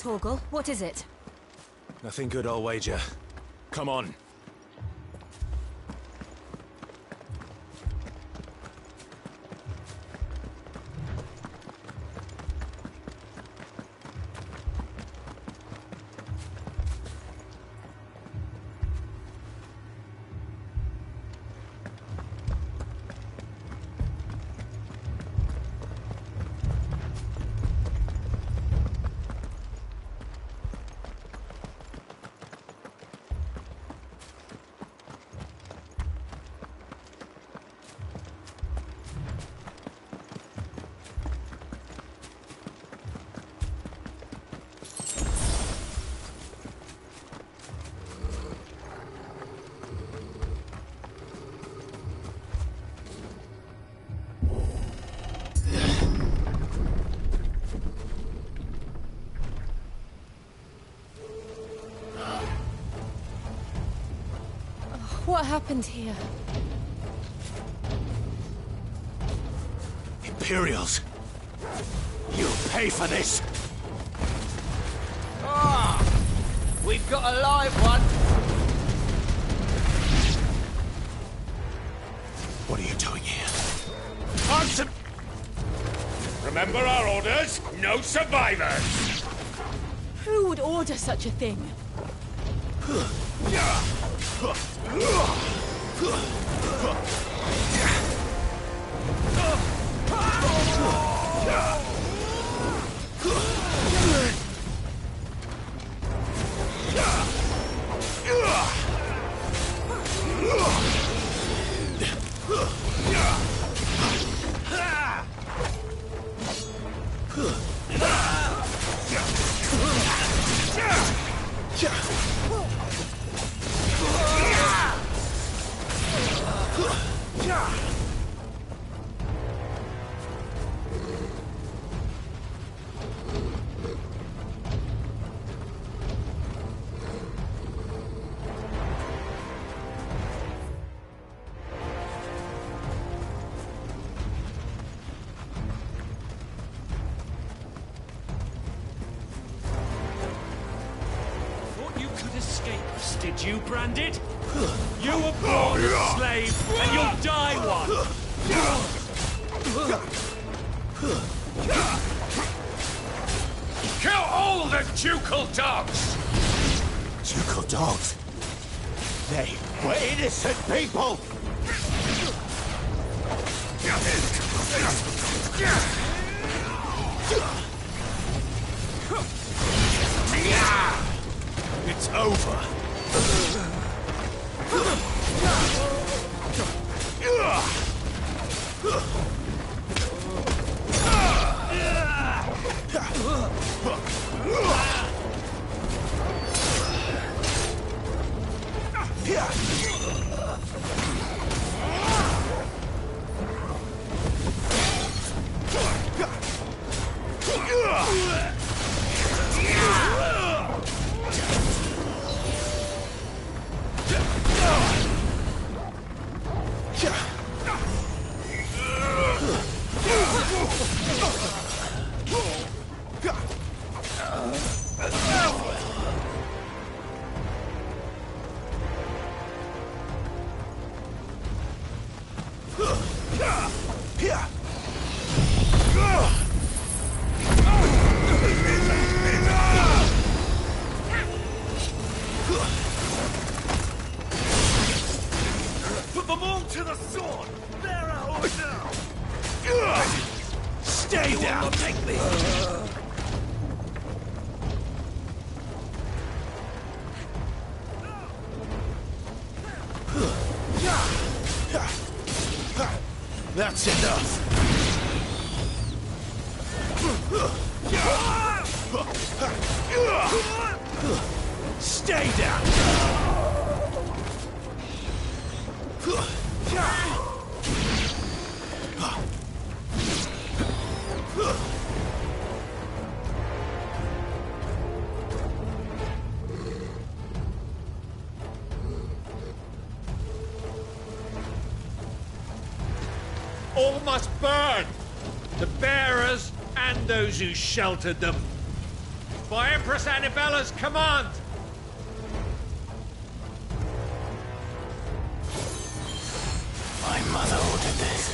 Torgal, what is it? Nothing good, I'll wager. Come on. What happened here? Imperials! You'll pay for this! Ah! We've got a live one! What are you doing here? Answer! Remember our orders? No survivors! Who would order such a thing? Did you, Branded? You were born a slave, and you'll die one! Kill all the ducal dogs! Ducal dogs? They were innocent people! It's over. Put them all to the sword! They're ours now! Stay down! Take me! That's enough! Stay down! All must burn! The bearers and those who sheltered them. By Empress Annibella's command! My mother ordered this.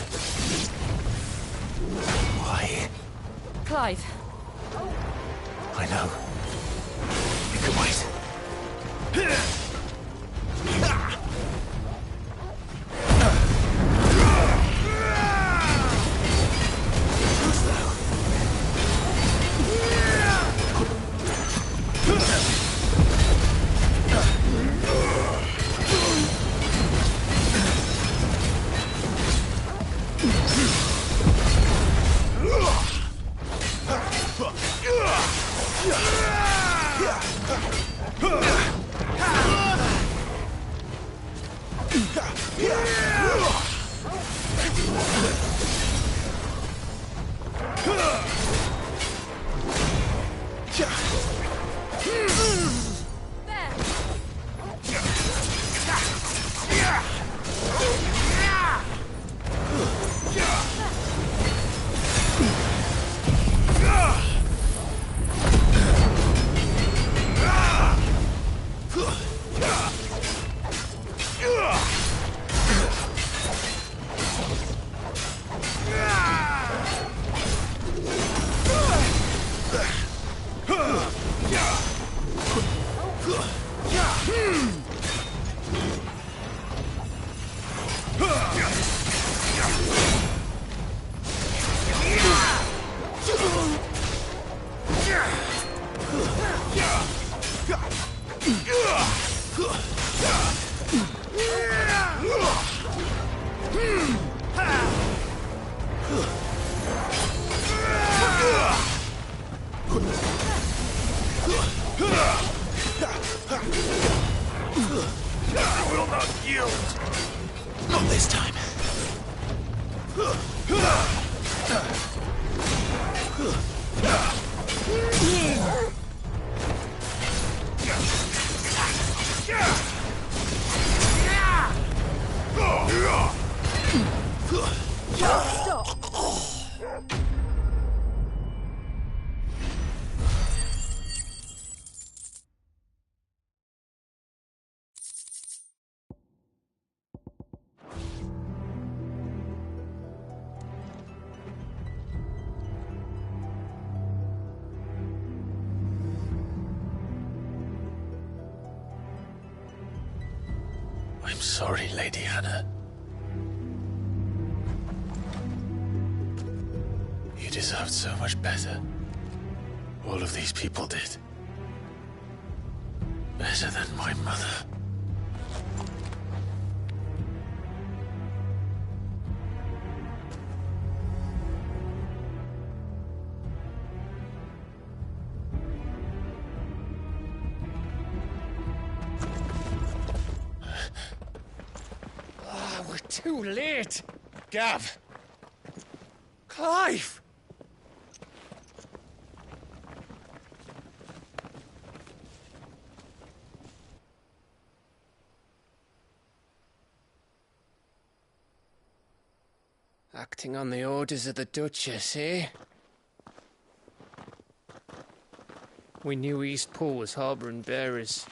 Why? Clive. I know. You can wait. I will not yield. Not this time. Stop. I'm sorry, Lady Hannah. You deserved so much better. All of these people did. Better than my mother. We're too late! Gav! Clive! Acting on the orders of the Duchess, eh? We knew Eastpool was harbouring bearers.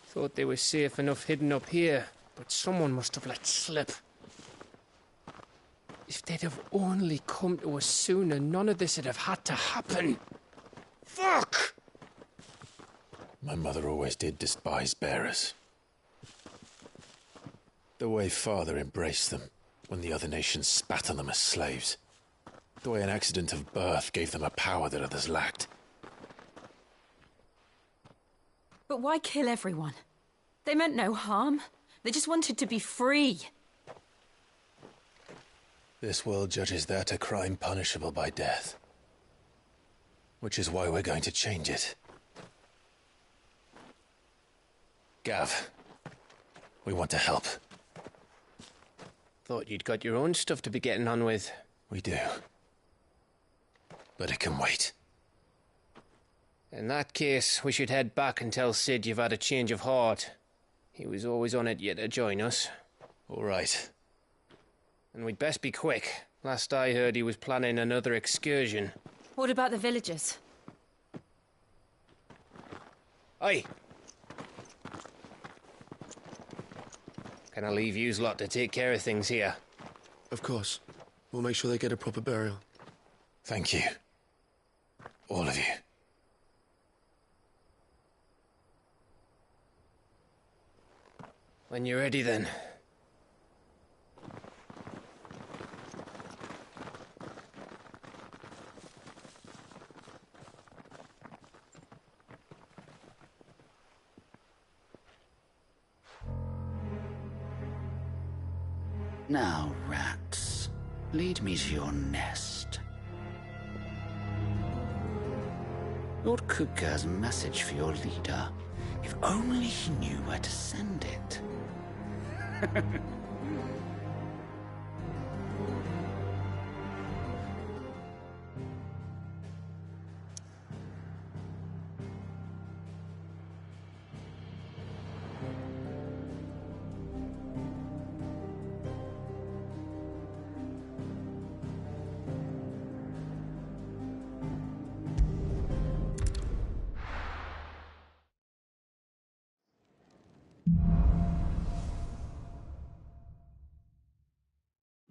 Thought they were safe enough hidden up here, but someone must have let slip. If they'd have only come to us sooner, none of this would have had to happen. Fuck! My mother always did despise bearers. The way Father embraced them when the other nations spat on them as slaves. The way an accident of birth gave them a power that others lacked. But why kill everyone? They meant no harm. They just wanted to be free. This world judges that a crime punishable by death. Which is why we're going to change it. Gav, we want to help. Thought you'd got your own stuff to be getting on with. We do. But it can wait. In that case, we should head back and tell Sid you've had a change of heart. He was always on it yet to join us. All right. And we'd best be quick. Last I heard, he was planning another excursion. What about the villagers? Aye. Can I leave yous lot to take care of things here? Of course. We'll make sure they get a proper burial. Thank you. All of you. When you're ready, then. Now, rats, lead me to your nest. Lord Kupka has a message for your leader. If only he knew where to send it.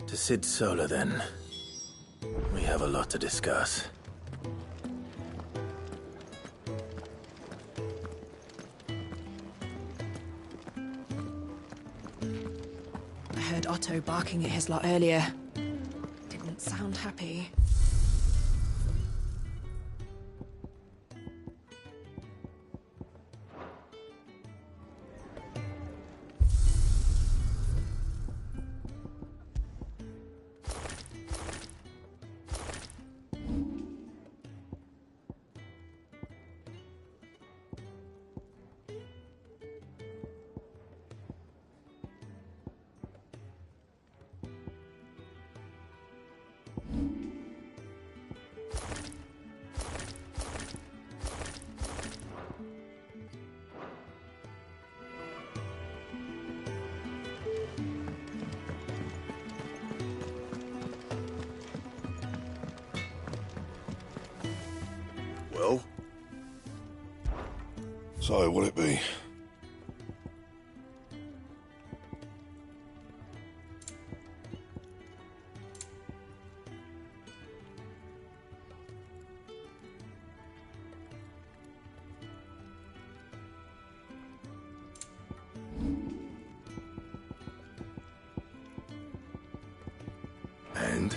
To Sid Solar, then. We have a lot to discuss. I heard Otto barking at his lot earlier. Didn't sound happy. Well? So, what'll it be? And?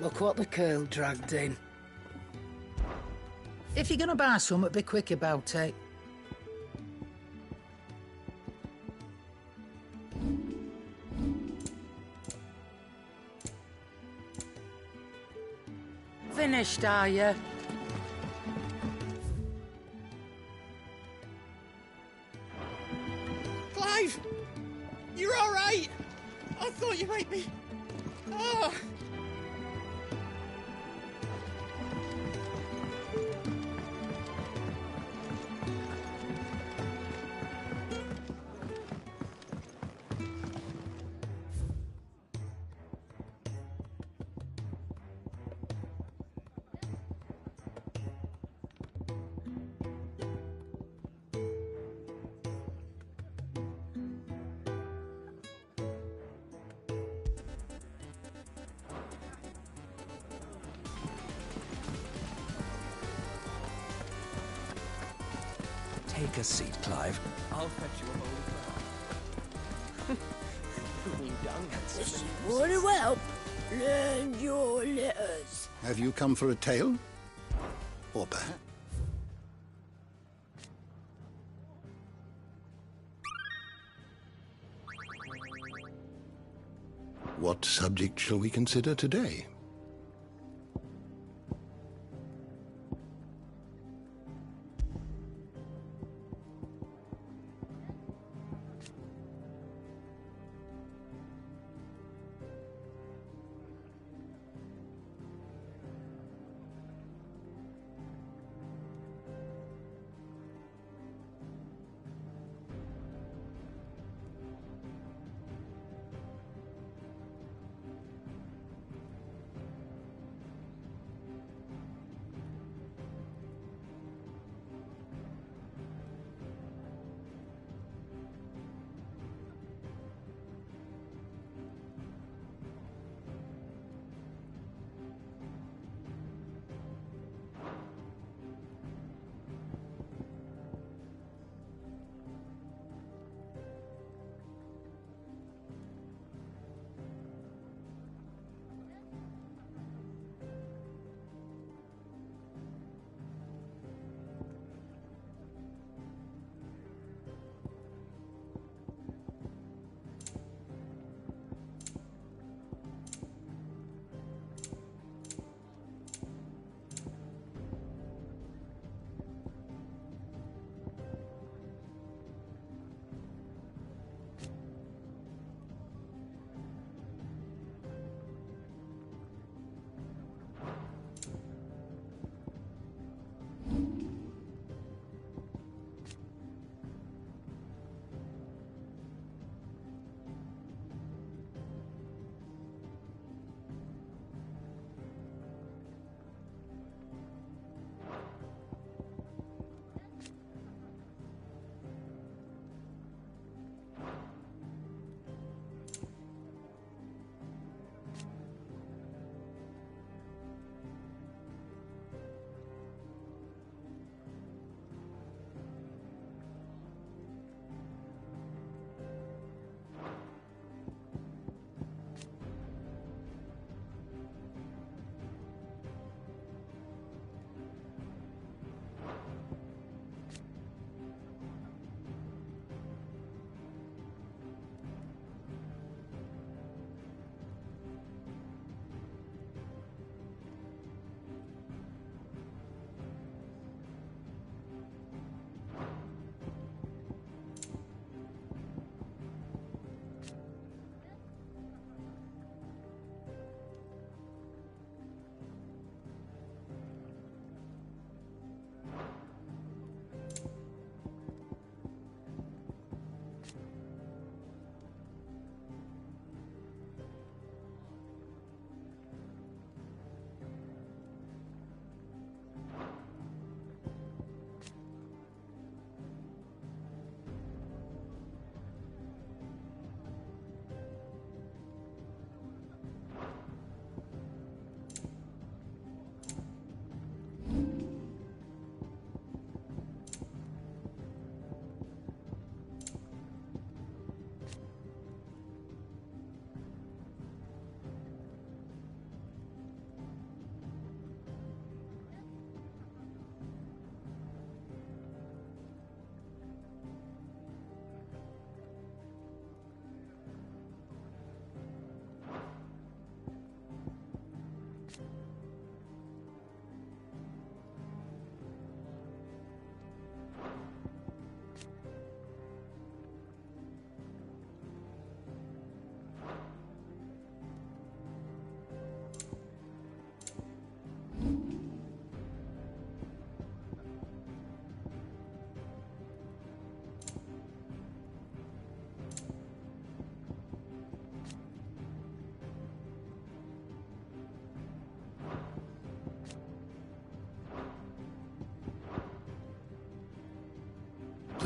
Look what the curl dragged in. If you're gonna buy something, be quick about it. Finished, are you? Clive! You're all right! I thought you might be... Ah! Take a seat, Clive. I'll fetch you a bowl of Very well. Learn your letters. Have you come for a tale? Or perhaps... What subject shall we consider today?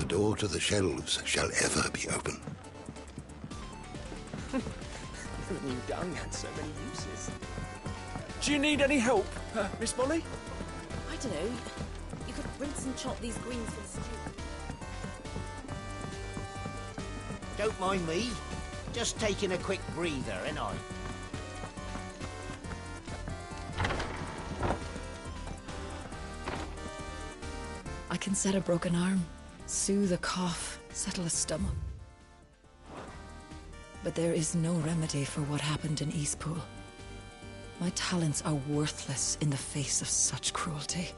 door to the shelves shall ever be open. The new dung had so many uses. Do you need any help, Miss Molly? I don't know. You could rinse and chop these greens for the stew. Don't mind me. Just taking a quick breather, ain't I? I can set a broken arm, soothe a cough, settle a stomach. But there is no remedy for what happened in Eastpool. My talents are worthless in the face of such cruelty.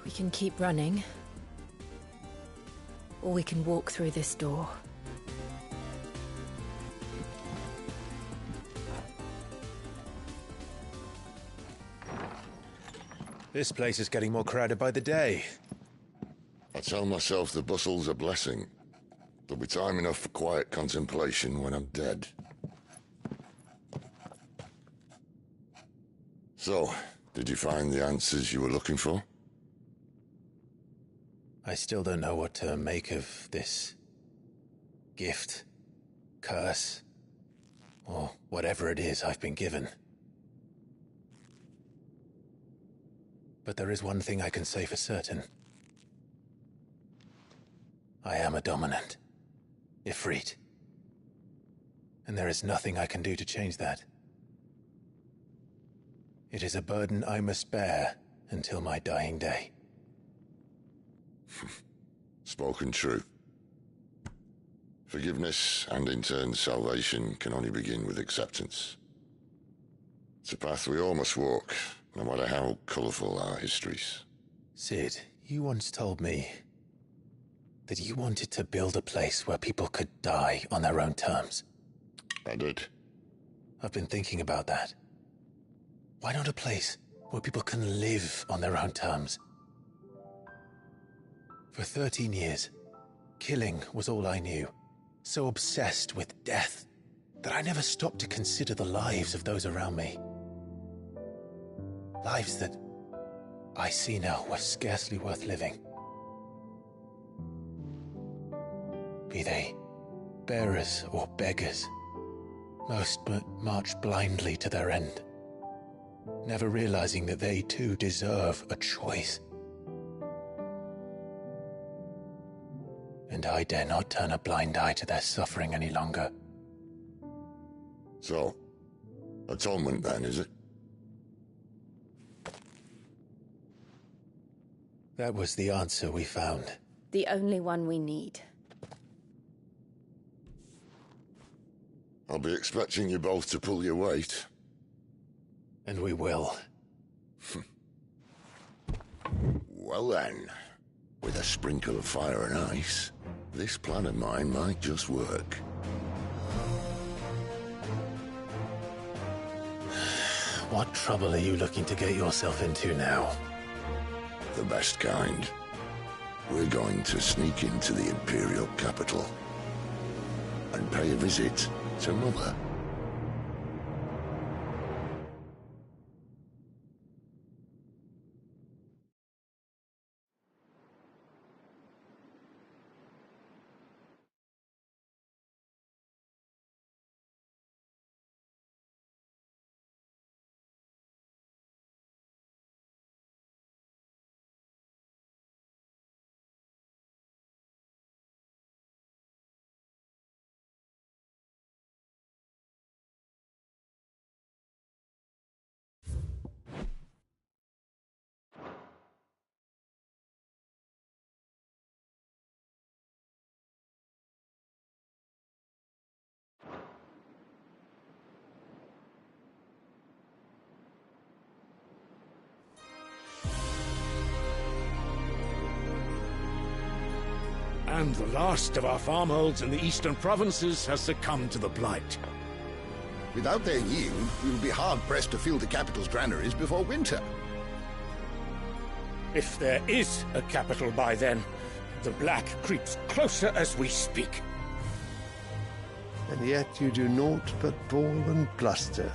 We can keep running, or we can walk through this door. This place is getting more crowded by the day. I tell myself the bustle's a blessing. There'll be time enough for quiet contemplation when I'm dead. So, did you find the answers you were looking for? I still don't know what to make of this gift, curse, or whatever it is I've been given. But there is one thing I can say for certain. I am a dominant, Ifrit. And there is nothing I can do to change that. It is a burden I must bear until my dying day. Spoken true. Forgiveness and in turn salvation can only begin with acceptance. It's a path we all must walk, no matter how colourful our histories. Sid, you once told me that you wanted to build a place where people could die on their own terms. I did. I've been thinking about that. Why not a place where people can live on their own terms? For 13 years, killing was all I knew. So obsessed with death that I never stopped to consider the lives of those around me. Lives that I see now were scarcely worth living. Be they bearers or beggars, most march blindly to their end, never realizing that they too deserve a choice. And I dare not turn a blind eye to their suffering any longer. So, atonement then, is it? That was the answer we found. The only one we need. I'll be expecting you both to pull your weight. And we will. Well then, with a sprinkle of fire and ice, this plan of mine might just work. What trouble are you looking to get yourself into now? The best kind. We're going to sneak into the Imperial capital and pay a visit to Mother. And the last of our farmholds in the eastern provinces has succumbed to the blight. Without their yield, we will be hard-pressed to fill the capital's granaries before winter. If there is a capital by then, the black creeps closer as we speak. and yet you do naught but bawl and bluster.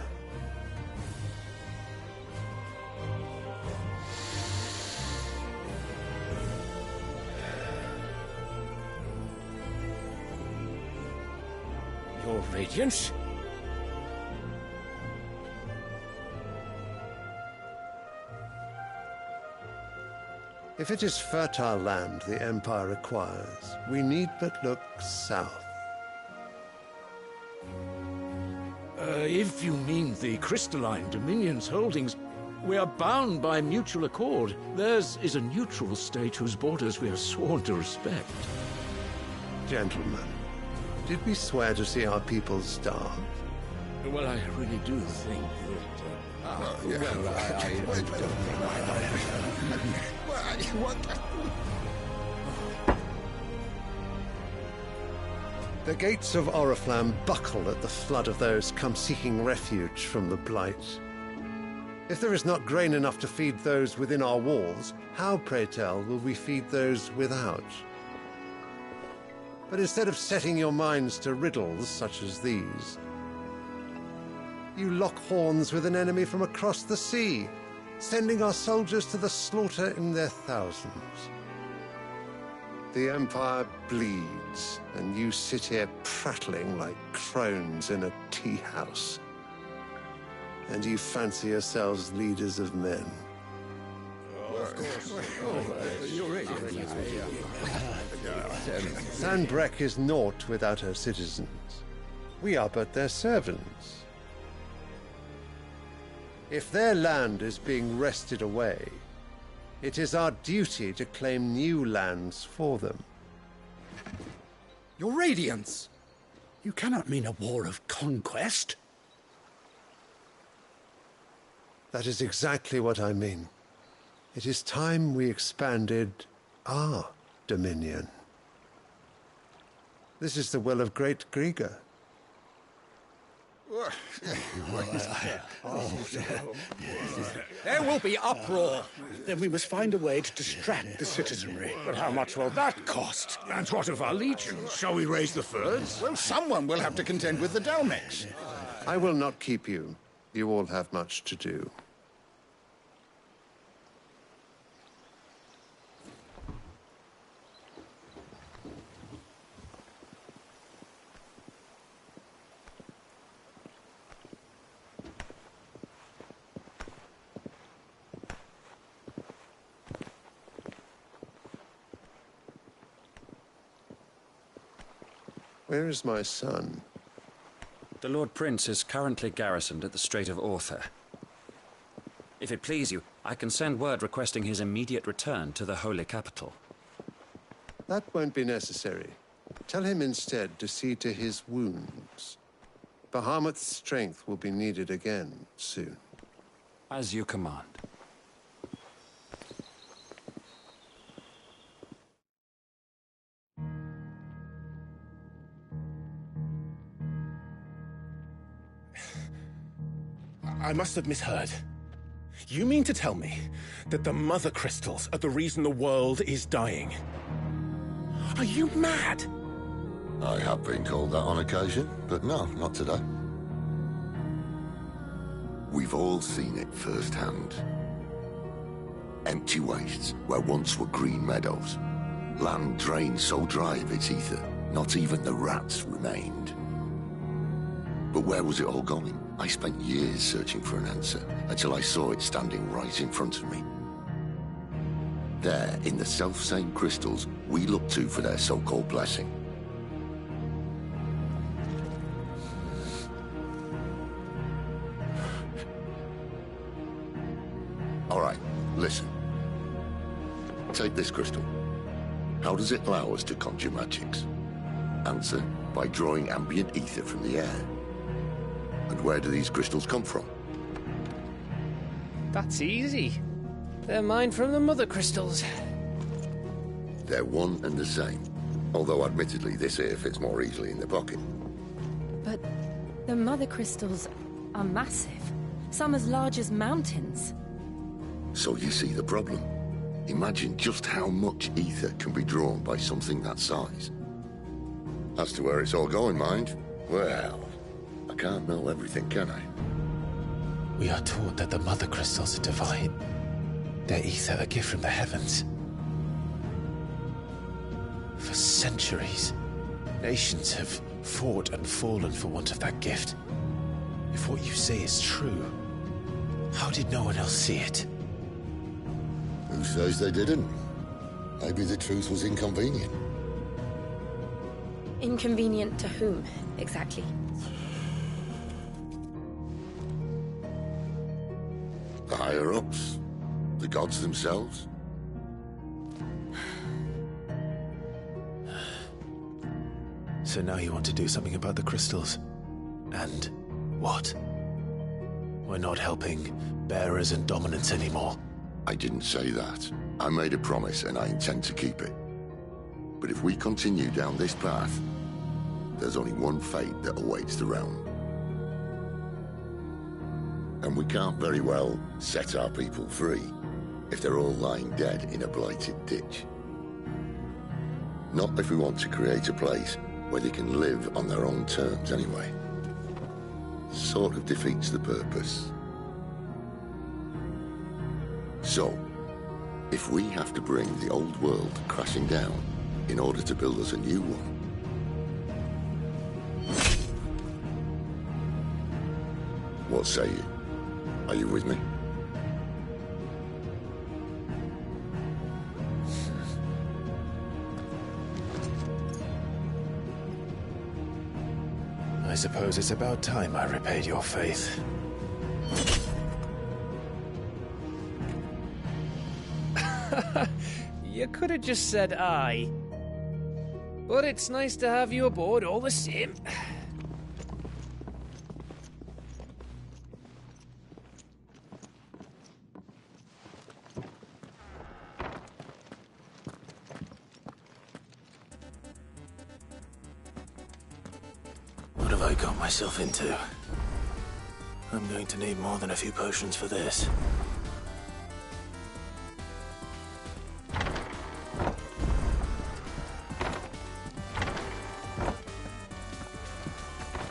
Your Radiance? If it is fertile land the Empire requires, we need but look south. If you mean the crystalline Dominion's holdings, we are bound by mutual accord. Theirs is a neutral state whose borders we are sworn to respect. Gentlemen, did we swear to see our people starve? Well, I really do think that... The gates of Oriflamme buckle at the flood of those come seeking refuge from the Blight. If there is not grain enough to feed those within our walls, how, pray tell, will we feed those without? But instead of setting your minds to riddles such as these, you lock horns with an enemy from across the sea, sending our soldiers to the slaughter in their thousands. The Empire bleeds, and you sit here prattling like crones in a tea house. And you fancy yourselves leaders of men. Sandbreck is naught without her citizens. We are but their servants. If their land is being wrested away, it is our duty to claim new lands for them. Your Radiance! You cannot mean a war of conquest. That is exactly what I mean. It is time we expanded our dominion. This is the will of great Grieger. There will be uproar. Then we must find a way to distract the citizenry. But how much will that cost? And what of our legions? Shall we raise the furs? Well, someone will have to contend with the Dalmex. I will not keep you. You all have much to do. Where is my son? The Lord Prince is currently garrisoned at the Strait of Author. If it please you, I can send word requesting his immediate return to the Holy Capital. That won't be necessary. Tell him instead to see to his wounds. Bahamut's strength will be needed again soon. As you command. I must have misheard. You mean to tell me that the Mother Crystals are the reason the world is dying? Are you mad? I have been called that on occasion, but no, not today. We've all seen it firsthand. Empty wastes where once were green meadows. Land drained so dry of its ether, not even the rats remained. But where was it all going? I spent years searching for an answer, until I saw it standing right in front of me. There, in the self-same crystals we look to for their so-called blessing. All right, listen. Take this crystal. How does it allow us to conjure magics? Answer, by drawing ambient ether from the air. And where do these crystals come from? That's easy. They're mined from the Mother Crystals. They're one and the same. Although admittedly this here fits more easily in the pocket. But the Mother Crystals are massive. Some as large as mountains. So you see the problem. Imagine just how much ether can be drawn by something that size. As to where it's all going, mind, Well, I can't know everything, can I? We are taught that the Mother Crystals are divine. Their ether a gift from the heavens. For centuries, nations have fought and fallen for want of that gift. If what you say is true, how did no one else see it? Who says they didn't? Maybe the truth was inconvenient. Inconvenient to whom, exactly? The higher-ups? The gods themselves? So now you want to do something about the crystals. And what? We're not helping bearers and dominants anymore. I didn't say that. I made a promise and I intend to keep it. But if we continue down this path, there's only one fate that awaits the realm. And we can't very well set our people free if they're all lying dead in a blighted ditch. Not if we want to create a place where they can live on their own terms anyway. Sort of defeats the purpose. So, if we have to bring the old world crashing down in order to build us a new one, what say you? Are you with me? I suppose it's about time I repaid your faith. You could have just said aye. But it's nice to have you aboard all the same. What have I got myself into? I'm going to need more than a few potions for this.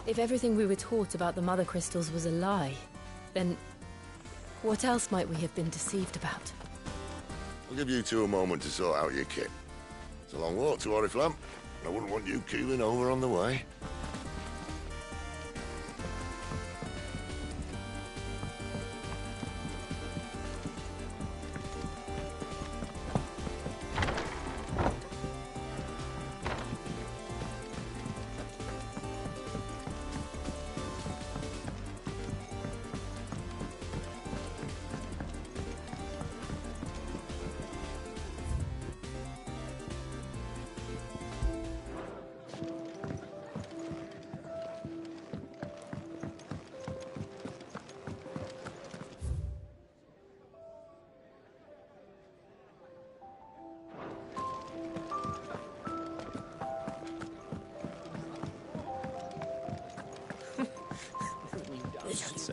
If everything we were taught about the Mother Crystals was a lie, then what else might we have been deceived about? I'll give you two a moment to sort out your kit. It's a long walk to Oriflamme. I wouldn't want you keeling over on the way.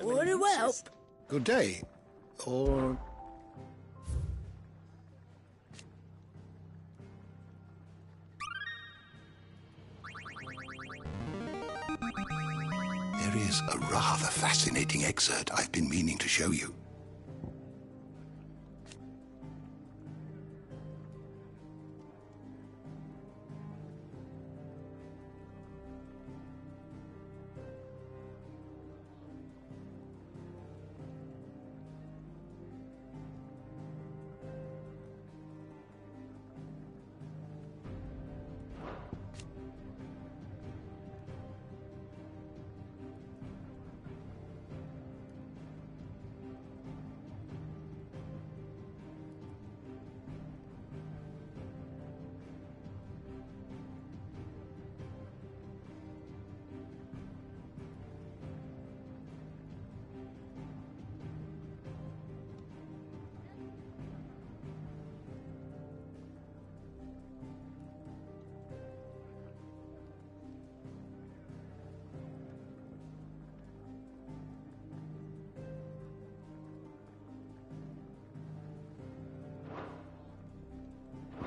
Want to help? Good day. Or... There is a rather fascinating excerpt I've been meaning to show you.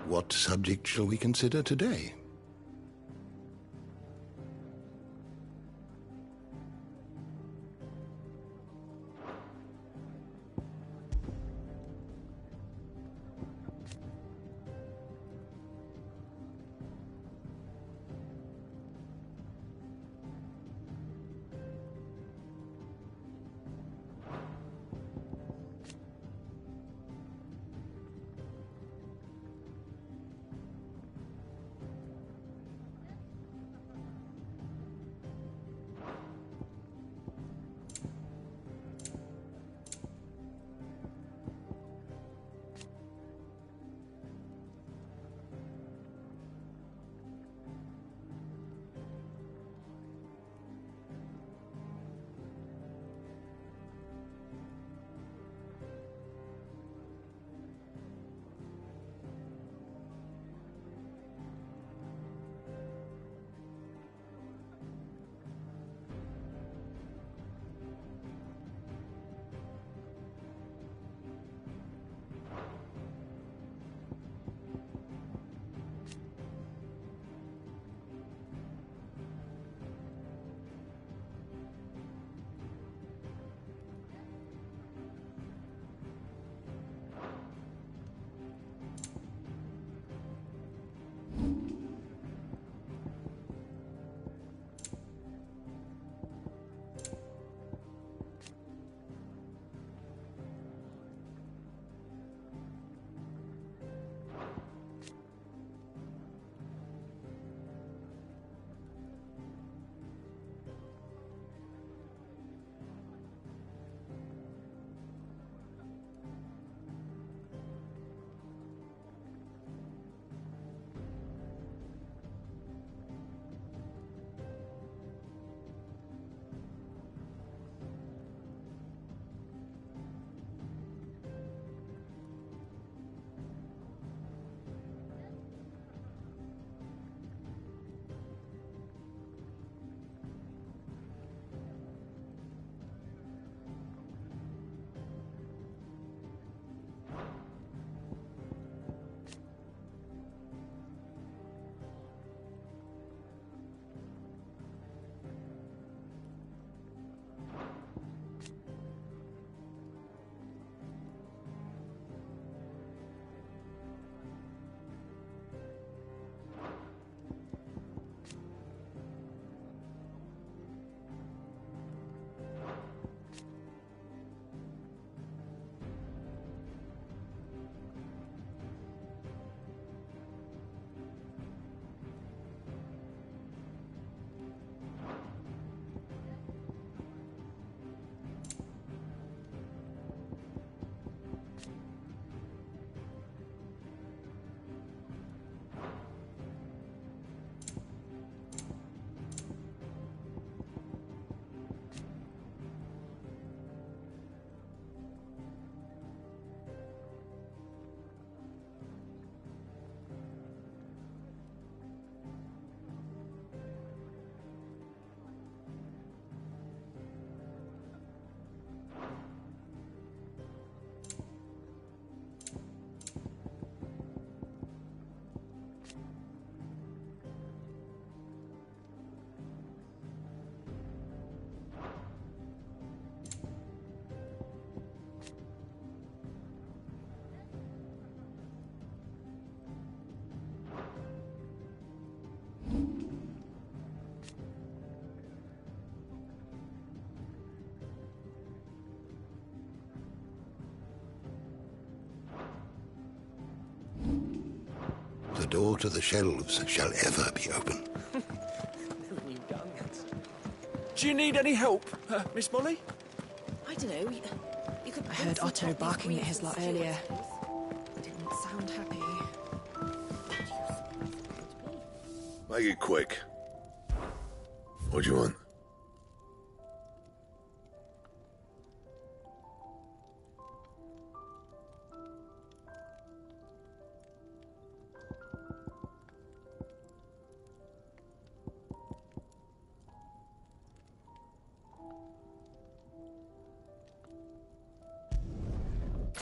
What subject shall we consider today? door to the shelves shall ever be open. Do you need any help, Miss Molly? I don't know. You could I heard bring some Otto chopped barking at greens his for the lot stew, I earlier. suppose. Didn't sound happy. Make it quick. What do you want?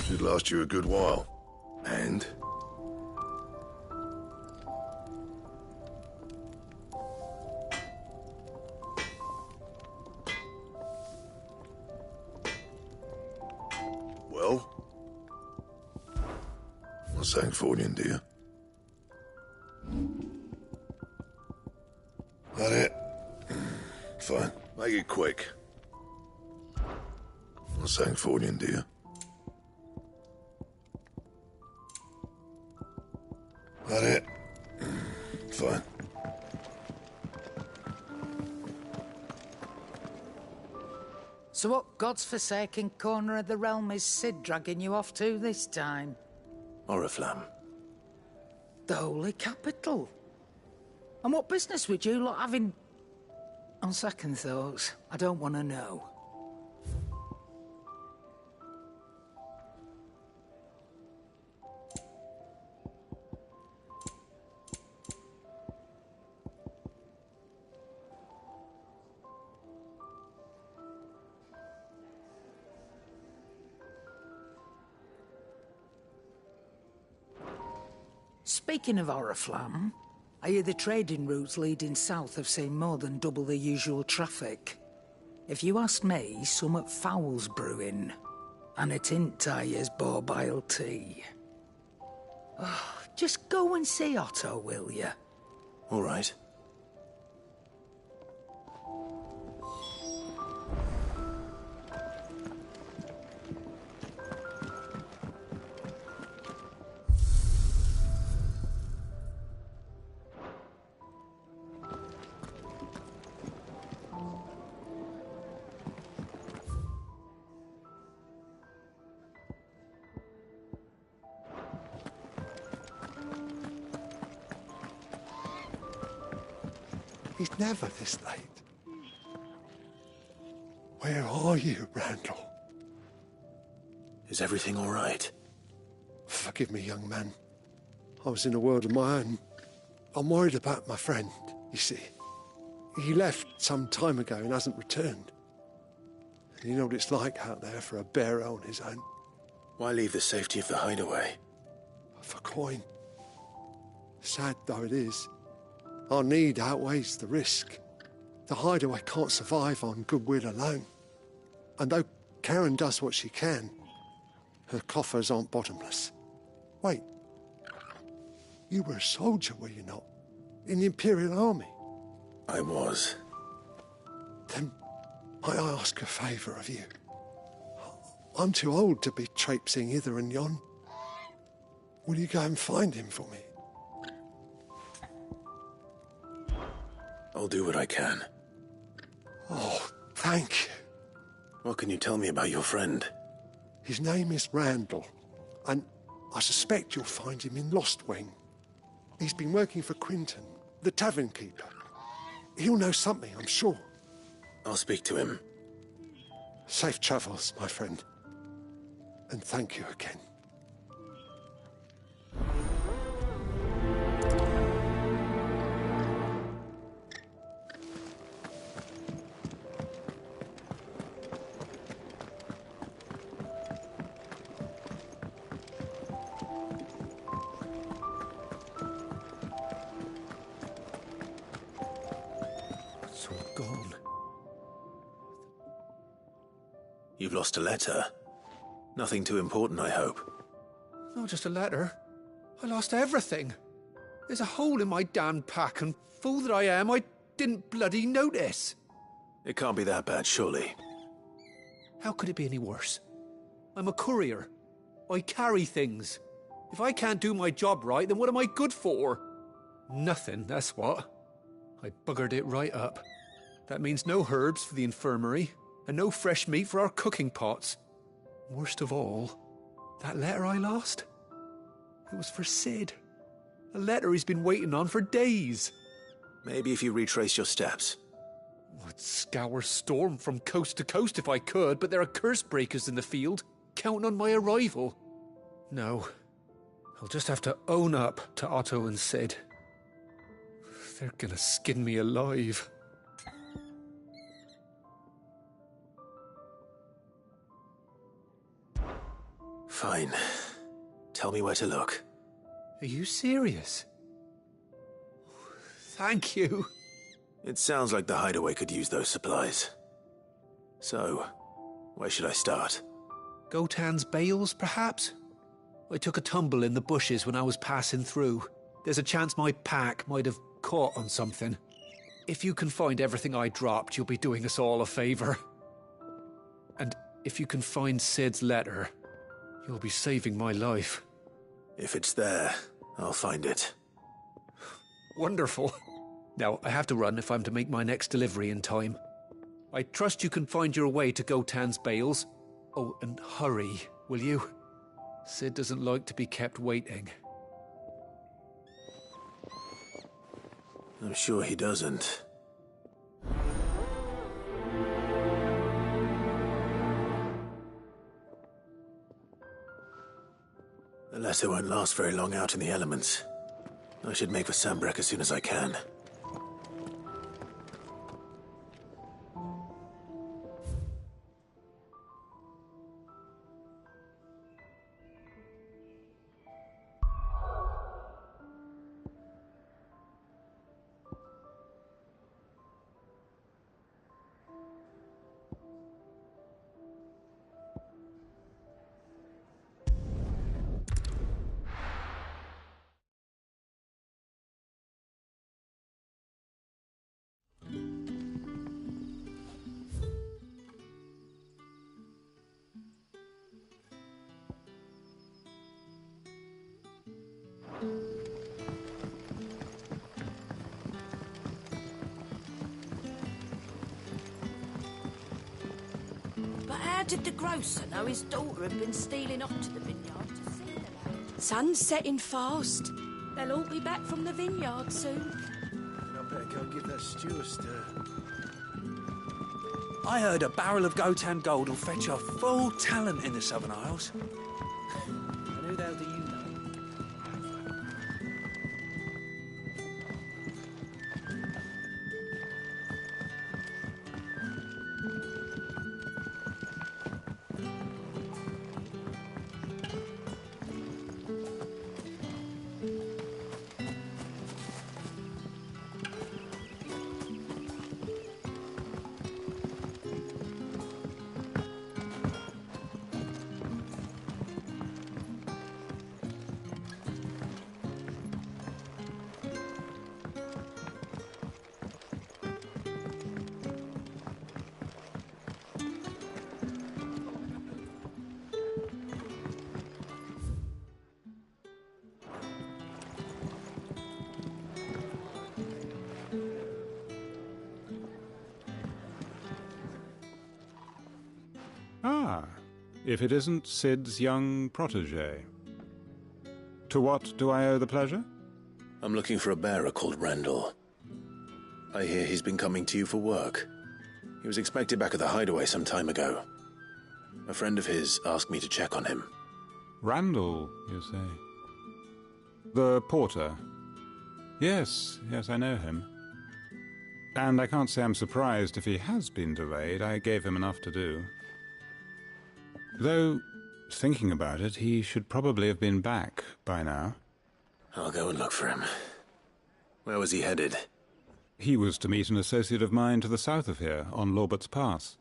Should last you a good while. And? Well? What's saying for you, dear? That it? Fine. Make it quick. What's saying for you, dear? That it? Fine. So what God's forsaken corner of the realm is Sid dragging you off to this time? Oriflamme. The Holy Capital. And what business would you lot have in... On second thoughts, I don't want to know. Speaking of Oriflamme, I hear the trading routes leading south have seen more than double the usual traffic. If you ask me, summat foul's brewing. And it ain't Tyre's borbile tea. Oh, just go and see Otto, will you? All right. He's never this late. Where are you, Randall? Is everything all right? Forgive me, young man. I was in a world of my own. I'm worried about my friend, you see. He left some time ago and hasn't returned. And you know what it's like out there for a bearer on his own. Why leave the safety of the hideaway? For coin. Sad though it is, our need outweighs the risk. The hideaway can't survive on goodwill alone. And though Karen does what she can, her coffers aren't bottomless. Wait, you were a soldier, were you not? In the Imperial Army? I was. Then might I ask a favour of you? I'm too old to be traipsing hither and yon. Will you go and find him for me? I'll do what I can. Oh, thank you. What can you tell me about your friend? His name is Randall, and I suspect you'll find him in Lost Wing. He's been working for Quinton, the tavern keeper. He'll know something, I'm sure. I'll speak to him. Safe travels, my friend. And thank you again. It's all gone. You've lost a letter. Nothing too important, I hope. Not just a letter. I lost everything. There's a hole in my damned pack, and fool that I am, I didn't bloody notice. It can't be that bad, surely. How could it be any worse? I'm a courier. I carry things. If I can't do my job right, then what am I good for? Nothing, that's what. I buggered it right up. That means no herbs for the infirmary, and no fresh meat for our cooking pots. Worst of all, that letter I lost? It was for Sid. A letter he's been waiting on for days. Maybe if you retrace your steps. I'd scour Storm from coast to coast if I could, but there are curse breakers in the field, counting on my arrival. No, I'll just have to own up to Otto and Sid. They're gonna skin me alive. Fine. Tell me where to look. Are you serious? Thank you. It sounds like the hideaway could use those supplies. So, where should I start? Gotan's bales, perhaps? I took a tumble in the bushes when I was passing through. There's a chance my pack might have caught on something. If you can find everything I dropped, you'll be doing us all a favour. And if you can find Sid's letter, you'll be saving my life. If it's there, I'll find it. Wonderful. Now, I have to run if I'm to make my next delivery in time. I trust you can find your way to Gotan's bales. Oh, and hurry, will you? Sid doesn't like to be kept waiting. I'm sure he doesn't. The letter won't last very long out in the elements. I should make for Sambrek as soon as I can. But how did the grocer know his daughter had been stealing off to the vineyard to see the lad? Sun's setting fast. They'll all be back from the vineyard soon. I better go give that stew a stir. I heard a barrel of Gotan gold will fetch a full talent in the Southern Isles. And who the hell do you know? Ah, if it isn't Sid's young protégé. To what do I owe the pleasure? I'm looking for a bearer called Randall. I hear he's been coming to you for work. He was expected back at the hideaway some time ago. A friend of his asked me to check on him. Randall, you say? The porter? Yes, I know him. And I can't say I'm surprised if he has been delayed. I gave him enough to do. Though, thinking about it, he should probably have been back by now. I'll go and look for him. Where was he headed? He was to meet an associate of mine to the south of here, on Lorbert's Pass.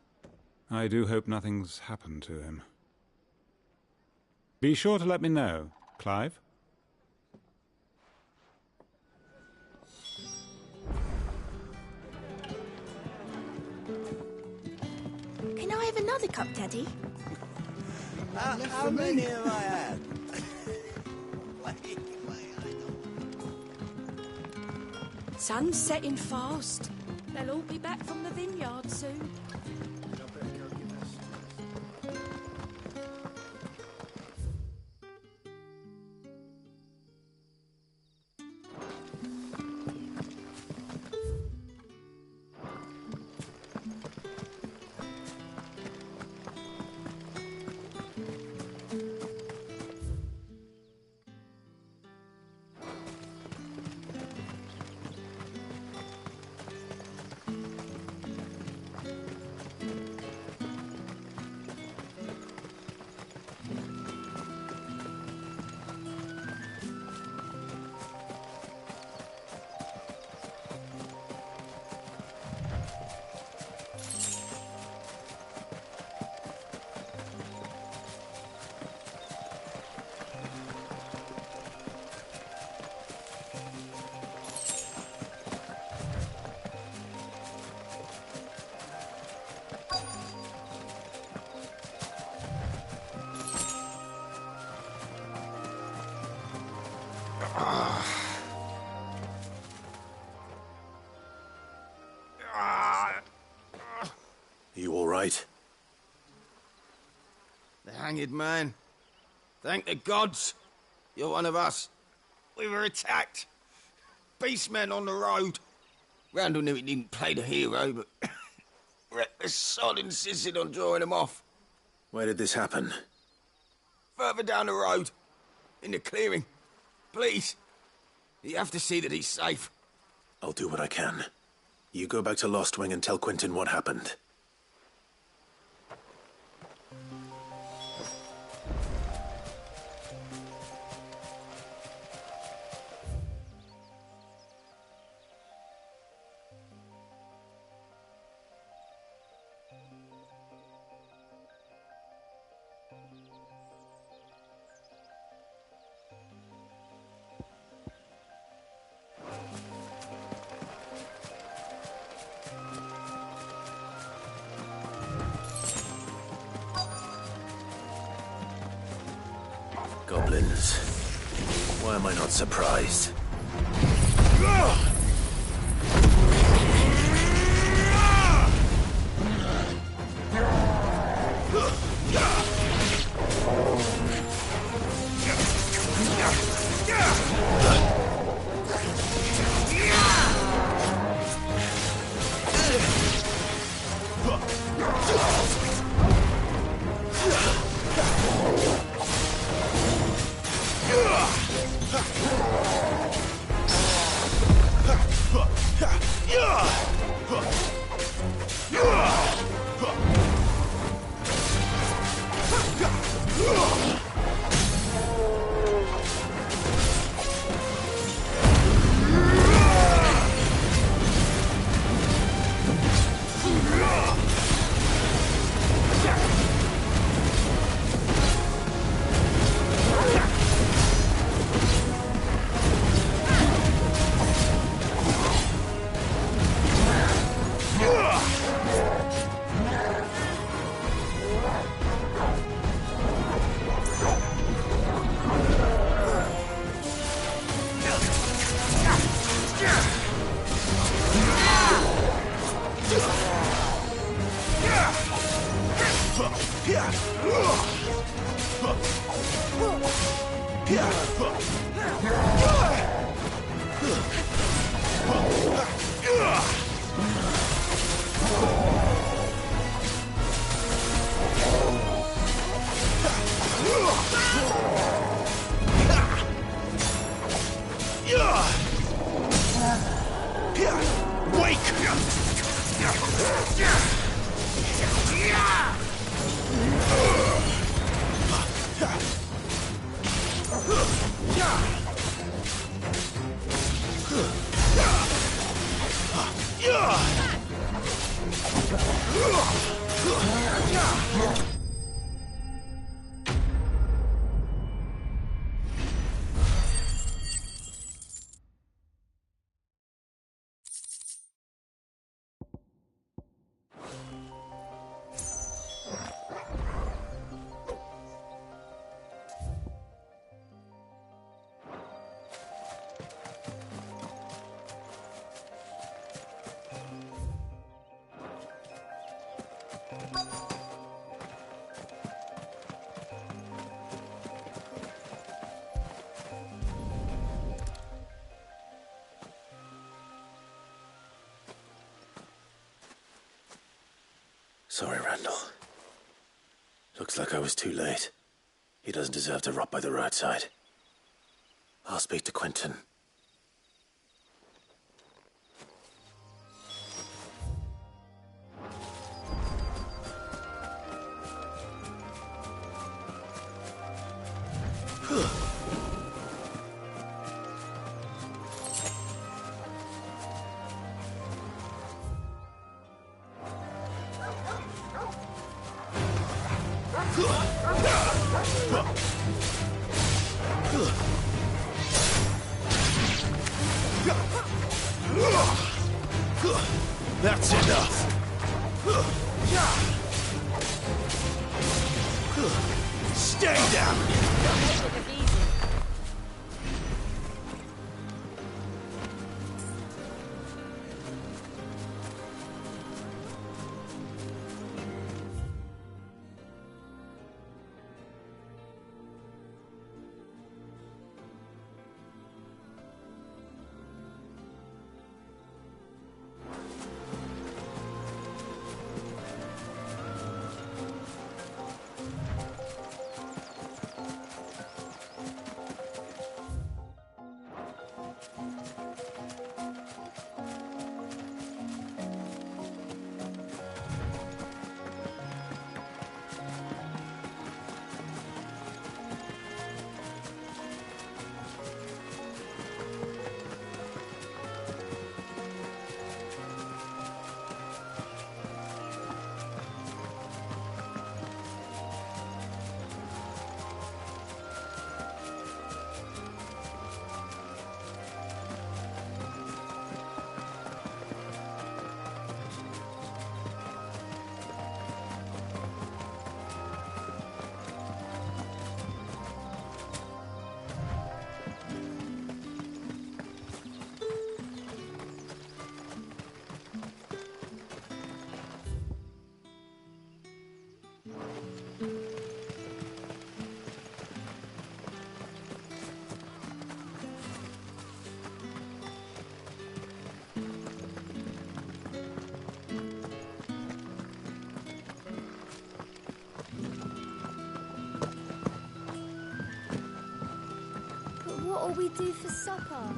I do hope nothing's happened to him. Be sure to let me know, Clive. Can I have another cup, Daddy? How many have I had? Sun's setting fast. They'll all be back from the vineyard soon. You all right? The hanged man. Thank the gods. You're one of us. We were attacked. Beastmen on the road. Randall knew he didn't play the hero, but the sod insisted on drawing him off. Where did this happen? Further down the road. In the clearing. Please. You have to see that he's safe. I'll do what I can. You go back to Lost Wing and tell Quentin what happened. Goblins. Why am I not surprised? Sorry, Randall. Looks like I was too late. He doesn't deserve to rot by the roadside. I'll speak to Quentin. That's enough. Stay down. What'll we do for supper?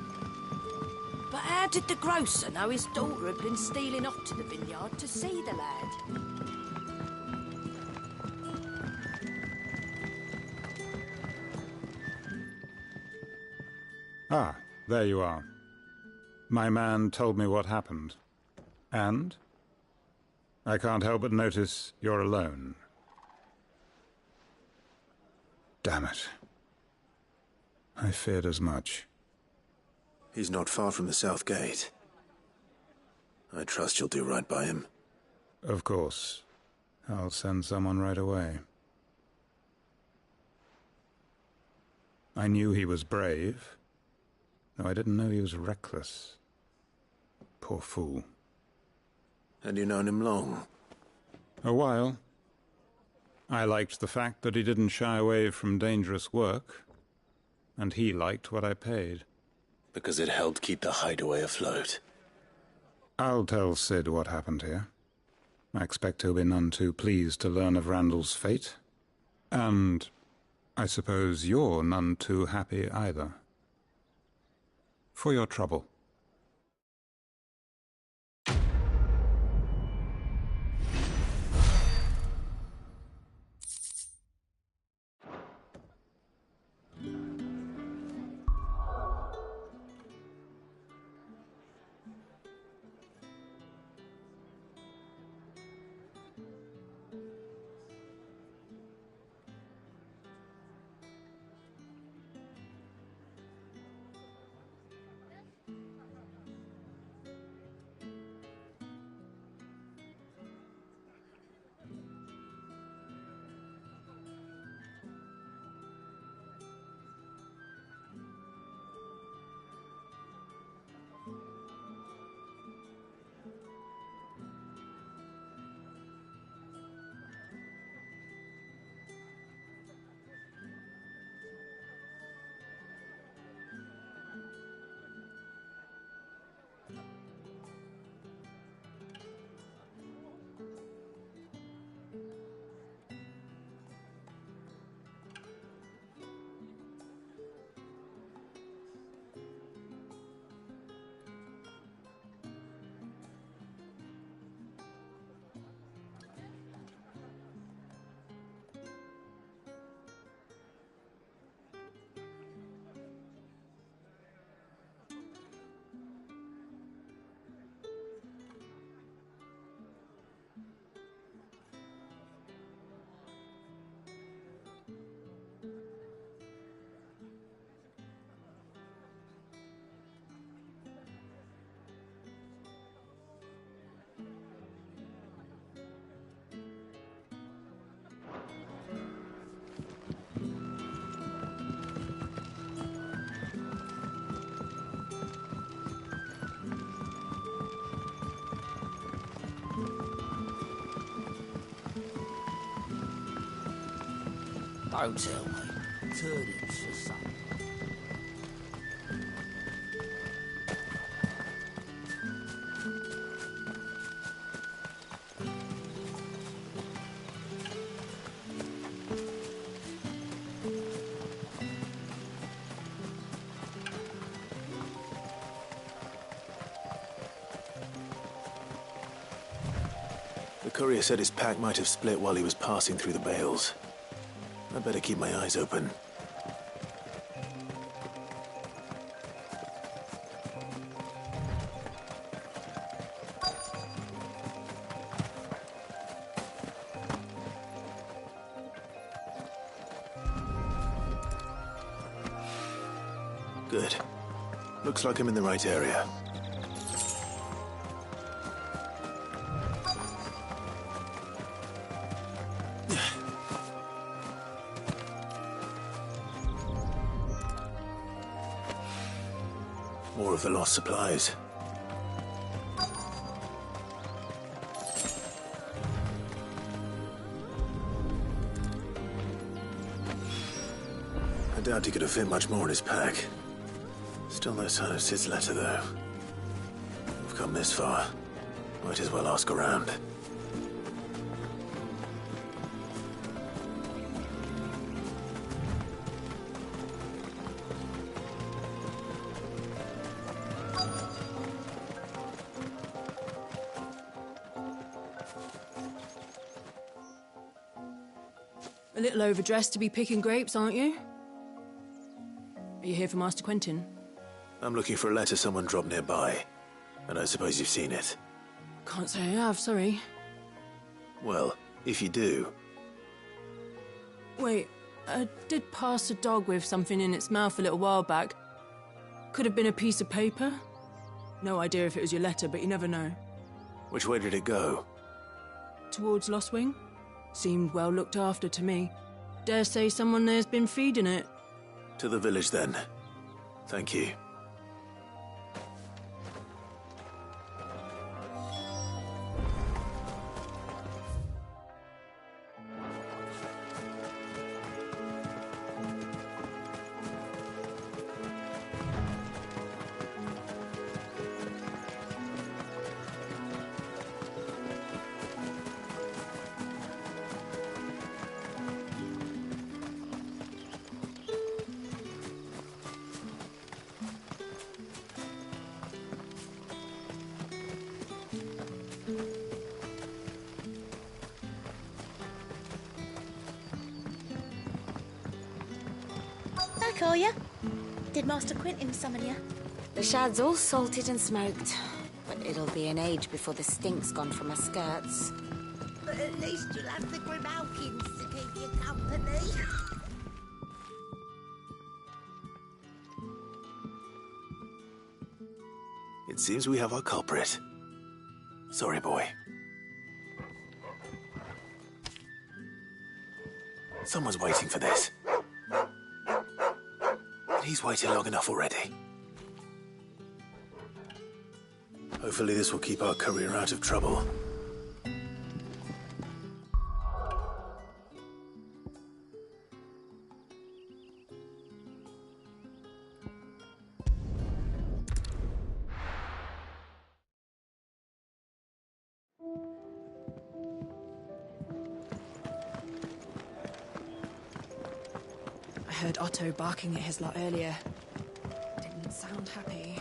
But how did the grocer know his daughter had been stealing off to the vineyard to see the lad? Ah, there you are. My man told me what happened. And? I can't help but notice you're alone. Damn it. I feared as much. He's not far from the south gate. I trust you'll do right by him. Of course. I'll send someone right away. I knew he was brave, though I didn't know he was reckless. Poor fool. Had you known him long? A while. I liked the fact that he didn't shy away from dangerous work, and he liked what I paid. Because it helped keep the hideaway afloat. I'll tell Sid what happened here. I expect he'll be none too pleased to learn of Randall's fate. And I suppose you're none too happy either. For your trouble. Don't tell me. Turdage or something. The courier said his pack might have split while he was passing through the bales. I better keep my eyes open. Good. Looks like I'm in the right area. More of the lost supplies. I doubt he could have fit much more in his pack. Still no sign of Sid's letter, though. We've come this far. Might as well ask around. A little overdressed to be picking grapes, aren't you? Are you here for Master Quentin? I'm looking for a letter someone dropped nearby. And I suppose you've seen it. Can't say I have, sorry. Well, if you do... Wait, I did pass a dog with something in its mouth a little while back. Could have been a piece of paper. No idea if it was your letter, but you never know. Which way did it go? Towards Lost Wing? Seemed well looked after to me. Dare say someone there's been feeding it. To the village, then. Thank you. Back, are you? Did Master Quentin summon you? The shad's all salted and smoked, but it'll be an age before the stink's gone from her skirts. But at least you'll have the Grimalkins to keep you company. It seems we have our culprit. Sorry, boy. Someone's waiting for this. He's waited long enough already. Hopefully this will keep our courier out of trouble. I heard Otto barking at his lot earlier. Didn't sound happy.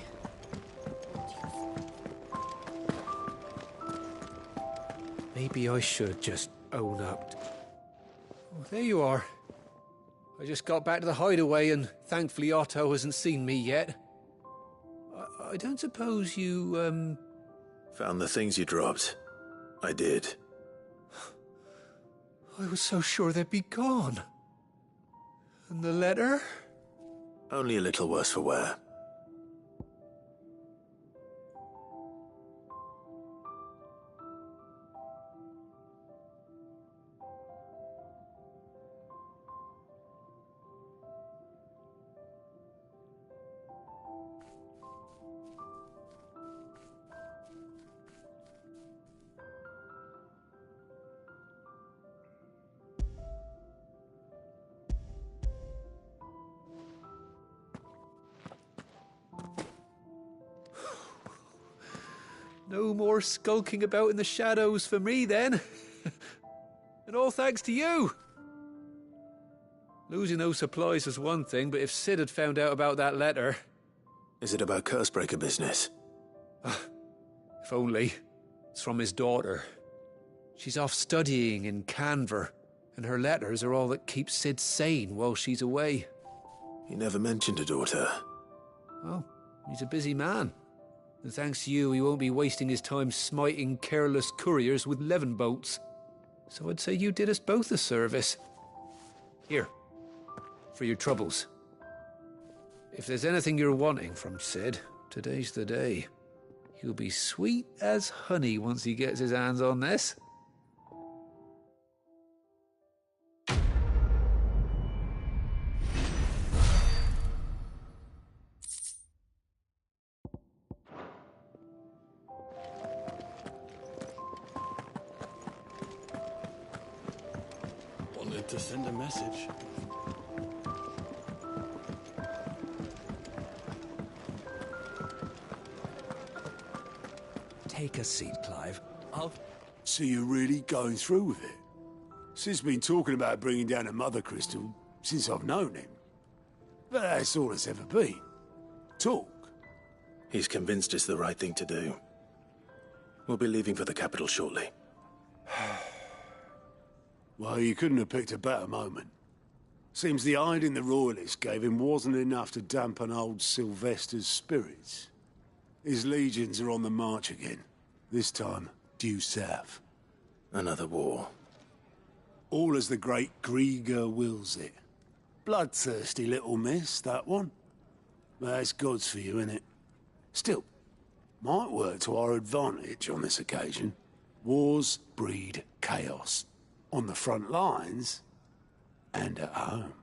Maybe I should just own up. Oh, there you are. I just got back to the hideaway and thankfully Otto hasn't seen me yet. I don't suppose you, Found the things you dropped. I did. I was so sure they'd be gone. And the letter? Only a little worse for wear. No more skulking about in the shadows for me, then. And all thanks to you. Losing those supplies was one thing, but if Sid had found out about that letter... Is it about Cursebreaker business? If only. It's from his daughter. She's off studying in Canver, and her letters are all that keeps Sid sane while she's away. He never mentioned a daughter. Well, he's a busy man. And thanks to you, he won't be wasting his time smiting careless couriers with levin bolts. So I'd say you did us both a service. Here, for your troubles. If there's anything you're wanting from Sid, today's the day. He'll be sweet as honey once he gets his hands on this. Wanted to send a message. Take a seat, Clive. So you're really going through with it? Sid's been talking about bringing down a mother crystal since I've known him. But that's all it's ever been. Talk. He's convinced it's the right thing to do. We'll be leaving for the capital shortly. Well, you couldn't have picked a better moment. Seems the hiding the Royalists gave him wasn't enough to dampen old Sylvester's spirits. His legions are on the march again. This time, due south. Another war. All as the great Grieger wills it. Bloodthirsty little miss, that one. But that's God's for you, innit? Still, might work to our advantage on this occasion. Wars breed chaos. On the front lines, and at home.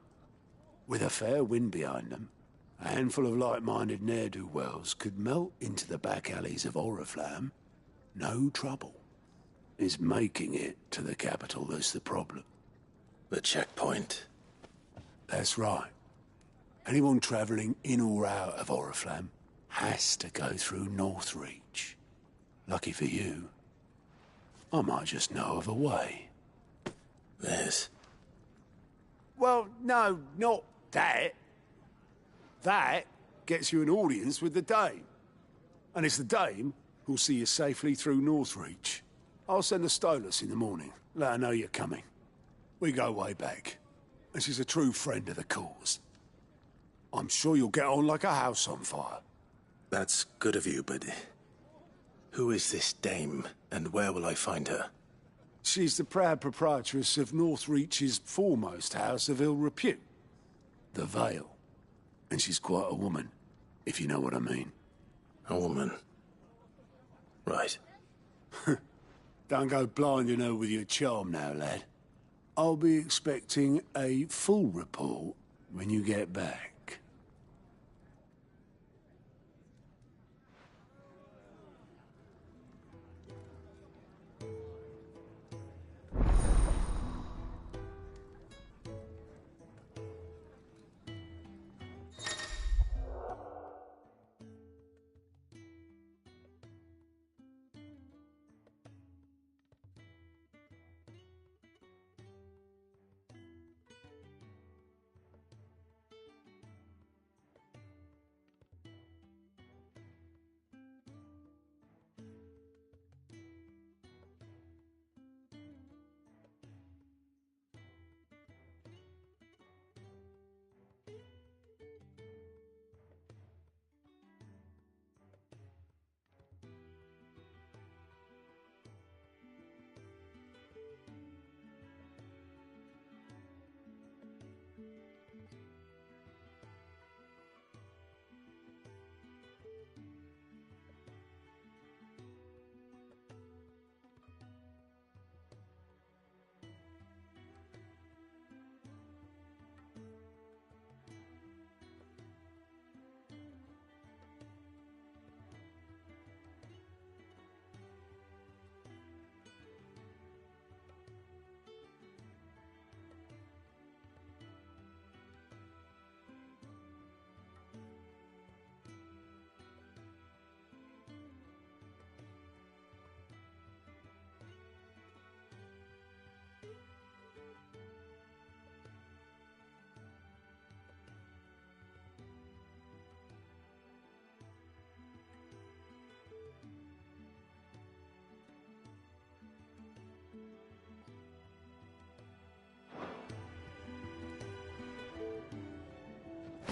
With a fair wind behind them, a handful of like-minded ne'er-do-wells could melt into the back alleys of Oriflamme. No trouble. It's making it to the capital that's the problem. The checkpoint. That's right. Anyone travelling in or out of Oriflamme has to go through Northreach. Lucky for you, I might just know of a way. This? Well, no, not that. That gets you an audience with the Dame. And it's the Dame who'll see you safely through Northreach. I'll send a Stolas in the morning. Let her know you're coming. We go way back. And she's a true friend of the cause. I'm sure you'll get on like a house on fire. That's good of you, but... who is this Dame, and where will I find her? She's the proud proprietress of Northreach's foremost house of ill repute. The Vale. And she's quite a woman, if you know what I mean. A woman? Right. Don't go blinding her with your charm now, lad. I'll be expecting a full report when you get back.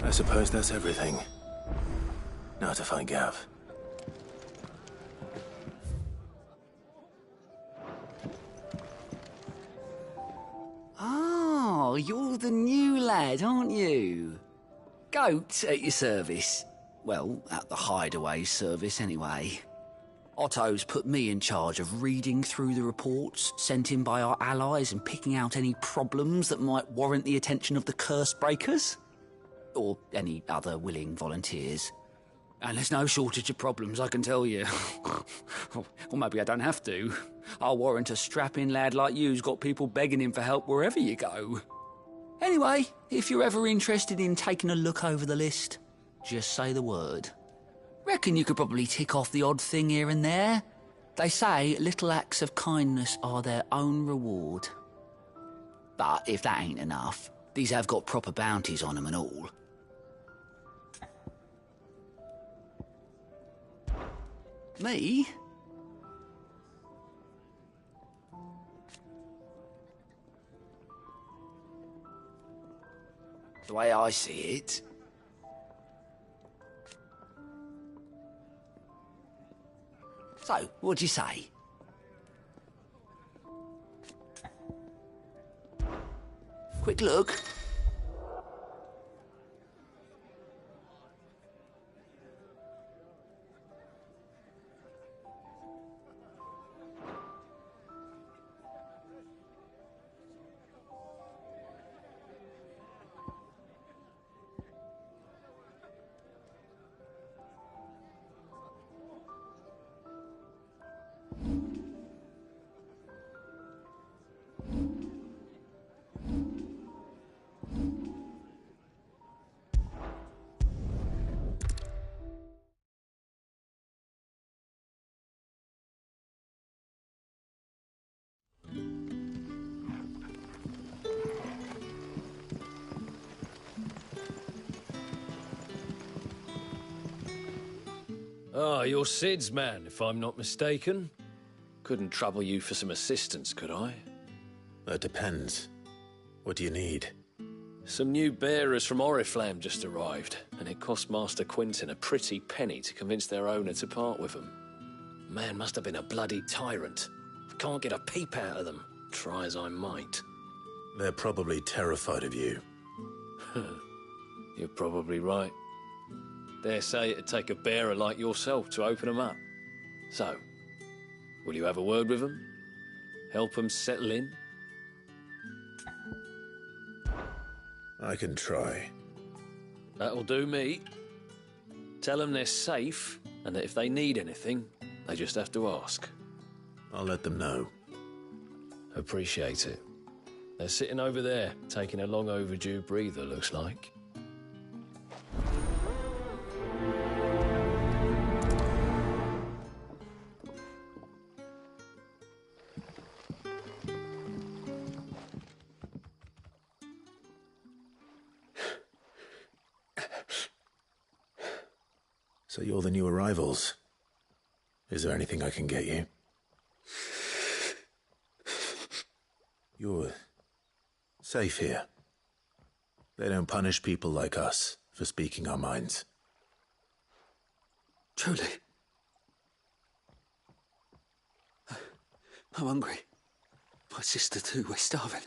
I suppose that's everything. Now to find Gav. Oh, you're the new lad, aren't you? Goat at your service. Well, at the hideaway service, anyway. Otto's put me in charge of reading through the reports sent in by our allies and picking out any problems that might warrant the attention of the curse breakers. Or any other willing volunteers. And there's no shortage of problems, I can tell you. Or maybe I don't have to. I'll warrant a strapping lad like you's got people begging him for help wherever you go. Anyway, if you're ever interested in taking a look over the list, just say the word. Reckon you could probably tick off the odd thing here and there. They say little acts of kindness are their own reward. But if that ain't enough, these have got proper bounties on them and all. Me? The way I see it... So, what'd you say? Quick look. Ah, you're Sid's man, if I'm not mistaken. Couldn't trouble you for some assistance, could I? That depends. What do you need? Some new bearers from Oriflamme just arrived, and it cost Master Quinton a pretty penny to convince their owner to part with them. Man must have been a bloody tyrant. I can't get a peep out of them, try as I might. They're probably terrified of you. You're probably right. Dare say it'd take a bearer like yourself to open them up. So, will you have a word with them? Help them settle in? I can try. That'll do me. Tell them they're safe, and that if they need anything, they just have to ask. I'll let them know. Appreciate it. They're sitting over there, taking a long overdue breather, looks like. So you're the new arrivals. Is there anything I can get you? You're safe here. They don't punish people like us for speaking our minds. Truly. I'm hungry. My sister too, we're starving.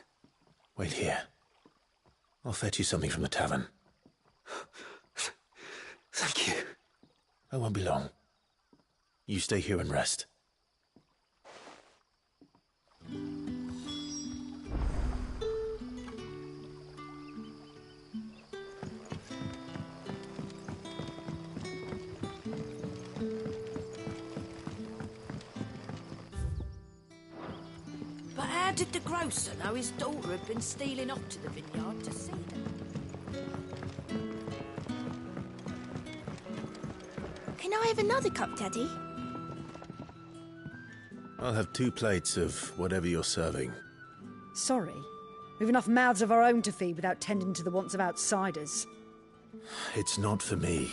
Wait here. I'll fetch you something from the tavern. Thank you. I won't be long. You stay here and rest. But how did the grocer know his daughter had been stealing off to the vineyard to see them? Can I have another cup, Daddy? I'll have 2 plates of whatever you're serving. Sorry. We've enough mouths of our own to feed without tending to the wants of outsiders. It's not for me.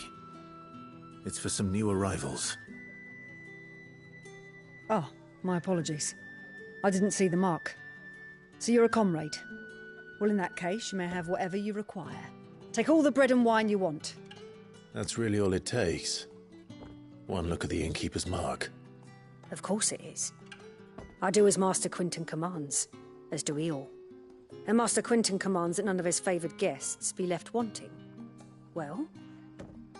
It's for some new arrivals. Oh, my apologies. I didn't see the mark. So you're a comrade. Well, in that case, you may have whatever you require. Take all the bread and wine you want. That's really all it takes. One look at the innkeeper's mark. Of course it is. I do as Master Quinton commands, as do we all. And Master Quinton commands that none of his favoured guests be left wanting. Well,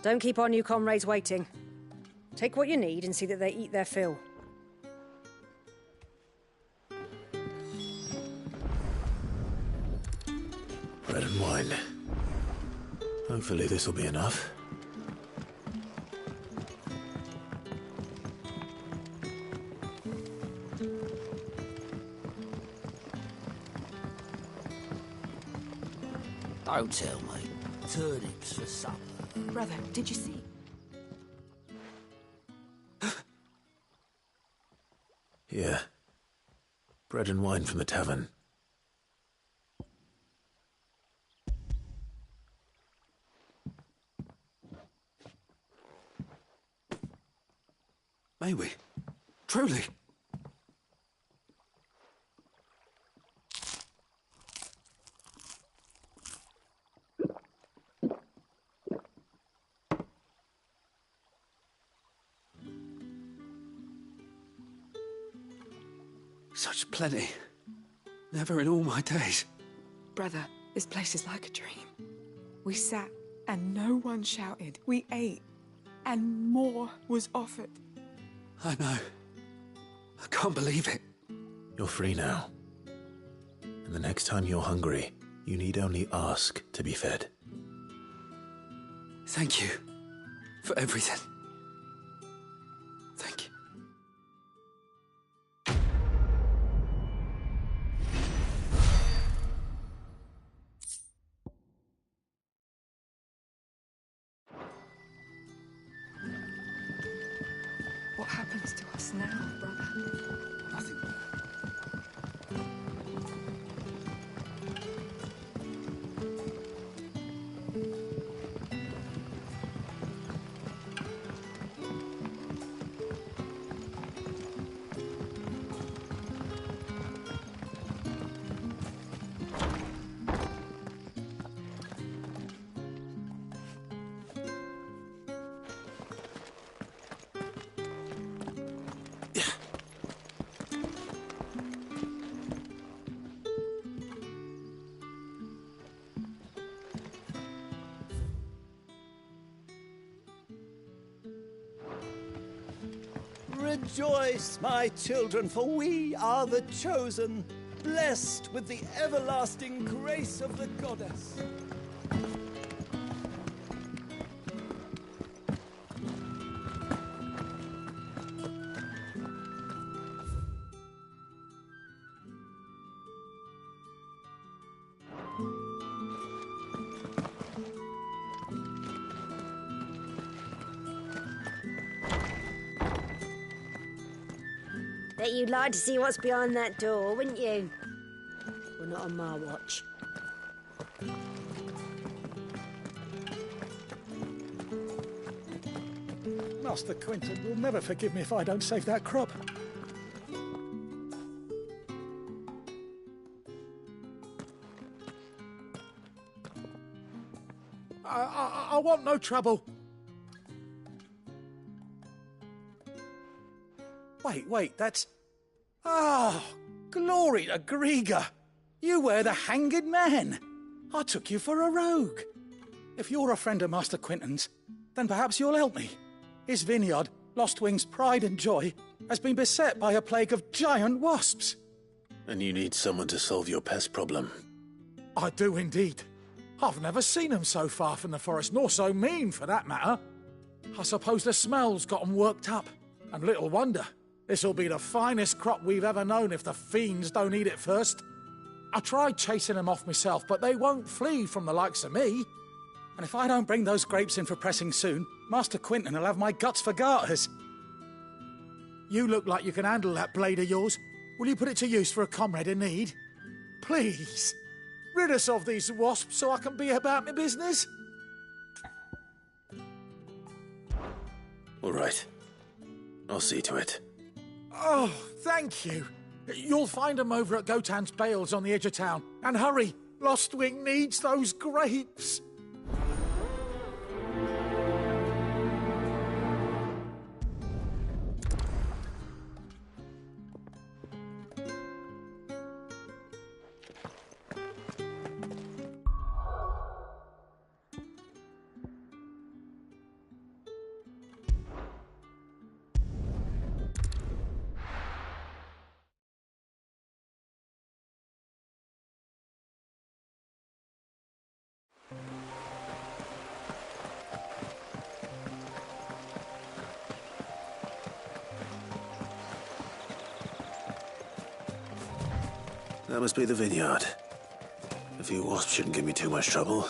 don't keep our new comrades waiting. Take what you need and see that they eat their fill. Bread and wine. Hopefully this will be enough. Don't tell me. Turnips for supper. Brother, did you see? Yeah. Bread and wine from the tavern. May we? Truly? Such plenty. Never in all my days. Brother, this place is like a dream. We sat and no one shouted. We ate and more was offered. I know. I can't believe it. You're free now. And the next time you're hungry, you need only ask to be fed. Thank you for everything. Thank you. What happens to us now, brother? Nothing. Rejoice, my children, for we are the chosen, blessed with the everlasting grace of the goddess. Bet you'd like to see what's behind that door, wouldn't you? Well, not on my watch. Master Quinton will never forgive me if I don't save that crop. I want no trouble. Wait, that's... Oh, glory to Grieger! You were the hanged man! I took you for a rogue. If you're a friend of Master Quinton's, then perhaps you'll help me. His vineyard, Lostwing's pride and joy, has been beset by a plague of giant wasps. And you need someone to solve your pest problem. I do indeed. I've never seen them so far from the forest, nor so mean, for that matter. I suppose the smell's got 'em worked up, and little wonder. This'll be the finest crop we've ever known if the fiends don't eat it first. I tried chasing them off myself, but they won't flee from the likes of me. And if I don't bring those grapes in for pressing soon, Master Quinton will have my guts for garters. You look like you can handle that blade of yours. Will you put it to use for a comrade in need? Please, rid us of these wasps so I can be about my business. All right. I'll see to it. Oh, thank you. You'll find them over at Gotan's Bales on the edge of town. And hurry, Lostwing needs those grapes. That must be the vineyard. A few wasps shouldn't give me too much trouble.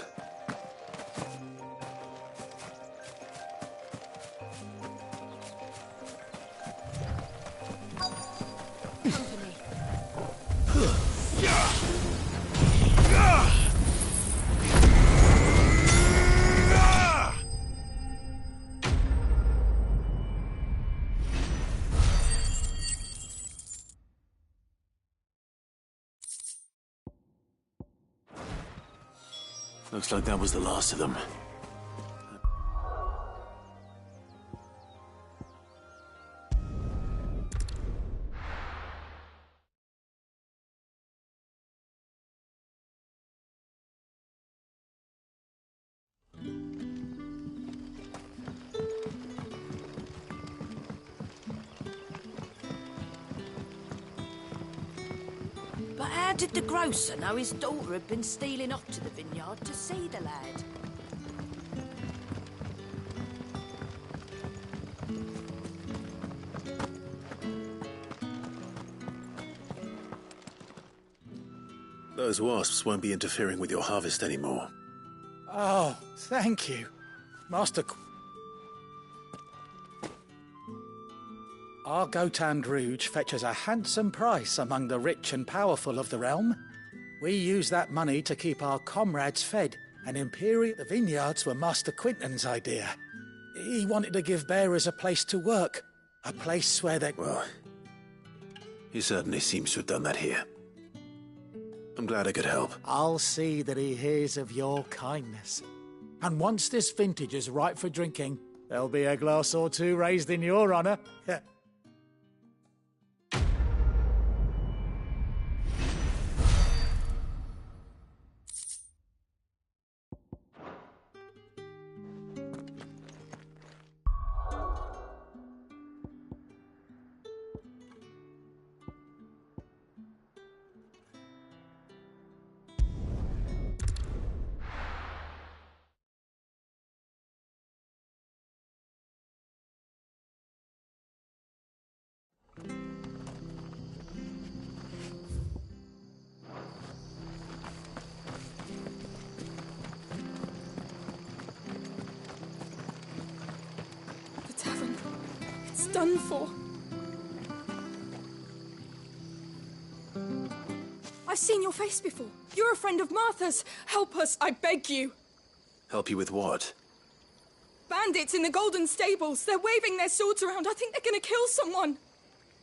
Looks like that was the last of them. But how did the grocer know his daughter had been stealing off to the vineyard to see the lad? Those wasps won't be interfering with your harvest anymore. Oh, thank you, Master. Our Gotand Rouge fetches a handsome price among the rich and powerful of the realm. We use that money to keep our comrades fed, and Imperial the vineyards were Master Quinton's idea. He wanted to give bearers a place to work, a place where they... Well, he certainly seems to have done that here. I'm glad I could help. I'll see that he hears of your kindness. And once this vintage is ripe for drinking, there'll be a glass or two raised in your honour. Done for. I've seen your face before. You're a friend of Martha's. Help us, I beg you. Help you with what? Bandits in the Golden Stables. They're waving their swords around. I think they're going to kill someone.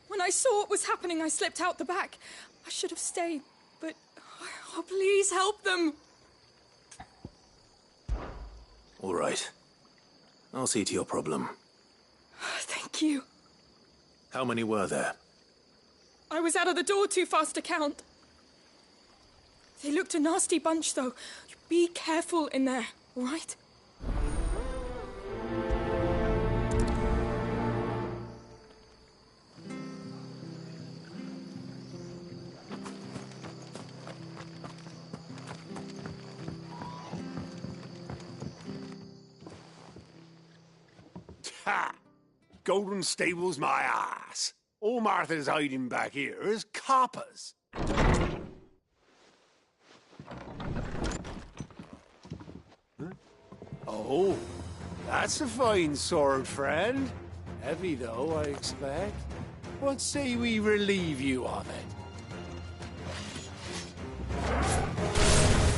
When I saw what was happening, I slipped out the back. I should have stayed, but... Oh, please help them. All right. I'll see to your problem. Thank you. How many were there? I was out of the door too fast to count. They looked a nasty bunch, though. Be careful in there, all right? Ha! Golden Stables, my ass. All Martha's hiding back here is coppers. Huh? Oh, that's a fine sword, friend. Heavy, though, I expect. What say we relieve you of it?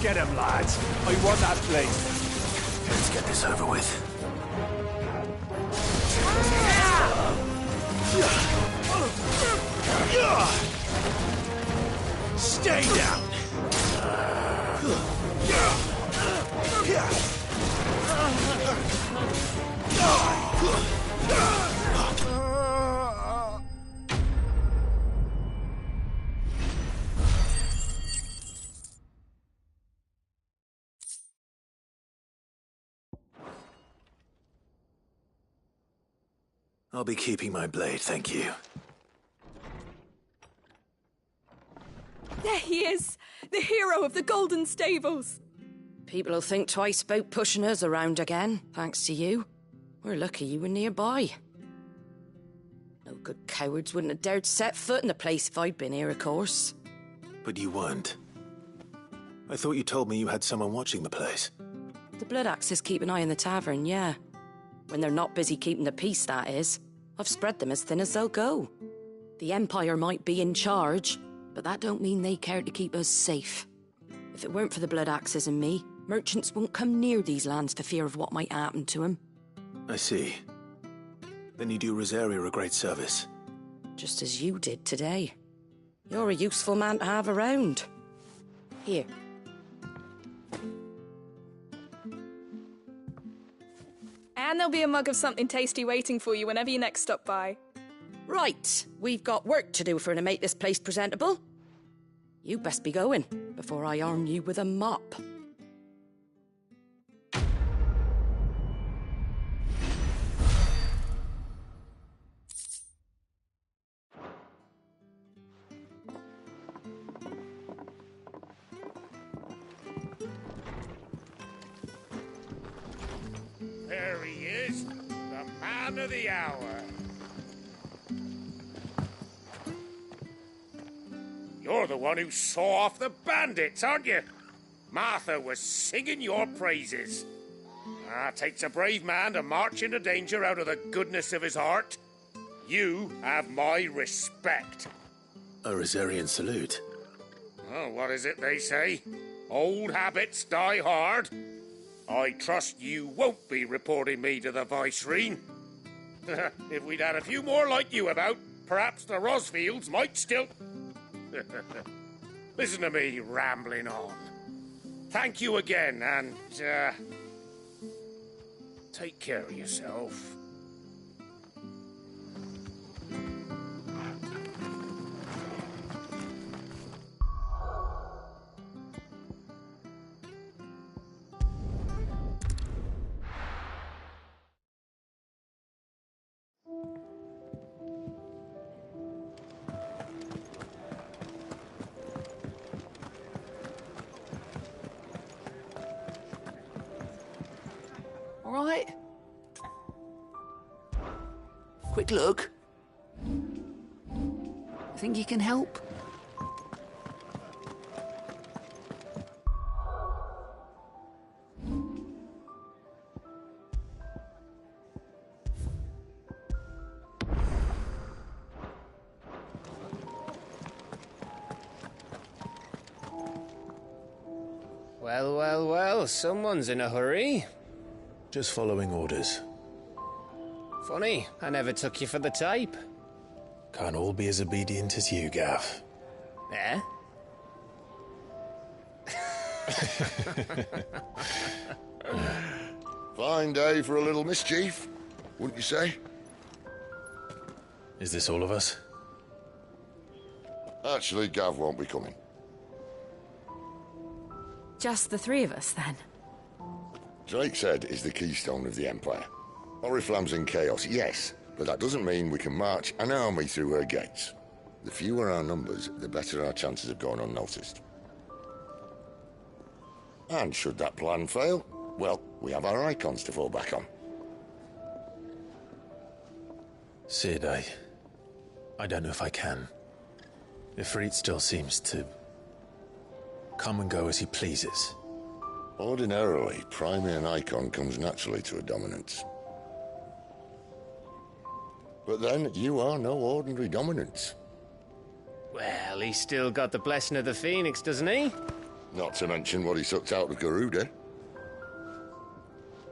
Get him, lads. I want that blade. Let's get this over with. Stay down! I'll be keeping my blade, thank you. There he is! The hero of the Golden Stables! People will think twice about pushing us around again, thanks to you. We're lucky you were nearby. No good cowards wouldn't have dared set foot in the place if I'd been here, of course. But you weren't. I thought you told me you had someone watching the place. The Blood Axes keep an eye on the tavern, yeah. When they're not busy keeping the peace, that is. I've spread them as thin as they'll go. The Empire might be in charge, but that don't mean they care to keep us safe. If it weren't for the Blood Axes and me, merchants won't come near these lands for fear of what might happen to them. I see. Then you do Rosaria a great service. Just as you did today. You're a useful man to have around. Here. And there'll be a mug of something tasty waiting for you whenever you next stop by. Right, we've got work to do for to make this place presentable. You best be going, before I arm you with a mop. There he is, the man of the hour. You're the one who saw off the bandits, aren't you? Martha was singing your praises. Takes a brave man to march into danger out of the goodness of his heart. You have my respect. A Rosarian salute. Oh, what is it they say? Old habits die hard. I trust you won't be reporting me to the Viceroy. If we'd had a few more like you about, perhaps the Rosfields might still... Listen to me rambling on. Thank you again, and, take care of yourself. All right. Quick look. Think you can help? Well, well, well, someone's in a hurry. Just following orders. Funny, I never took you for the type. Can't all be as obedient as you, Gav. Eh? Fine day for a little mischief, wouldn't you say? Is this all of us? Actually, Gav won't be coming. Just the three of us, then? Drake's Head is the keystone of the Empire. Oriflamme's in chaos, yes, but that doesn't mean we can march an army through her gates. The fewer our numbers, the better our chances of going unnoticed. And should that plan fail, well, we have our icons to fall back on. Sid, I don't know if I can. Ifrit still seems to come and go as he pleases. Ordinarily, priming an icon comes naturally to a dominance. But then, you are no ordinary dominance. Well, he's still got the blessing of the Phoenix, doesn't he? Not to mention what he sucked out of Garuda.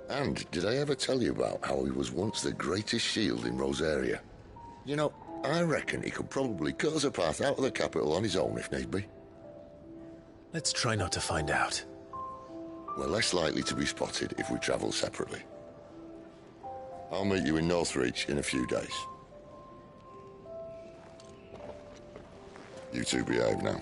And did I ever tell you about how he was once the greatest shield in Rosaria? You know, I reckon he could probably cut us a path out of the capital on his own if need be. Let's try not to find out. We're less likely to be spotted if we travel separately. I'll meet you in Northreach in a few days. You two behave now.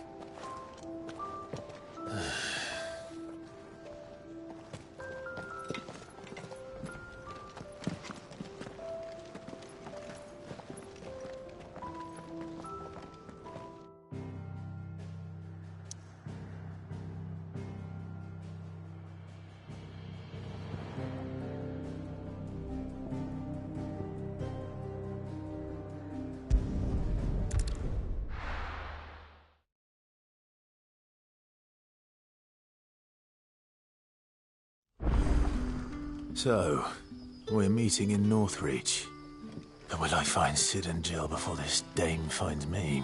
So, we're meeting in Northreach. But will I find Sid and Jill before this dame finds me?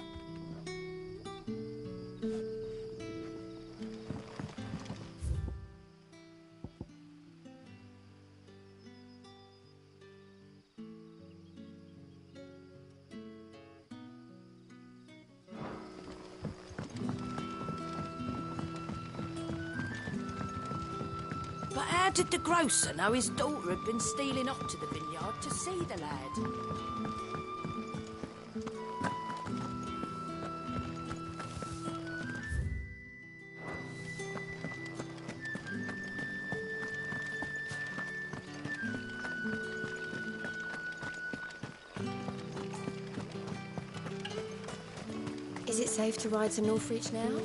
But how did the grocer know his daughter had been stealing off to the vineyard to see the lad? Is it safe to ride to Northreach now?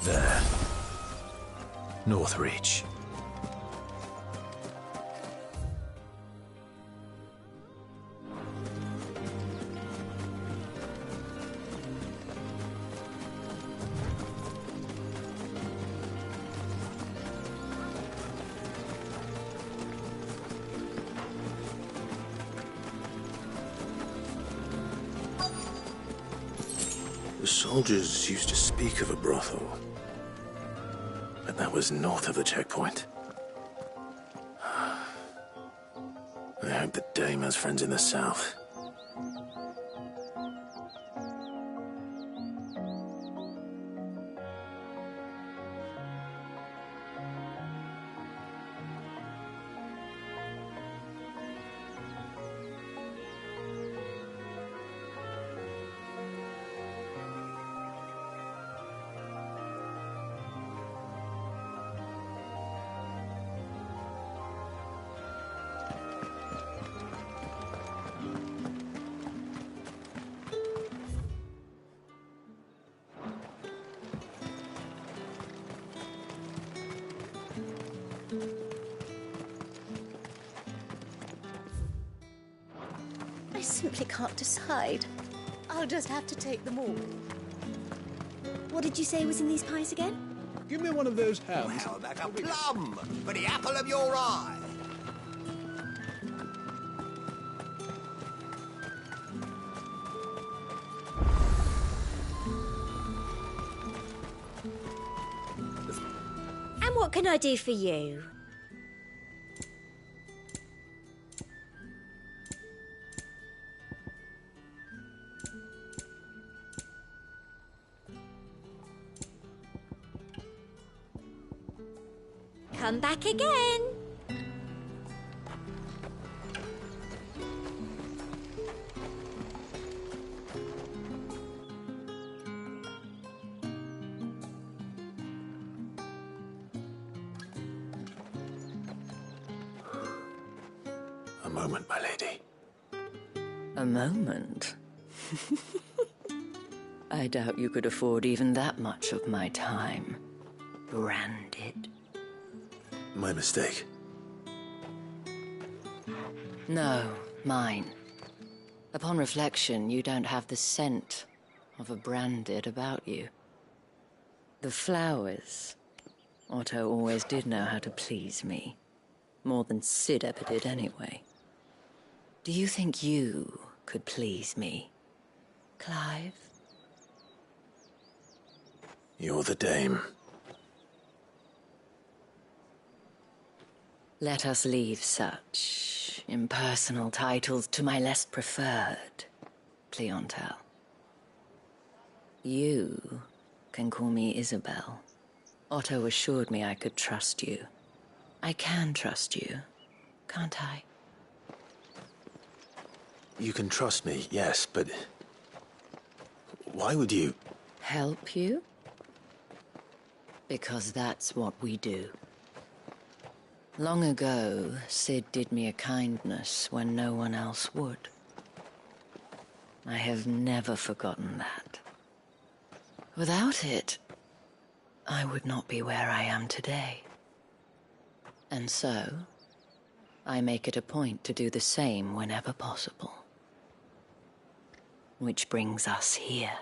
There. Northreach. The soldiers used to speak of a brothel. But that was north of the checkpoint. I hope the dame has friends in the south. I simply can't decide. I'll just have to take them all. What did you say was in these pies again? Give me one of those hams. Well, like a plum for the apple of your eye. And what can I do for you? Come back again. A moment, my lady. A moment? I doubt you could afford even that much of my time. Branded. My mistake. No, mine. Upon reflection, you don't have the scent of a branded about you. The flowers. Otto always did know how to please me. More than Sid ever did anyway. Do you think you could please me, Clive? You're the dame. Let us leave such impersonal titles to my less preferred clientele. You can call me Isabel. Otto assured me I could trust you. I can trust you, can't I? You can trust me, yes, but why would you? Help you? Because that's what we do. Long ago, Sid did me a kindness when no one else would. I have never forgotten that. Without it, I would not be where I am today. And so, I make it a point to do the same whenever possible. Which brings us here.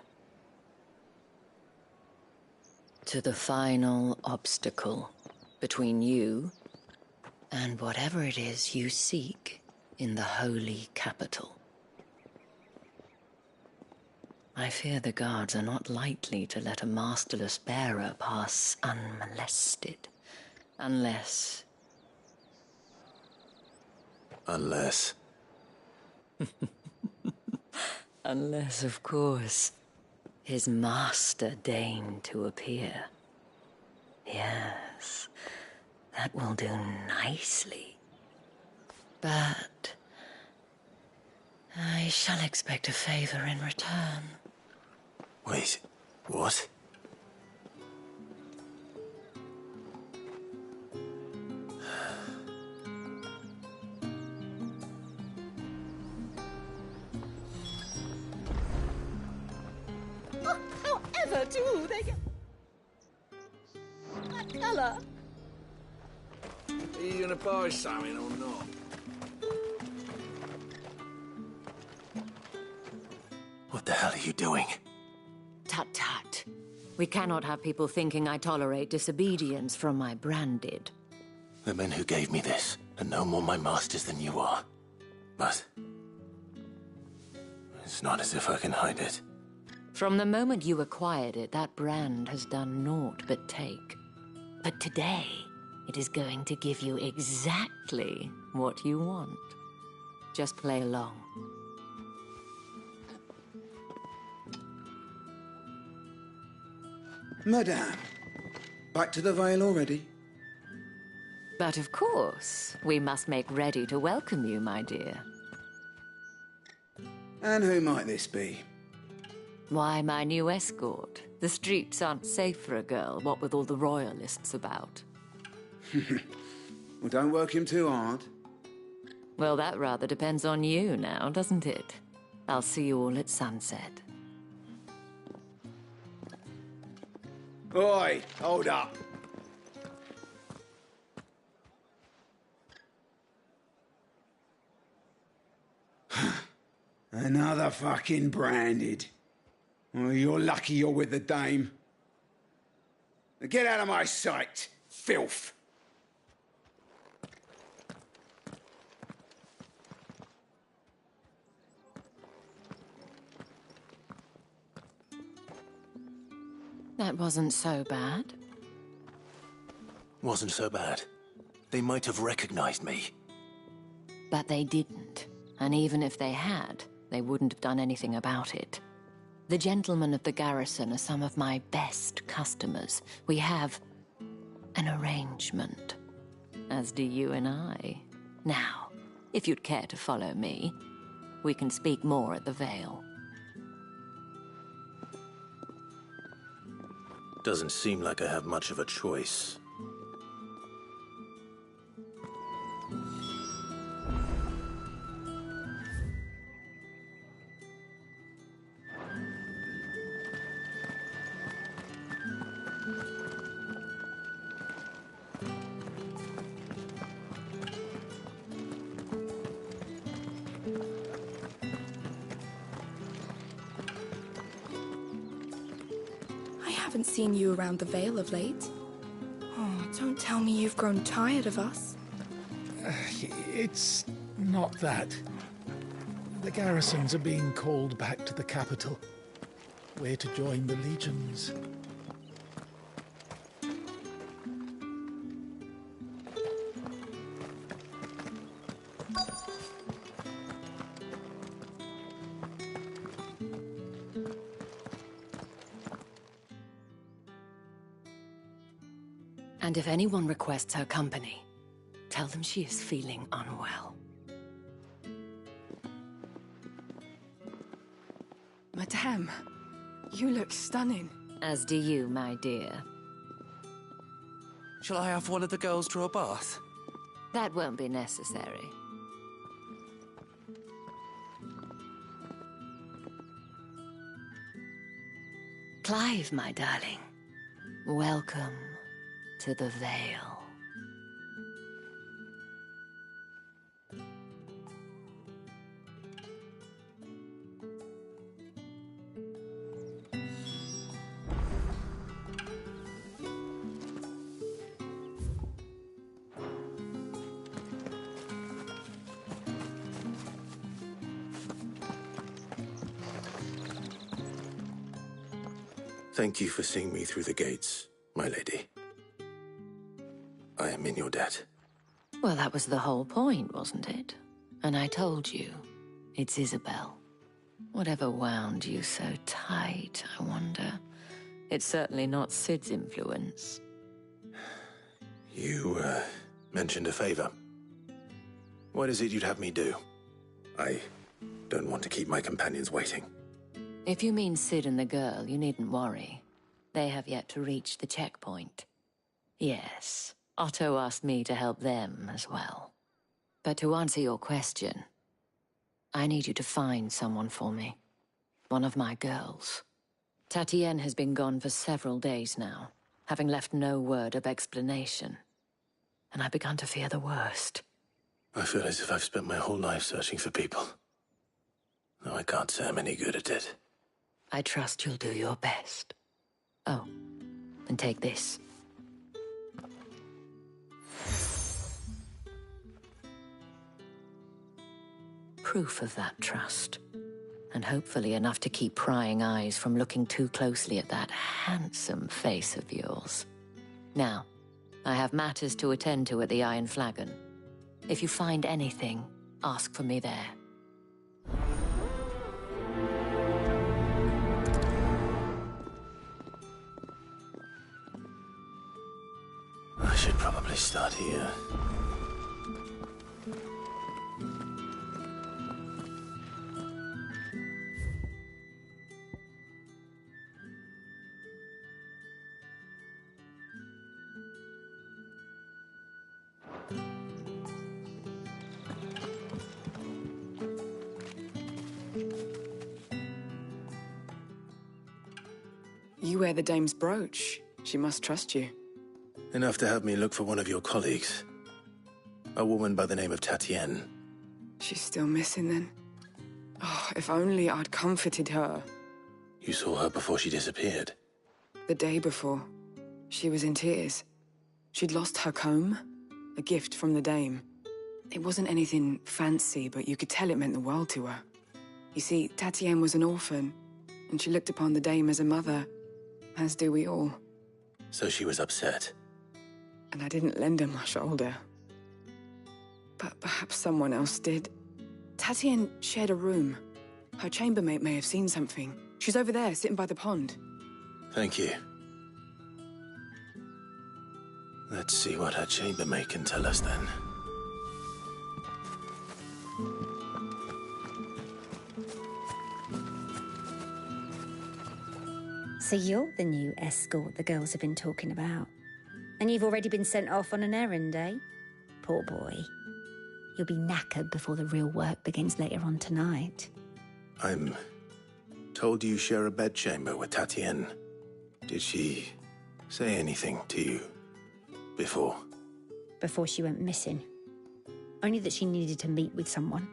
To the final obstacle between you and whatever it is you seek in the holy capital. I fear the guards are not likely to let a masterless bearer pass unmolested. Unless... Unless... Unless, of course, his master deigned to appear. Yes, that will do nicely. But... I shall expect a favor in return. Wait, what? Oh, however do they get that colour? Are you gonna buy something or not? What the hell are you doing? Tut-tut. We cannot have people thinking I tolerate disobedience from my branded. The men who gave me this are no more my masters than you are. But... it's not as if I can hide it. From the moment you acquired it, that brand has done naught but take. But today, it is going to give you exactly what you want. Just play along. Madame, back to the Vale already? But of course, we must make ready to welcome you, my dear. And who might this be? Why, my new escort. The streets aren't safe for a girl, what with all the royalists about. Well, don't work him too hard. Well, that rather depends on you now, doesn't it? I'll see you all at sunset. Oi, hold up. Another fucking branded. Oh, you're lucky you're with the dame. Now get out of my sight, filth. That wasn't so bad. Wasn't so bad. They might have recognized me. But they didn't. And even if they had, they wouldn't have done anything about it. The gentlemen of the garrison are some of my best customers. We have an arrangement, as do you and I. Now, if you'd care to follow me, we can speak more at the Vale. Doesn't seem like I have much of a choice. I haven't seen you around the Vale of late. Oh, don't tell me you've grown tired of us. It's not that. The garrisons are being called back to the capital. We're to join the legions. And if anyone requests her company, tell them she is feeling unwell. Madame, you look stunning. As do you, my dear. Shall I have one of the girls draw a bath? That won't be necessary. Clive, my darling, welcome to the Vale. Thank you for seeing me through the gates, my lady. I am in your debt. Well, that was the whole point, wasn't it? And I told you, it's Isabel. Whatever wound you so tight, I wonder. It's certainly not Sid's influence. You, mentioned a favor. What is it you'd have me do? I don't want to keep my companions waiting. If you mean Sid and the girl, you needn't worry. They have yet to reach the checkpoint. Yes, Otto asked me to help them as well. But to answer your question, I need you to find someone for me. One of my girls. Tatienne has been gone for several days now, having left no word of explanation. And I've begun to fear the worst. I feel as if I've spent my whole life searching for people. Though I can't say I'm any good at it. I trust you'll do your best. Oh, and take this. Proof of that trust. And hopefully enough to keep prying eyes from looking too closely at that handsome face of yours. Now, I have matters to attend to at the Iron Flagon. If you find anything, ask for me there. I should probably start here. You wear the dame's brooch. She must trust you. Enough to have me look for one of your colleagues. A woman by the name of Tatienne. She's still missing then. Oh, if only I'd comforted her. You saw her before she disappeared. The day before. She was in tears. She'd lost her comb, a gift from the dame. It wasn't anything fancy, but you could tell it meant the world to her. You see, Tatienne was an orphan, and she looked upon the dame as a mother, as do we all. So she was upset. And I didn't lend her my shoulder. But perhaps someone else did. Tatienne shared a room. Her chambermaid may have seen something. She's over there, sitting by the pond. Thank you. Let's see what her chambermaid can tell us then. So you're the new escort the girls have been talking about. And you've already been sent off on an errand, eh? Poor boy. You'll be knackered before the real work begins later on tonight. I'm told you share a bedchamber with Tatienne. Did she say anything to you before? Before she went missing. Only that she needed to meet with someone.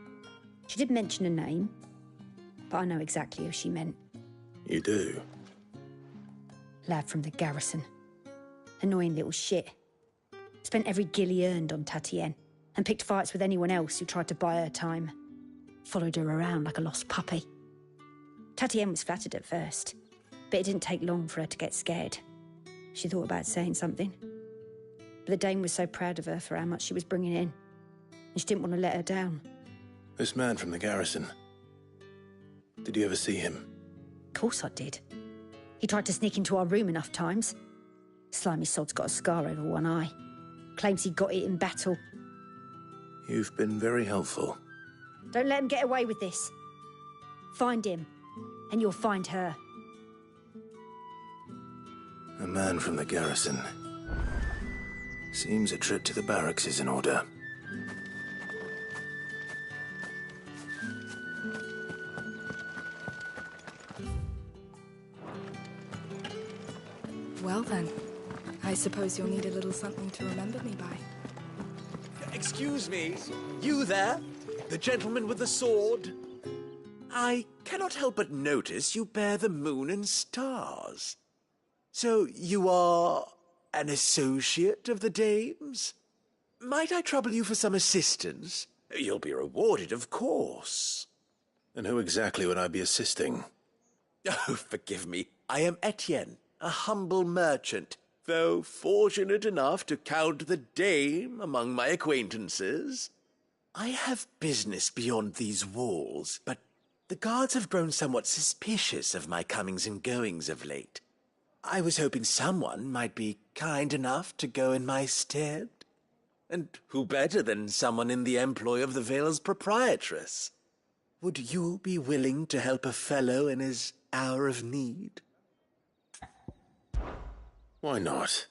She did mention a name, but I know exactly who she meant. You do? Lad from the garrison. Annoying little shit. Spent every gil he earned on Tatienne, and picked fights with anyone else who tried to buy her time. Followed her around like a lost puppy. Tatienne was flattered at first, but it didn't take long for her to get scared. She thought about saying something. But the dame was so proud of her for how much she was bringing in, and she didn't want to let her down. This man from the garrison. Did you ever see him? Of course I did. He tried to sneak into our room enough times. Slimy sod's got a scar over one eye. Claims he got it in battle. You've been very helpful. Don't let him get away with this. Find him, and you'll find her. A man from the garrison. Seems a trip to the barracks is in order. Well then, I suppose you'll need a little something to remember me by. Excuse me, you there? The gentleman with the sword? I cannot help but notice you bear the moon and stars. So you are an associate of the dame's? Might I trouble you for some assistance? You'll be rewarded, of course. And who exactly would I be assisting? Oh, forgive me. I am Etienne, a humble merchant, though fortunate enough to count the dame among my acquaintances. I have business beyond these walls, but the guards have grown somewhat suspicious of my comings and goings of late. I was hoping someone might be kind enough to go in my stead. And who better than someone in the employ of the Vale's proprietress? Would you be willing to help a fellow in his hour of need? Why not?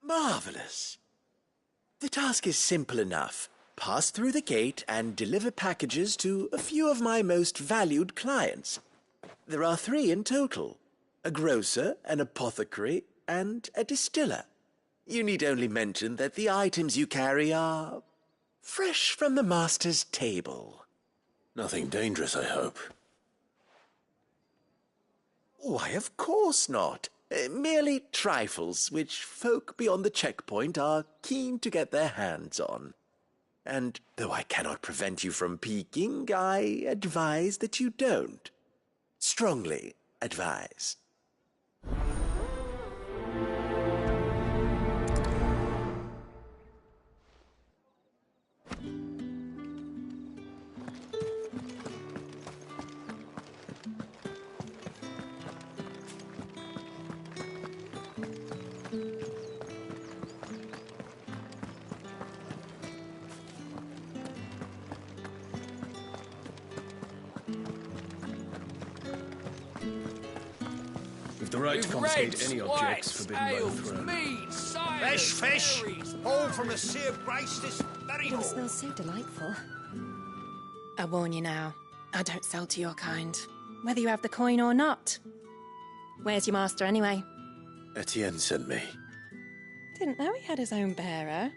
Marvelous. The task is simple enough. Pass through the gate and deliver packages to a few of my most valued clients. There are 3 in total: a grocer, an apothecary, and a distiller. You need only mention that the items you carry are fresh from the master's table. Nothing dangerous, I hope. Why, of course not. Merely trifles which folk beyond the checkpoint are keen to get their hands on. And though I cannot prevent you from peeking, I advise that you don't. Strongly advise. With the right to confiscate any objects forbidden by the throne. Mead, cider, fish, all from the sea of grace this very It hall. smells so delightful. I warn you now, I don't sell to your kind, whether you have the coin or not. Where's your master anyway? Etienne sent me. Didn't know he had his own bearer.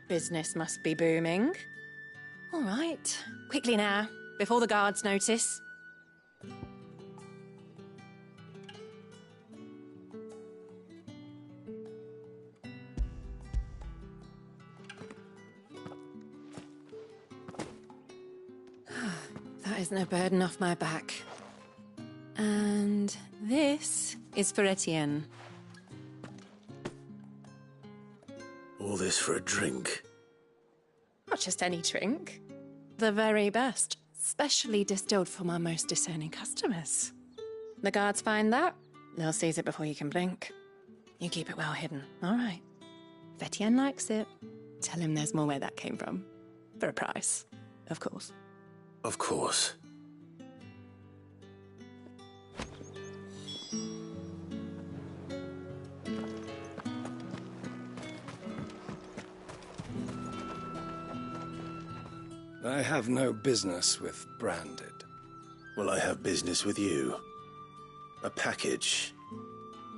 Business must be booming. All right, quickly now, before the guards notice. That is no burden off my back. And this is for Etienne. All this for a drink. Not just any drink. The very best. Specially distilled for my most discerning customers. The guards find that, they'll seize it before you can blink. You keep it well hidden, all right? If Etienne likes it, tell him there's more where that came from. For a price, of course. Of course. I have no business with Branded. Well, I have business with you. A package.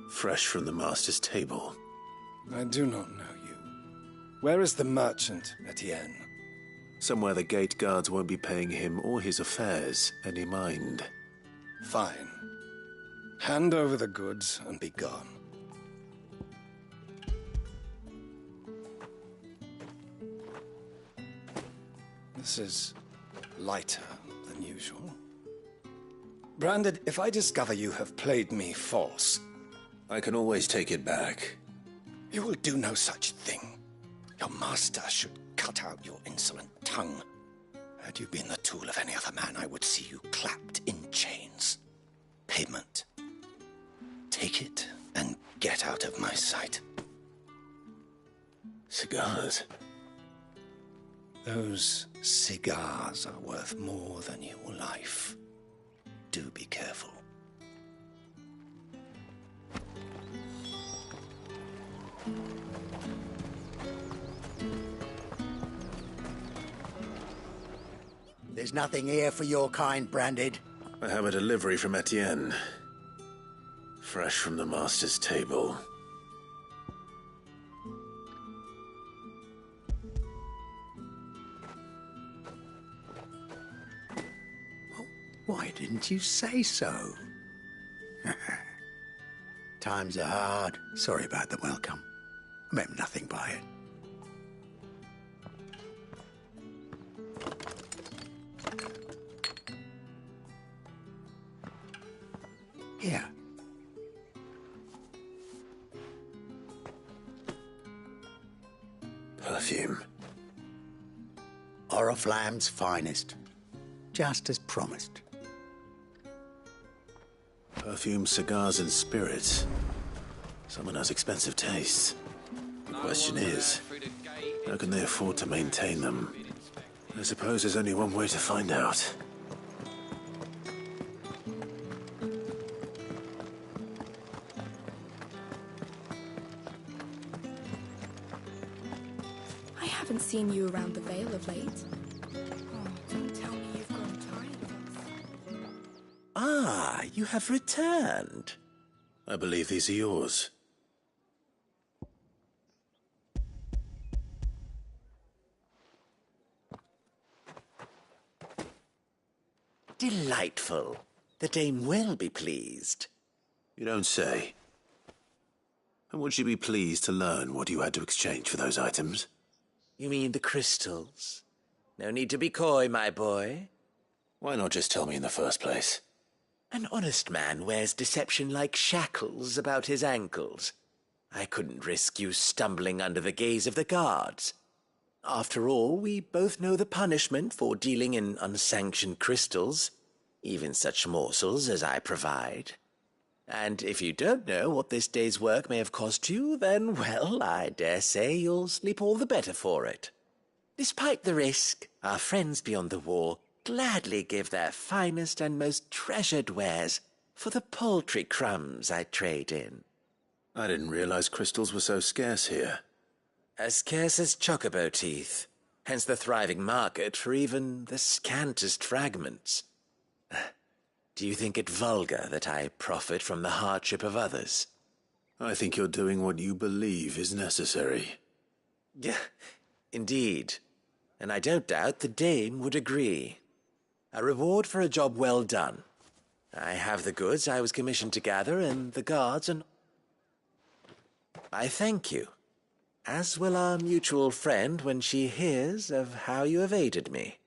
Fresh from the master's table. I do not know you. Where is the merchant, Etienne? Somewhere the gate guards won't be paying him or his affairs any mind. Fine. Hand over the goods and be gone. This is lighter than usual. Branded, if I discover you have played me false... I can always take it back. You will do no such thing. Your master should cut out your insolent tongue. Had you been the tool of any other man, I would see you clapped in chains. Payment. Take it and get out of my sight. Cigars? Those cigars are worth more than your life. Do be careful. There's nothing here for your kind, Branded. I have a delivery from Etienne. Fresh from the master's table. Why didn't you say so? Times are hard. Sorry about the welcome. I meant nothing by it. Here, perfume. Oriflamme's finest. Just as promised. Perfume, cigars, and spirits. Someone has expensive tastes. The question is, how can they afford to maintain them? I suppose there's only one way to find out. I haven't seen you around the Vale of late. Oh, don't tell me you've grown tired of us. Ah, you have returned. I believe these are yours. Delightful. The dame will be pleased. You don't say. And would she be pleased to learn what you had to exchange for those items? You mean the crystals? No need to be coy, my boy. Why not just tell me in the first place? An honest man wears deception like shackles about his ankles. I couldn't risk you stumbling under the gaze of the guards. After all, we both know the punishment for dealing in unsanctioned crystals, even such morsels as I provide. And if you don't know what this day's work may have cost you, then, well, I dare say you'll sleep all the better for it. Despite the risk, our friends beyond the wall gladly give their finest and most treasured wares for the paltry crumbs I trade in. I didn't realize crystals were so scarce here. As scarce as chocobo teeth, hence the thriving market for even the scantest fragments. Do you think it vulgar that I profit from the hardship of others? I think you're doing what you believe is necessary. Yeah, indeed. And I don't doubt the dame would agree. A reward for a job well done. I have the goods I was commissioned to gather, and the guards and... I thank you. As will our mutual friend when she hears of how you have aided me.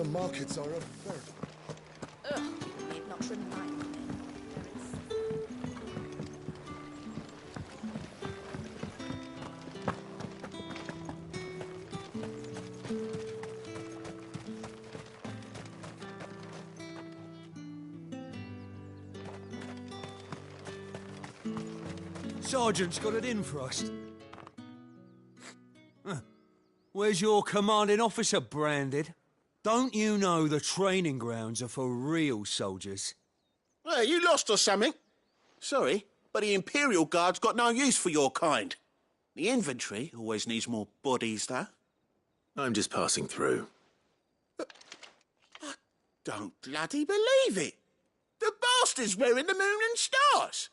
markets are a very... Ugh, you need not remind me. Sergeant's got it in for us. Where's your commanding officer, Branded? Don't you know the training grounds are for real soldiers? Hey, you lost or something? Sorry, but the Imperial Guard's got no use for your kind. The infantry always needs more bodies, though. I'm just passing through. I don't bloody believe it. The bastard's wearing the moon and stars.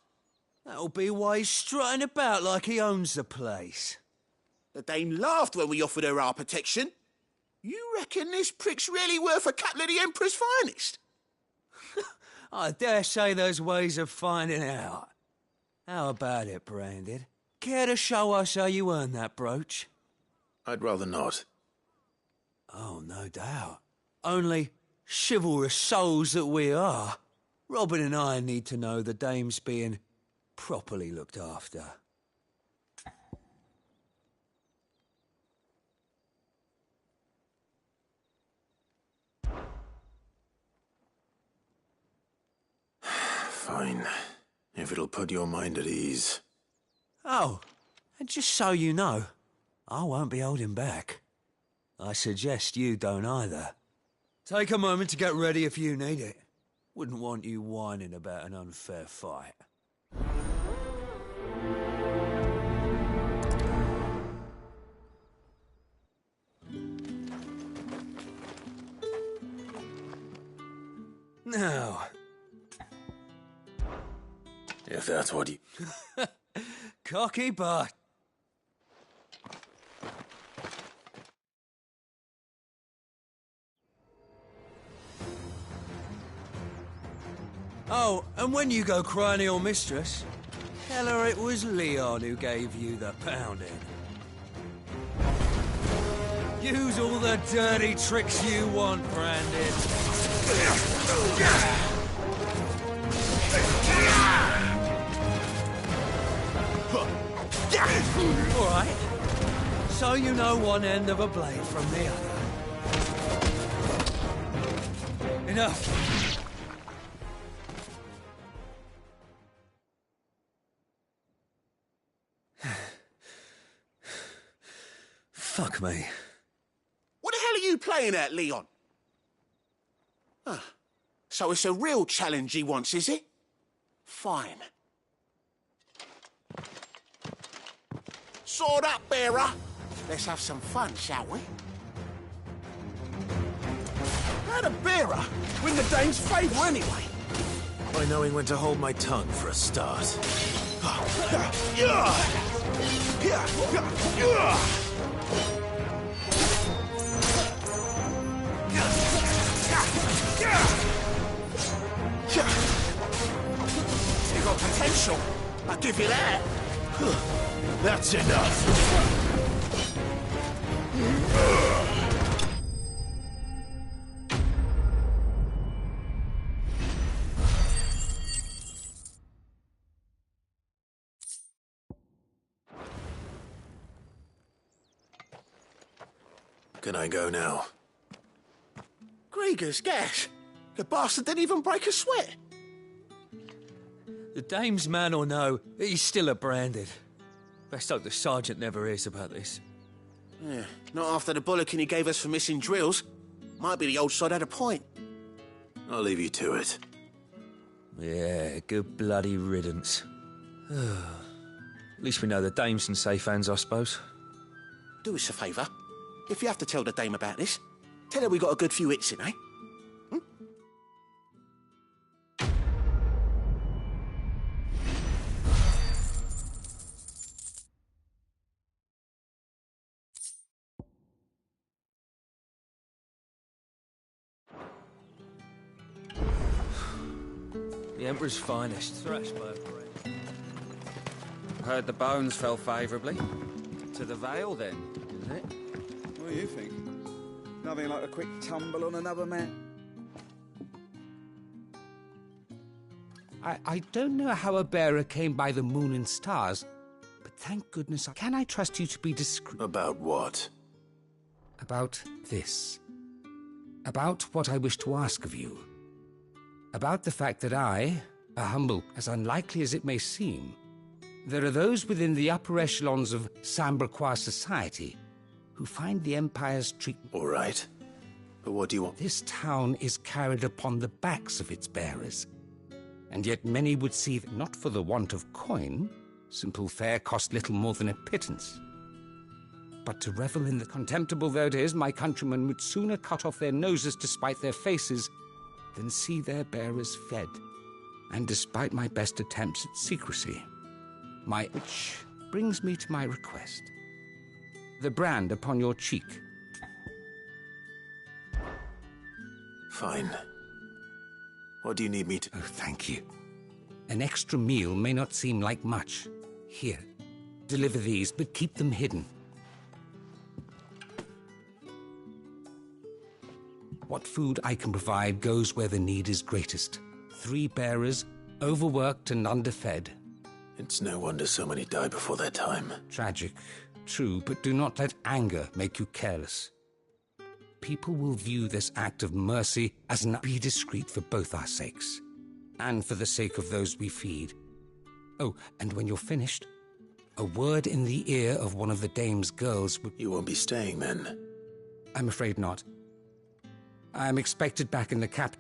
That'll be why he's strutting about like he owns the place. The Dame laughed when we offered her our protection. You reckon this prick's really worth a couple of the Emperor's finest? I dare say there's ways of finding out. How about it, Branded? Care to show us how you earned that brooch? I'd rather not. Oh, no doubt. Only, chivalrous souls that we are, Robin and I need to know the Dame's being properly looked after. Fine. If it'll put your mind at ease. Oh, and just so you know, I won't be holding back. I suggest you don't either. Take a moment to get ready if you need it. Wouldn't want you whining about an unfair fight. Now... If that's what you... Cocky but... Oh, and when you go crying to your mistress, tell her it was Leon who gave you the pounding. Use all the dirty tricks you want, Branded. All right. So you know one end of a blade from the other. Enough. Fuck me. What the hell are you playing at, Leon? So it's a real challenge he wants, is it? Fine. Sword up, bearer. Let's have some fun, shall we? How'd a bearer win the Dame's favour anyway? By knowing when to hold my tongue for a start. You got potential. I'll give you that. That's enough. Can I go now? Grieger's gas. The bastard didn't even break a sweat. The Dame's man or no, he's still a Branded. Best hope the Sergeant never hears about this. Yeah, not after the bollocking he gave us for missing drills. Might be the old sod had a point. I'll leave you to it. Yeah, good bloody riddance. At least we know the Dame's in safe hands, I suppose. Do us a favour. If you have to tell the Dame about this, tell her we got a good few hits in, eh? The Emperor's finest, thrashed by a friend. Heard the bones fell favourably. To the Vale, then, isn't it? What do you think? Nothing like a quick tumble on another man. I don't know how a bearer came by the moon and stars, but thank goodness, can I trust you to be discreet? About what? About this. About what I wish to ask of you. About the fact that I, a humble, as unlikely as it may seem, there are those within the upper echelons of Samberquois society who find the Empire's treatment... All right. But what do you want? This town is carried upon the backs of its bearers. And yet many would see that not for the want of coin, simple fare cost little more than a pittance. But to revel in the contemptible though it is, my countrymen would sooner cut off their noses to spite their faces than see their bearers fed. And despite my best attempts at secrecy, which brings me to my request. The brand upon your cheek. Fine. What do you need me to... Oh, thank you. An extra meal may not seem like much. Here, deliver these, but keep them hidden. What food I can provide goes where the need is greatest. 3 bearers, overworked and underfed. It's no wonder so many die before their time. Tragic, true, but do not let anger make you careless. People will view this act of mercy as an... Be discreet for both our sakes, and for the sake of those we feed. Oh, and when you're finished, a word in the ear of one of the dame's girls would... You won't be staying then? I'm afraid not. I'm expected back in the cap...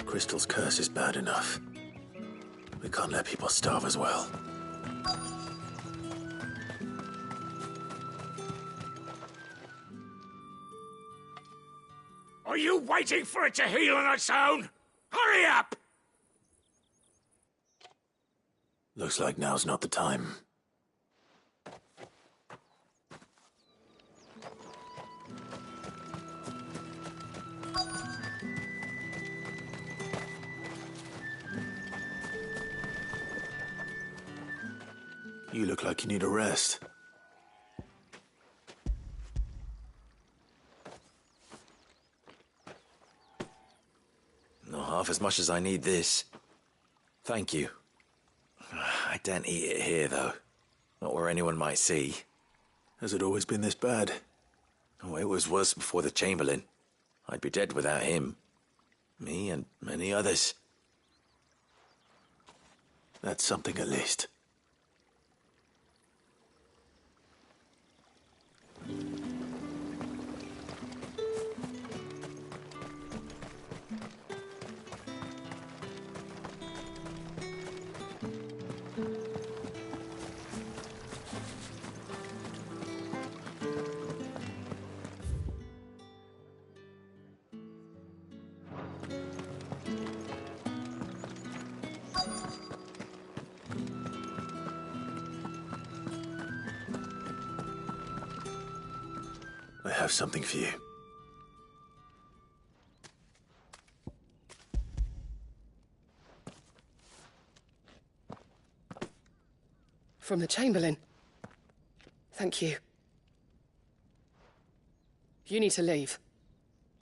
Crystal's curse is bad enough. We can't let people starve as well. Are you waiting for it to heal on its own? Hurry up! Looks like now's not the time. You look like you need a rest. Not half as much as I need this. Thank you. I daren't eat it here, though. Not where anyone might see. Has it always been this bad? Oh, it was worse before the Chamberlain. I'd be dead without him. Me and many others. That's something at least. I have something for you. From the Chamberlain. Thank you. You need to leave.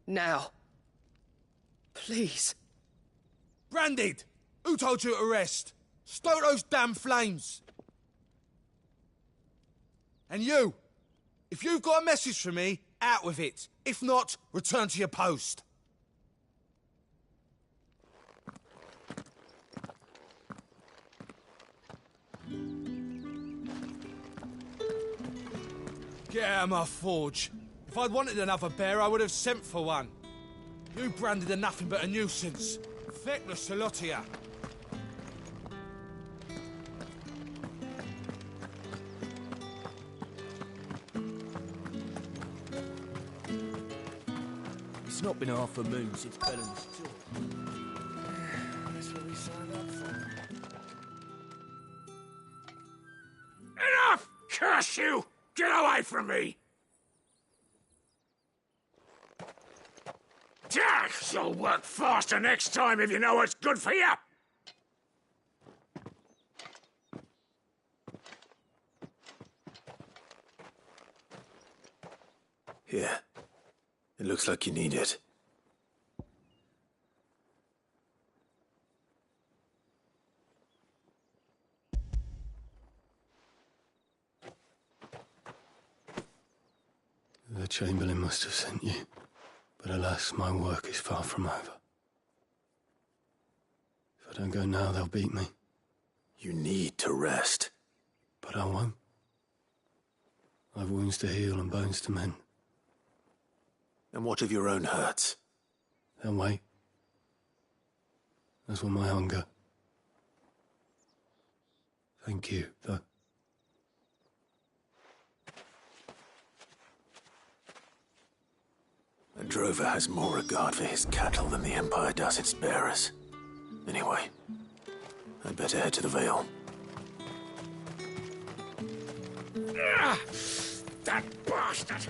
Now. Please. Branded! Who told you to rest? Stoke those damn flames! And you! If you've got a message for me, out with it. If not, return to your post. Get out of my forge. If I'd wanted another bear, I would have sent for one. You branded are nothing but a nuisance. Feckless to lot of you. It's not been half a moon since Bellen's tour. That's what we signed up for. Enough! Curse you! Get away from me! You'll work faster next time if you know what's good for you! Here. It looks like you need it. The Chamberlain must have sent you, but alas, my work is far from over. If I don't go now, they'll beat me. You need to rest. But I won't. I've wounds to heal and bones to mend. And what of your own hurts? They'll wait. As will my hunger. Thank you, though. A drover has more regard for his cattle than the Empire does its bearers. Anyway, I'd better head to the Vale. Ah, that bastard!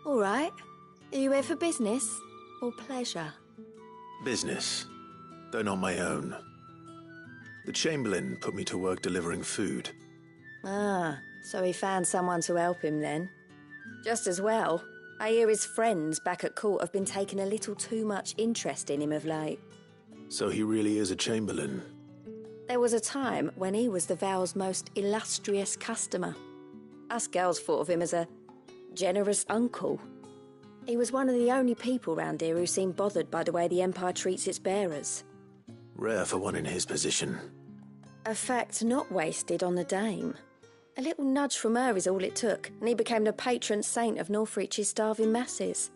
All right. Are you here for business or pleasure? Business, though not my own. The Chamberlain put me to work delivering food. Ah, so he found someone to help him then. Just as well. I hear his friends back at court have been taking a little too much interest in him of late. So he really is a Chamberlain? There was a time when he was the Vale's most illustrious customer. Us girls thought of him as a generous uncle. He was one of the only people round here who seemed bothered by the way the Empire treats its bearers. Rare for one in his position. A fact not wasted on the Dame. A little nudge from her is all it took, and he became the patron saint of Northreach's starving masses.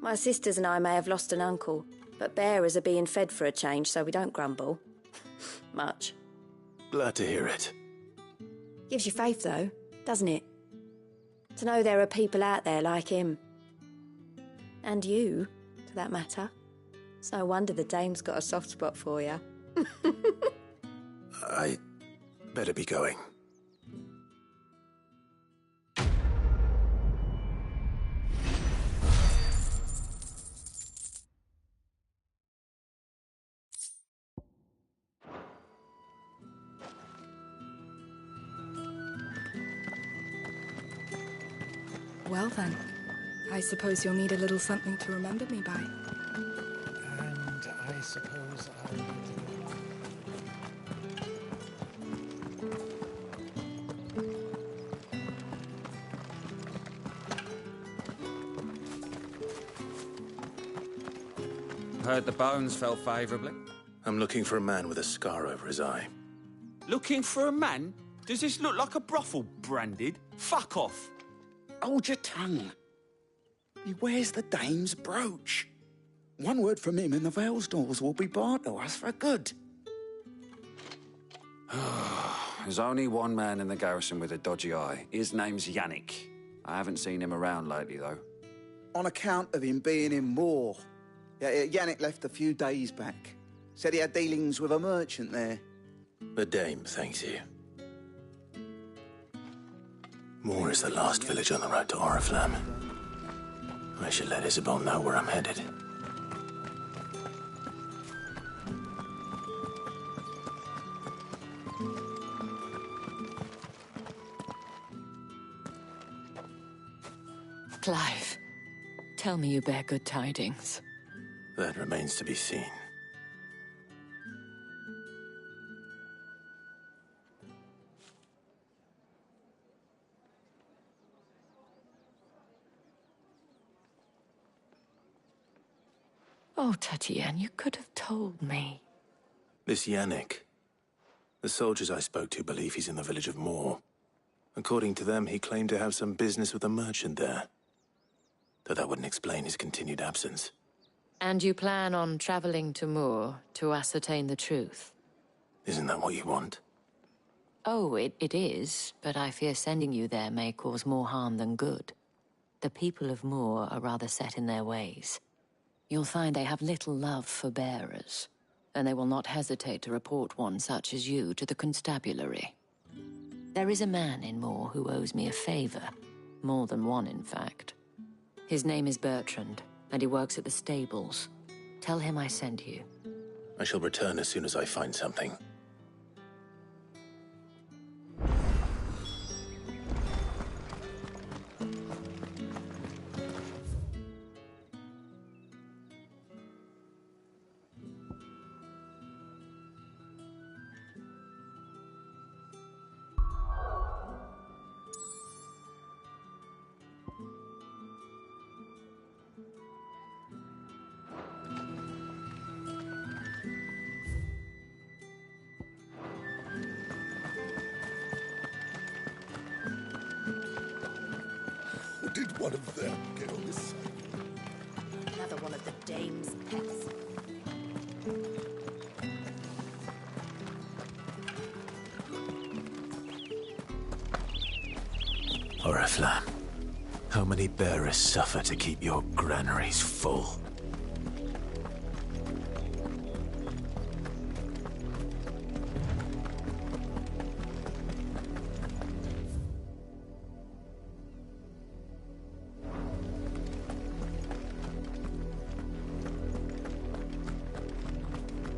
My sisters and I may have lost an uncle, but bearers are being fed for a change, so we don't grumble. Much. Glad to hear it. Gives you faith, though, doesn't it? To know there are people out there like him. And you, to that matter. It's no wonder the Dame's got a soft spot for you. I better be going. Well then, I suppose you'll need a little something to remember me by. And I suppose I'll... Heard the bones fell favourably. I'm looking for a man with a scar over his eye. Looking for a man? Does this look like a brothel, Branded? Fuck off. Hold your tongue. He wears the Dame's brooch. One word from him and the Vale's doors will be barred to us for good. There's only one man in the garrison with a dodgy eye. His name's Yannick. I haven't seen him around lately, though. On account of him being in Moor. Yeah, Yannick left a few days back. Said he had dealings with a merchant there. The Dame thanks you. Moor is the last village on the road to Oriflamme. I should let Isabel know where I'm headed. Clive, tell me you bear good tidings. That remains to be seen. Oh, Tatienne, you could have told me. This Yannick. The soldiers I spoke to believe he's in the village of Moor. According to them, he claimed to have some business with a merchant there. Though that wouldn't explain his continued absence. And you plan on traveling to Moor to ascertain the truth? Isn't that what you want? Oh, it is, but I fear sending you there may cause more harm than good. The people of Moor are rather set in their ways. You'll find they have little love for bearers, and they will not hesitate to report one such as you to the constabulary. There is a man in Moor who owes me a favor. More than one, in fact. His name is Bertrand, and he works at the stables. Tell him I sent you. I shall return as soon as I find something. Did one of them get on this side? Another one of the dame's pets. Oriflamme, how many bearers suffer to keep your granaries full?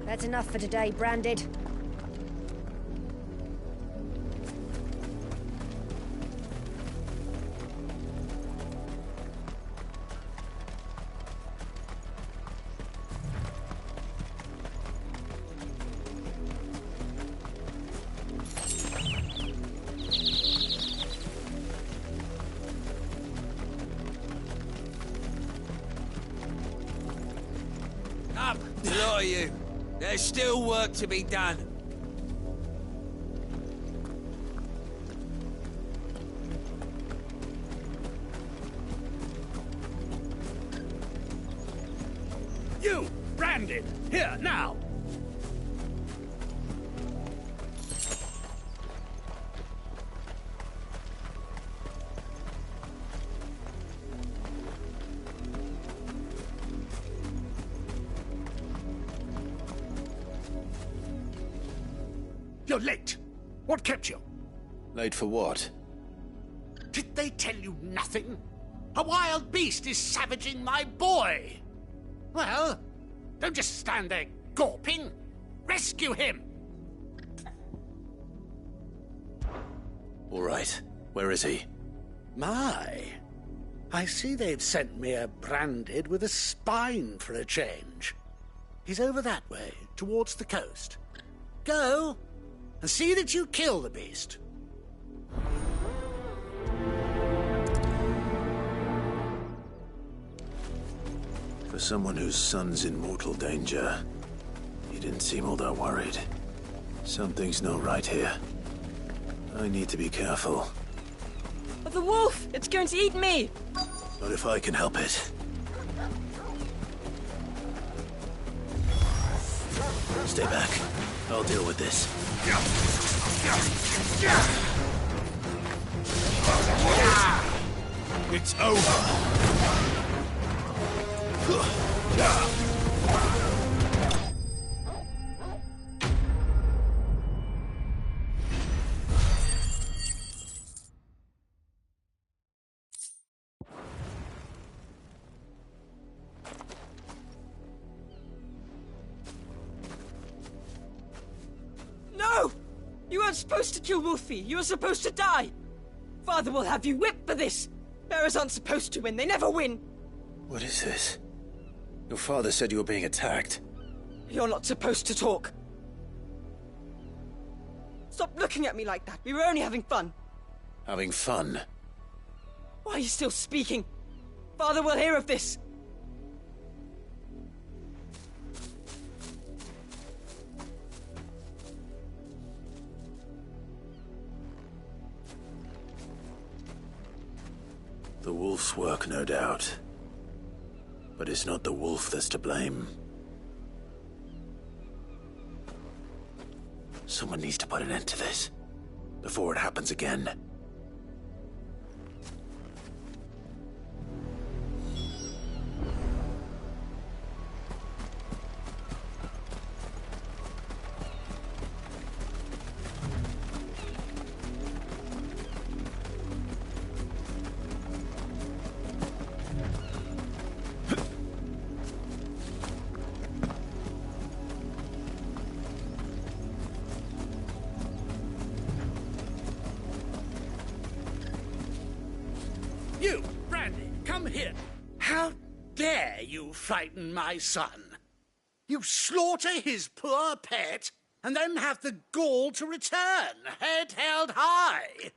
That's enough for today, Branded. Up, the lot of you. There's still work to be done. You, Branded, here, now! You're late. What kept you? Late for what? Did they tell you nothing? A wild beast is savaging my boy. Well, don't just stand there gawping. Rescue him. All right. Where is he? My. I see they've sent me a Branded with a spine for a change. He's over that way, towards the coast. Go, and see that you kill the beast. For someone whose son's in mortal danger, he didn't seem all that worried. Something's not right here. I need to be careful. But the wolf! It's going to eat me! Not if I can help it. Stay back. I'll deal with this. It's over. No! You weren't supposed to kill Wolfie. You were supposed to die. Father will have you whipped for this. Bearers aren't supposed to win. They never win. What is this? Your father said you were being attacked. You're not supposed to talk. Stop looking at me like that. We were only having fun. Having fun? Why are you still speaking? Father will hear of this. The wolf's work, no doubt. But it's not the wolf that's to blame. Someone needs to put an end to this, before it happens again. dare you frighten my son? You slaughter his poor pet and then have the gall to return, head held high.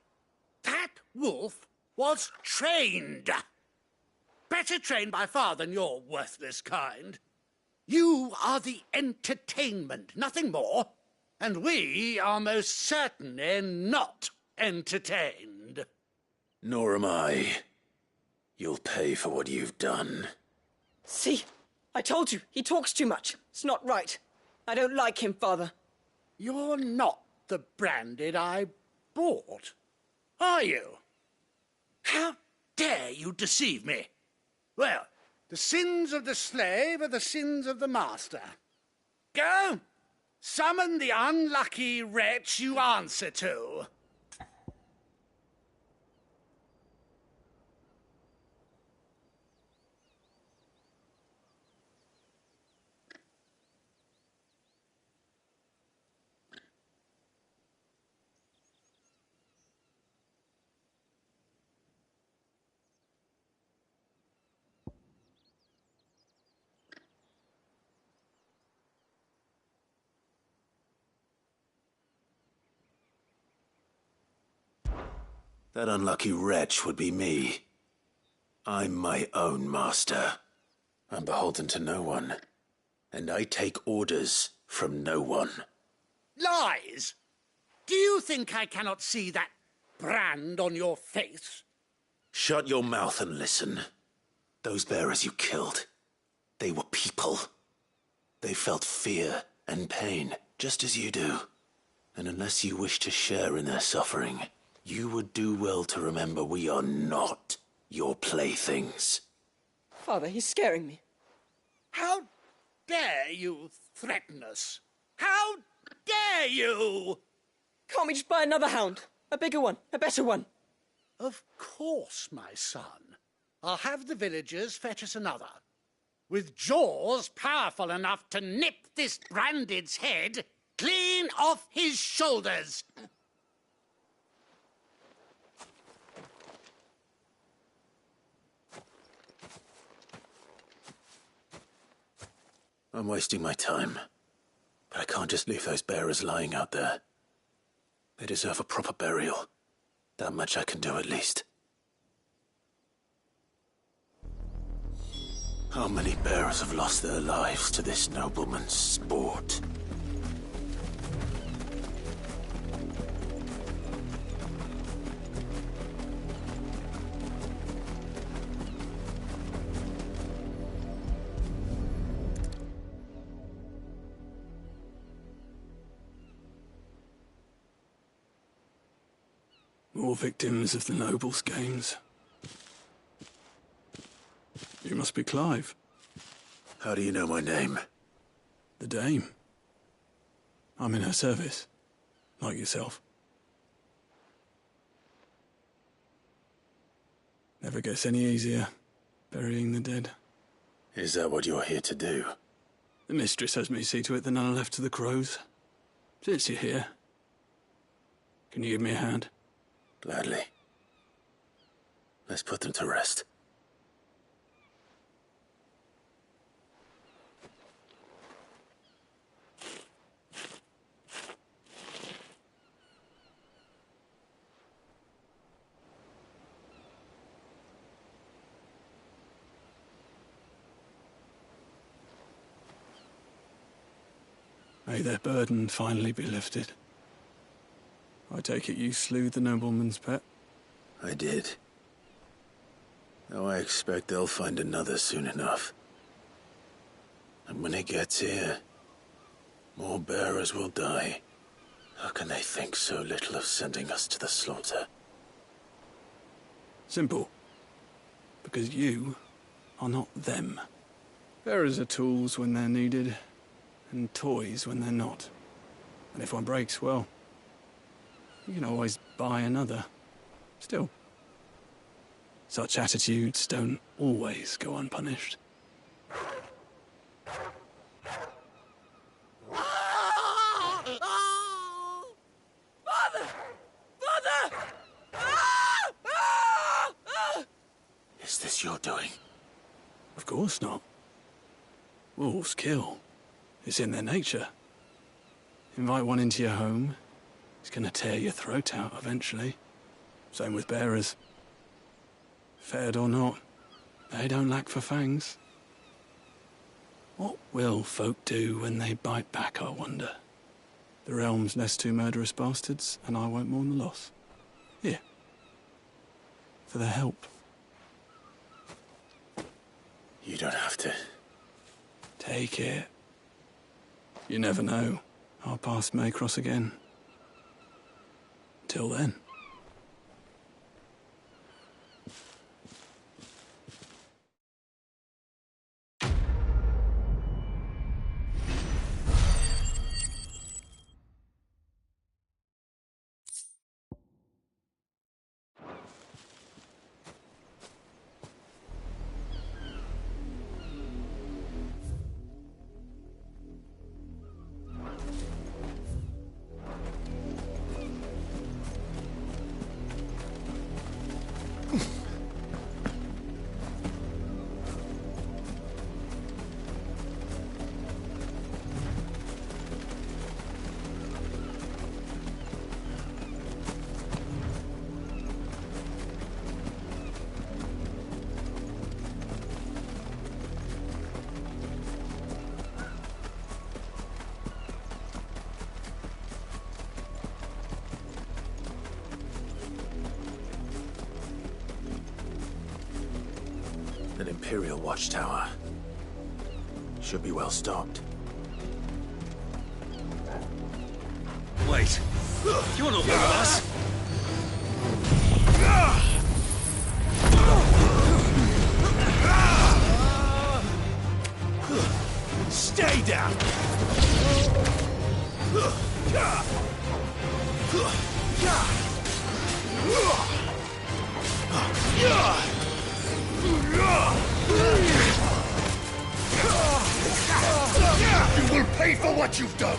That wolf was trained. Better trained by far than your worthless kind. You are the entertainment, nothing more. And we are most certainly not entertained. Nor am I. You'll pay for what you've done. See? I told you, he talks too much. It's not right. I don't like him, Father. You're not the branded I bought, are you? How dare you deceive me? Well, the sins of the slave are the sins of the master. Go, summon the unlucky wretch you answer to. That unlucky wretch would be me. I'm my own master. I'm beholden to no one. And I take orders from no one. Lies! Do you think I cannot see that brand on your face? Shut your mouth and listen. Those bearers you killed, they were people. They felt fear and pain, just as you do. And unless you wish to share in their suffering, you would do well to remember we are not your playthings. Father, he's scaring me. How dare you threaten us? How dare you? Can't we just buy another hound? A bigger one, a better one. Of course, my son. I'll have the villagers fetch us another. With jaws powerful enough to nip this branded's head clean off his shoulders. I'm wasting my time. But I can't just leave those bearers lying out there. They deserve a proper burial. That much I can do at least. How many bearers have lost their lives to this nobleman's sport? More victims of the nobles' games. You must be Clive. How do you know my name? The Dame. I'm in her service, like yourself. Never gets any easier, burying the dead. Is that what you're here to do? The mistress has me see to it that none are left to the crows. Since you're here, can you give me a hand? Gladly. Let's put them to rest. May their burden finally be lifted. I take it you slew the nobleman's pet? I did. Now I expect they'll find another soon enough. And when it gets here, more bearers will die. How can they think so little of sending us to the slaughter? Simple. Because you are not them. Bearers are tools when they're needed, and toys when they're not. And if one breaks, well, you can always buy another. Still, such attitudes don't always go unpunished. Father! Father! Is this your doing? Of course not. Wolves kill. It's in their nature. Invite one into your home, he's gonna tear your throat out eventually. Same with bearers. Fed or not, they don't lack for fangs. What will folk do when they bite back, I wonder? The realm's less two murderous bastards, and I won't mourn the loss. Here. For the help. You don't have to. Take it. You never know. Our paths may cross again. Till then. An Imperial watchtower. Should be well stocked. Wait. You're not one of us. Stay down! You will pay for what you've done!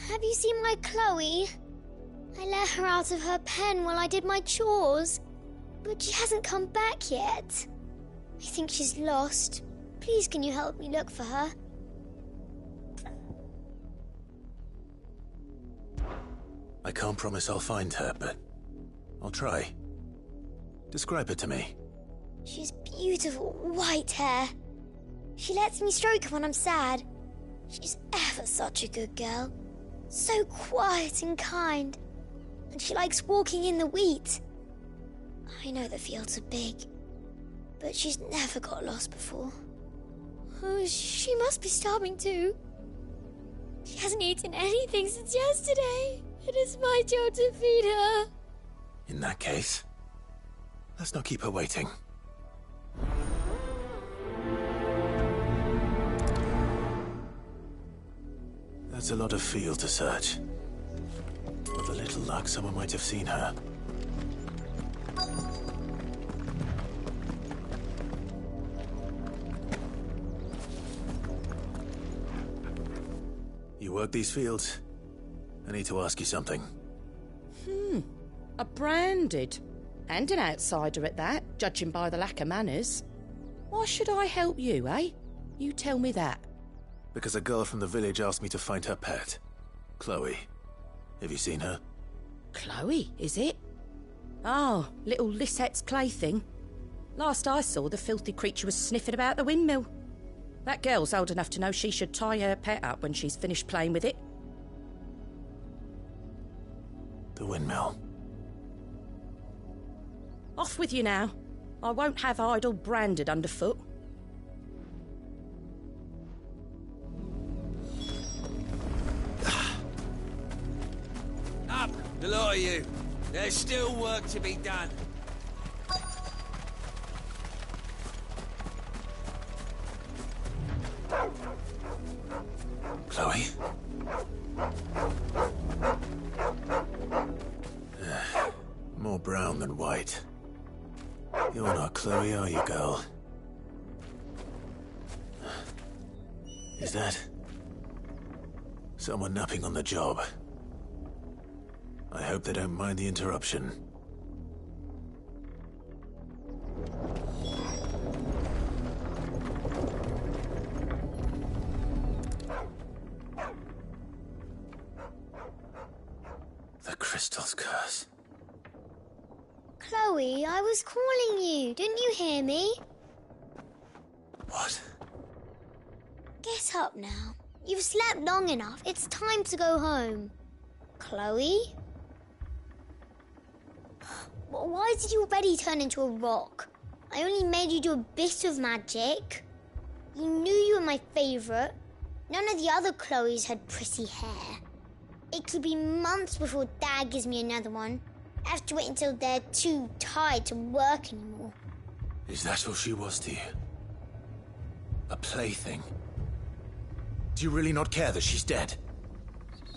Have you seen my Chloe? I let her out of her pen while I did my chores, but she hasn't come back yet. I think she's lost. Please, can you help me look for her? I can't promise I'll find her, but I'll try. Describe her to me. She's beautiful, white hair. She lets me stroke her when I'm sad. She's ever such a good girl. So quiet and kind. And she likes walking in the wheat. I know the fields are big, but she's never got lost before. Oh, she must be starving too. She hasn't eaten anything since yesterday. It is my job to feed her. In that case, let's not keep her waiting. That's a lot of field to search. With a little luck, someone might have seen her. You work these fields? I need to ask you something. A branded. And an outsider at that, judging by the lack of manners. Why should I help you, eh? You tell me that. Because a girl from the village asked me to find her pet, Chloe. Have you seen her? Chloe, is it? Oh, little Lisette's plaything. Last I saw, the filthy creature was sniffing about the windmill. That girl's old enough to know she should tie her pet up when she's finished playing with it. The windmill. Off with you now. I won't have idle branded underfoot. Up, the lot of you. There's still work to be done. Chloe? More brown than white. You're not Chloe, are you, girl? Is that someone napping on the job? I hope they don't mind the interruption. The crystal's curse. Chloe, I was calling you. Didn't you hear me? What? Get up now. You've slept long enough. It's time to go home. Chloe? Why did you already turn into a rock? I only made you do a bit of magic. You knew you were my favourite. None of the other Chloes had pretty hair. It could be months before Dad gives me another one. I have to wait until they're too tired to work anymore. Is that all she was to you? A plaything? Do you really not care that she's dead?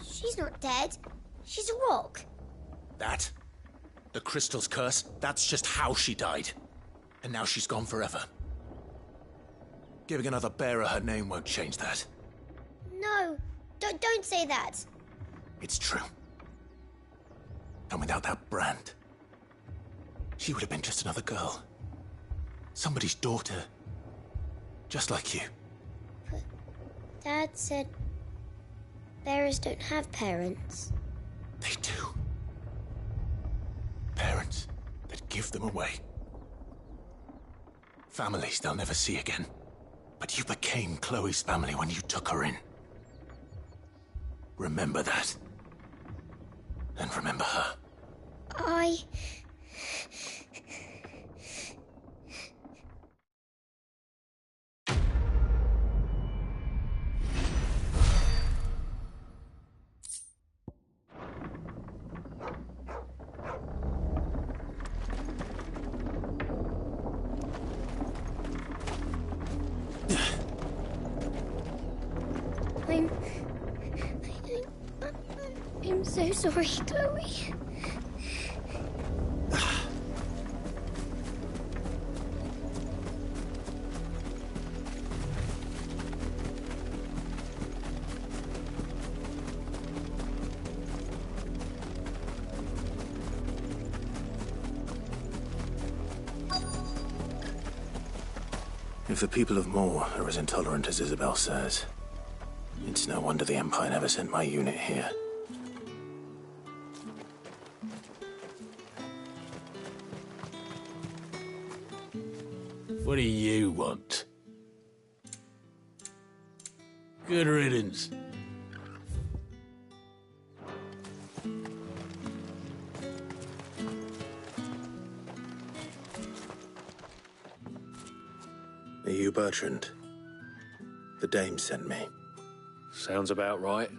She's not dead. She's a rock. That? The crystal's curse? That's just how she died. And now she's gone forever. Giving another bearer her name won't change that. No, don't say that. It's true. And without that brand, she would have been just another girl. Somebody's daughter. Just like you. But Dad said bearers don't have parents. They do. Parents that give them away. Families they'll never see again. But you became Chloe's family when you took her in. Remember that. And remember her. I'm so sorry, Chloe. If the people of Moor are as intolerant as Isabel says, it's no wonder the Empire never sent my unit here. What do you want? Good riddance. Are you Bertrand? The dame sent me. Sounds about right.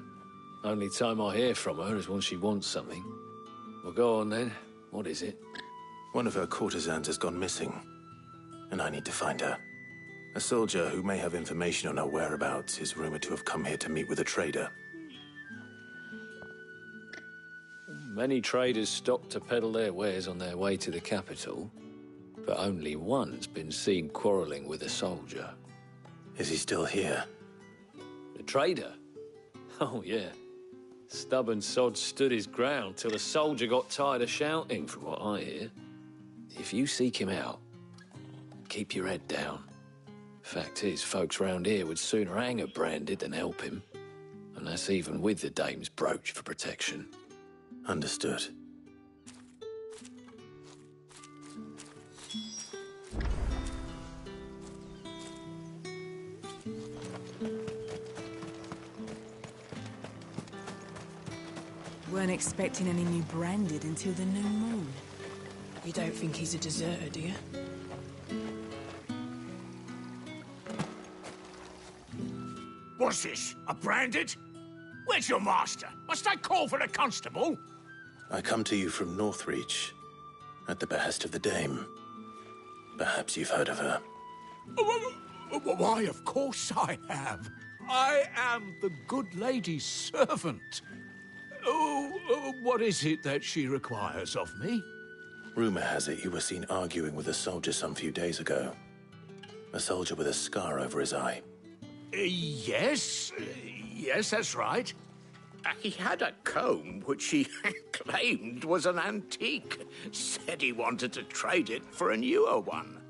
Only time I hear from her is when she wants something. Well, go on then. What is it? One of her courtesans has gone missing, and I need to find her. A soldier who may have information on her whereabouts is rumored to have come here to meet with a trader. Many traders stop to peddle their wares on their way to the capital, but only one's been seen quarrelling with a soldier. Is he still here? The trader? Oh, yeah. Stubborn sod stood his ground till the soldier got tired of shouting, from what I hear. If you seek him out, keep your head down. Fact is, folks round here would sooner hang a branded than help him. And that's even with the dame's brooch for protection. Understood. Weren't expecting any new branded until the new moon. You don't think he's a deserter, do you? What's this? A branded? Where's your master? Must I call for a constable? I come to you from Northreach, at the behest of the dame. Perhaps you've heard of her. Why, of course I have. I am the good lady's servant. What is it that she requires of me? Rumor has it you were seen arguing with a soldier some few days ago. A soldier with a scar over his eye. Yes, that's right. He had a comb which he claimed was an antique. Said he wanted to trade it for a newer one.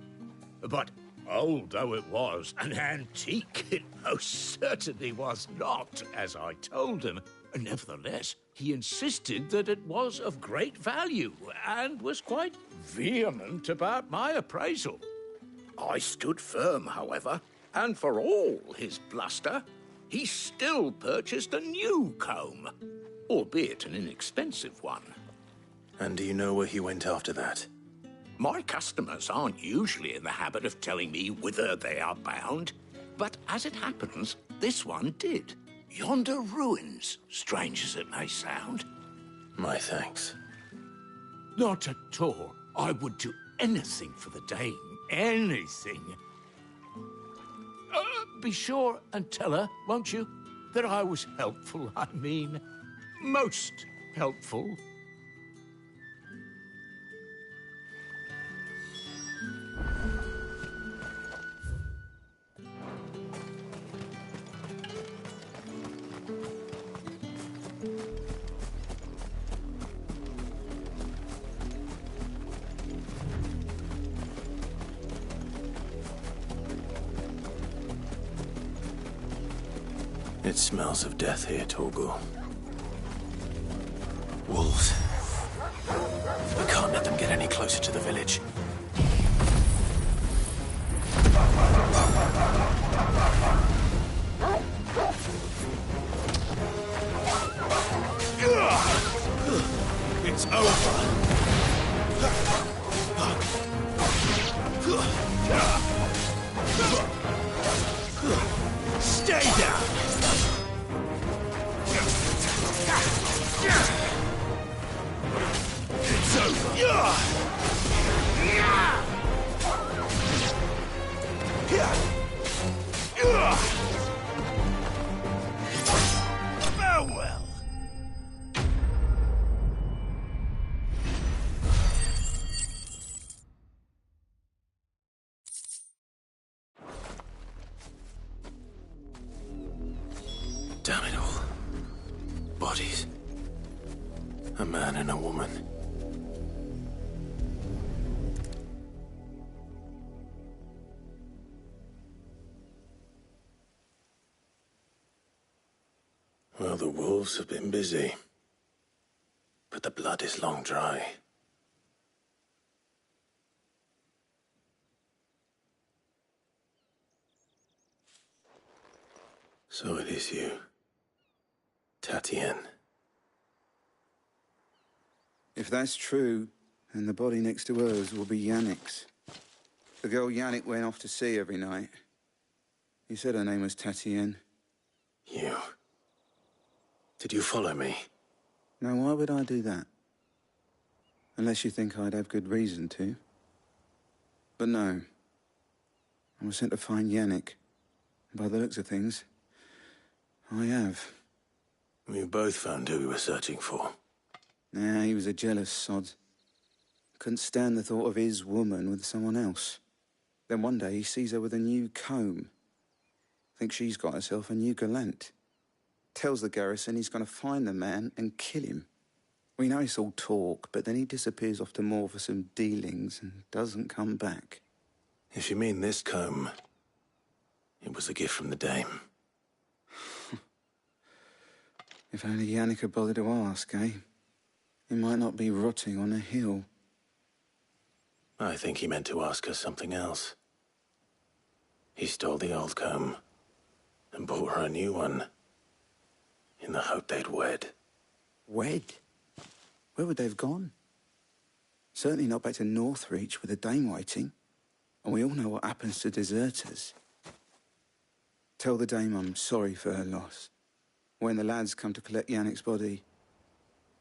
But old though it was, an antique it most certainly was not, as I told him. Nevertheless, he insisted that it was of great value and was quite vehement about my appraisal. I stood firm, however, and for all his bluster, he still purchased a new comb, albeit an inexpensive one. And do you know where he went after that? My customers aren't usually in the habit of telling me whither they are bound, but as it happens, this one did. Yonder ruins, strange as it may sound. My thanks. Not at all. I would do anything for the dame. Anything. Be sure and tell her, won't you, that I was helpful, I mean. Most helpful. It smells of death here, Torgal. Wolves. We can't let them get any closer to the village. It's over. Stay down. It's over. Farewell. Damn it all. Bodies. A man and a woman. Well, the wolves have been busy. But the blood is long dry. So it is you, Tatienne. If that's true, then the body next to hers will be Yannick's. The girl Yannick went off to see every night. He said her name was Tatienne. You... Did you follow me? Now, why would I do that? Unless you think I'd have good reason to. But no. I was sent to find Yannick. And by the looks of things, I have. We both found who we were searching for. Nah, he was a jealous sod. Couldn't stand the thought of his woman with someone else. Then one day he sees her with a new comb. Thinks she's got herself a new gallant. Tells the garrison he's going to find the man and kill him. We know it's all talk, but then he disappears off to Moor for some dealings and doesn't come back. If you mean this comb, it was a gift from the dame. If only Yannick had bothered to ask, eh? He might not be rotting on a hill. I think he meant to ask us something else. He stole the old comb and bought her a new one in the hope they'd wed. Wed? Where would they have gone? Certainly not back to Northreach with a dame waiting. And we all know what happens to deserters. Tell the dame I'm sorry for her loss. When the lads come to collect Yannick's body,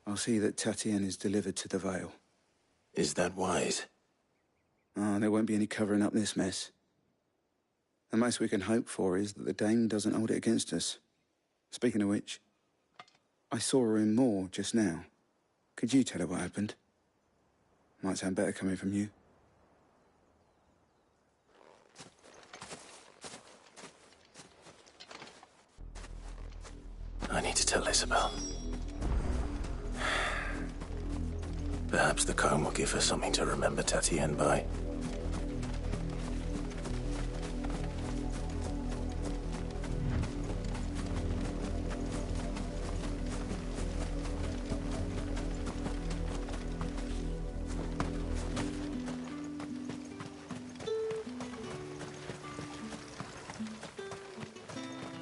I'll see that Tatienne is delivered to the Vale. Is that wise? Oh, there won't be any covering up this mess. The most we can hope for is that the dame doesn't hold it against us. Speaking of which, I saw her in Moor just now. Could you tell her what happened? Might sound better coming from you. I need to tell Isabel. Perhaps the comb will give her something to remember Tatienne by.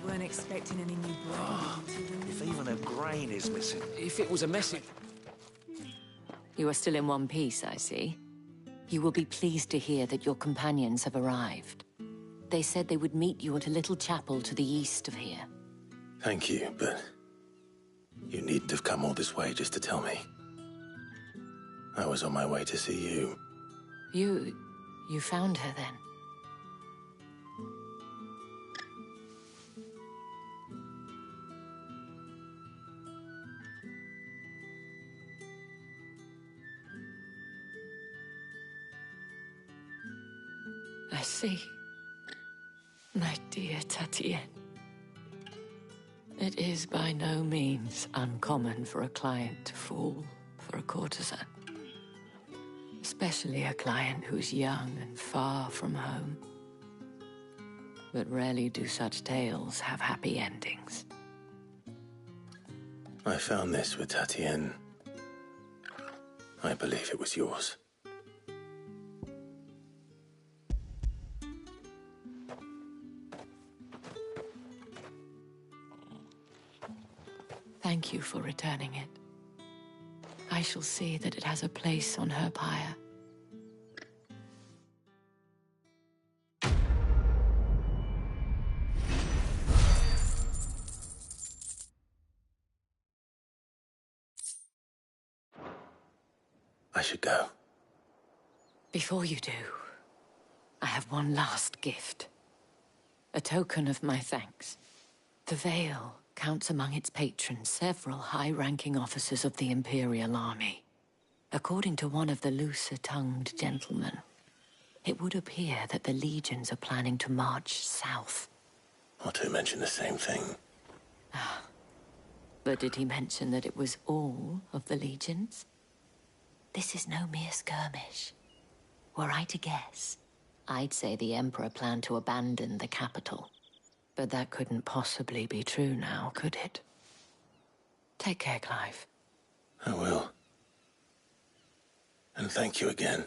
Weren't expecting any new bread. If even a grain is missing. If it was a message... You are still in one piece, I see. You will be pleased to hear that your companions have arrived. They said they would meet you at a little chapel to the east of here. Thank you, but you needn't have come all this way just to tell me. I was on my way to see you. You found her then? I see. My dear Tatienne. It is by no means uncommon for a client to fall for a courtesan. Especially a client who's young and far from home. But rarely do such tales have happy endings. I found this with Tatienne. I believe it was yours. Thank you for returning it. I shall see that it has a place on her pyre. I should go. Before you do, I have one last gift. A token of my thanks. The Vale counts among its patrons several high-ranking officers of the Imperial Army. According to one of the looser-tongued gentlemen, it would appear that the legions are planning to march south. Or to mention the same thing. But did he mention that it was all of the legions? This is no mere skirmish. Were I to guess, I'd say the Emperor planned to abandon the capital. But that couldn't possibly be true now, could it? Take care, Clive. I will. And thank you again.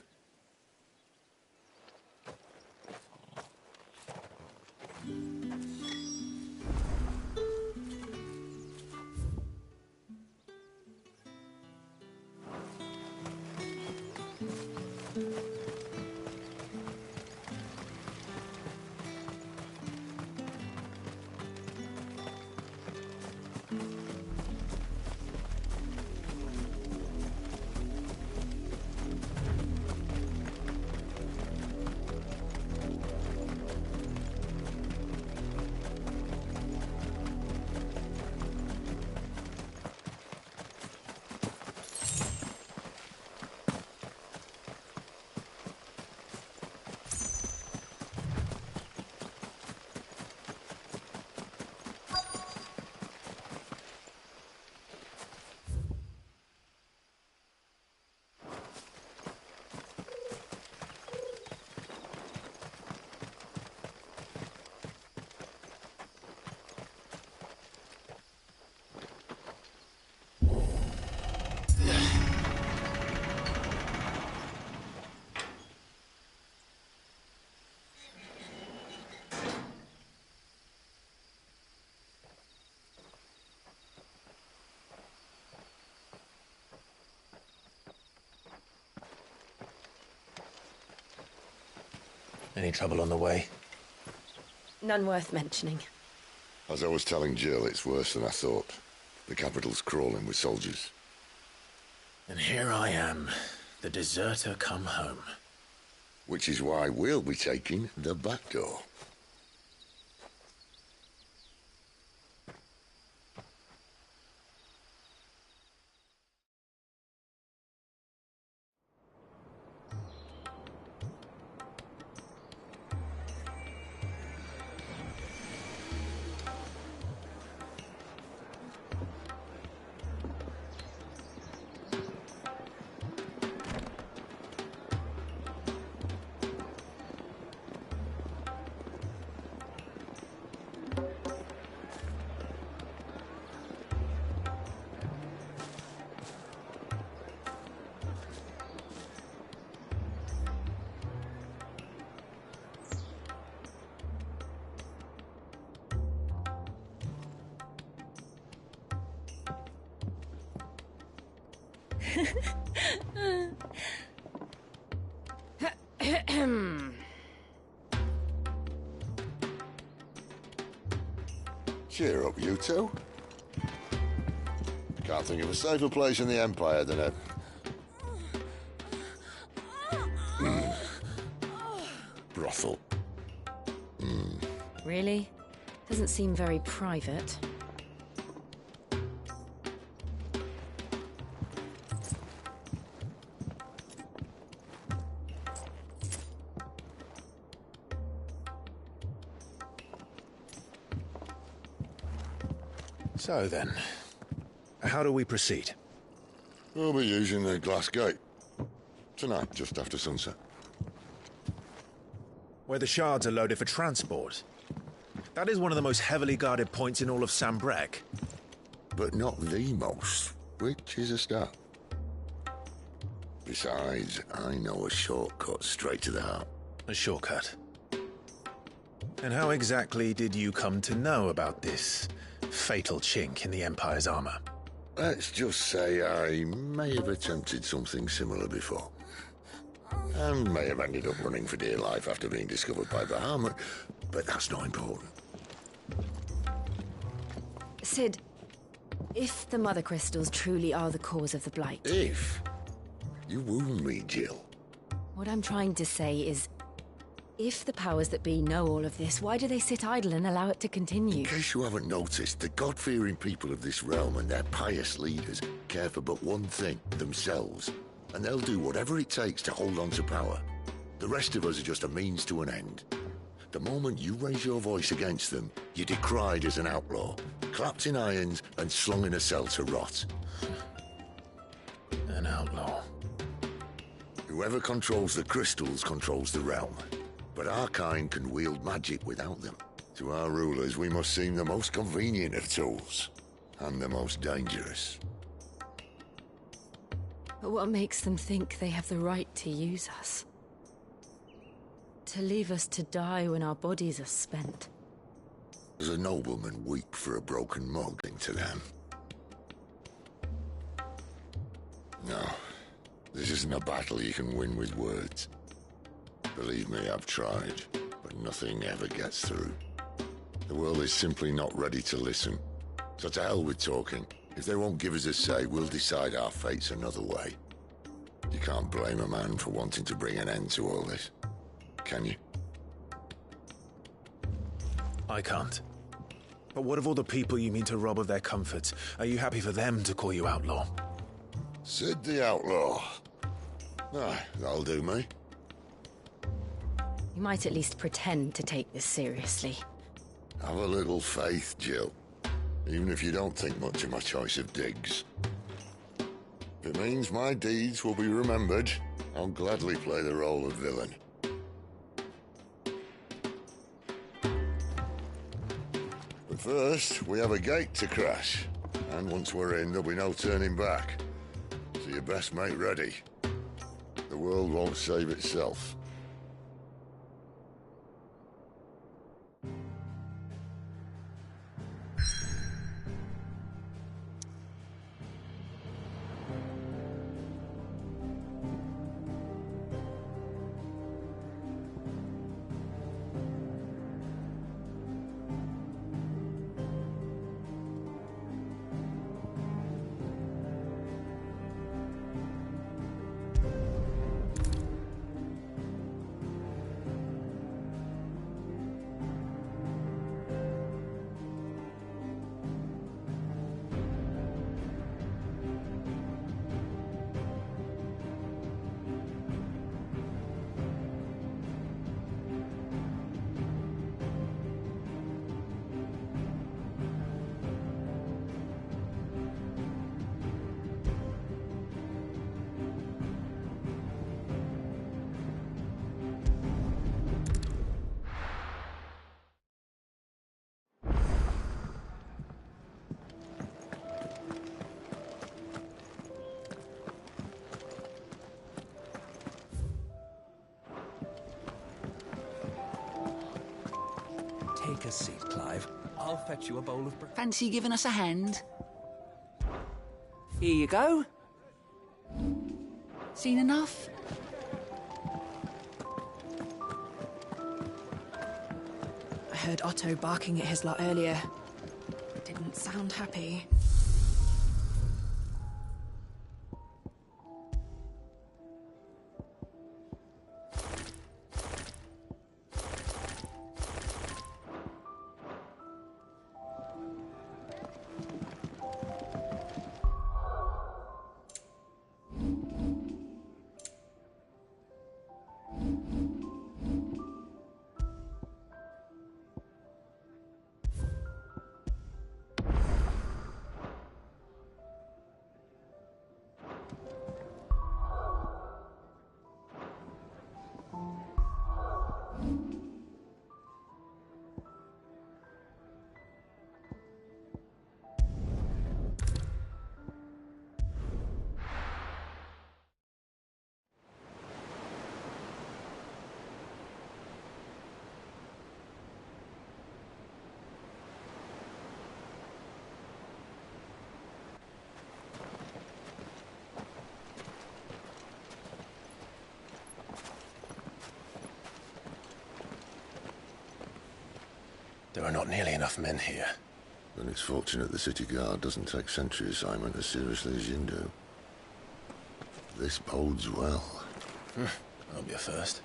Any trouble on the way? None worth mentioning. As I was telling Jill, it's worse than I thought. The capital's crawling with soldiers. And here I am, the deserter come home. Which is why we'll be taking the back door. Cheer up, you two. Can't think of a safer place in the Empire than a... brothel. Really? Doesn't seem very private. So then, how do we proceed? We'll be using the glass gate. Tonight, just after sunset. Where the shards are loaded for transport. That is one of the most heavily guarded points in all of Sambrec. But not the most, which is a start. Besides, I know a shortcut straight to the heart. A shortcut? And how exactly did you come to know about this fatal chink in the Empire's armor? Let's just say I may have attempted something similar before. And may have ended up running for dear life after being discovered by Bahamut, but that's not important. Sid, if the Mother Crystals truly are the cause of the Blight... If? You wound me, Jill. What I'm trying to say is, if the powers that be know all of this, why do they sit idle and allow it to continue? In case you haven't noticed, the God-fearing people of this realm and their pious leaders care for but one thing, themselves. And they'll do whatever it takes to hold on to power. The rest of us are just a means to an end. The moment you raise your voice against them, you're decried as an outlaw, clapped in irons and slung in a cell to rot. An outlaw. Whoever controls the crystals controls the realm. But our kind can wield magic without them. To our rulers, we must seem the most convenient of tools. And the most dangerous. But what makes them think they have the right to use us? To leave us to die when our bodies are spent? Does a nobleman weep for a broken mug into them? No. This isn't a battle you can win with words. Believe me, I've tried, but nothing ever gets through. The world is simply not ready to listen. So to hell with talking. If they won't give us a say, we'll decide our fates another way. You can't blame a man for wanting to bring an end to all this, can you? I can't. But what of all the people you mean to rob of their comforts? Are you happy for them to call you outlaw? Sid the Outlaw. Aye, that'll do me. You might at least pretend to take this seriously. Have a little faith, Jill. Even if you don't think much of my choice of digs. If it means my deeds will be remembered, I'll gladly play the role of villain. But first, we have a gate to crash. And once we're in, there'll be no turning back. So you best make ready. The world won't save itself. Take a seat, Clive. I'll fetch you a bowl of breakfast. Fancy giving us a hand? Here you go. Seen enough? I heard Otto barking at his lot earlier. Didn't sound happy. There are not nearly enough men here. Then it's fortunate the city guard doesn't take sentry assignment as seriously as you do. This bodes well. I'll be a first.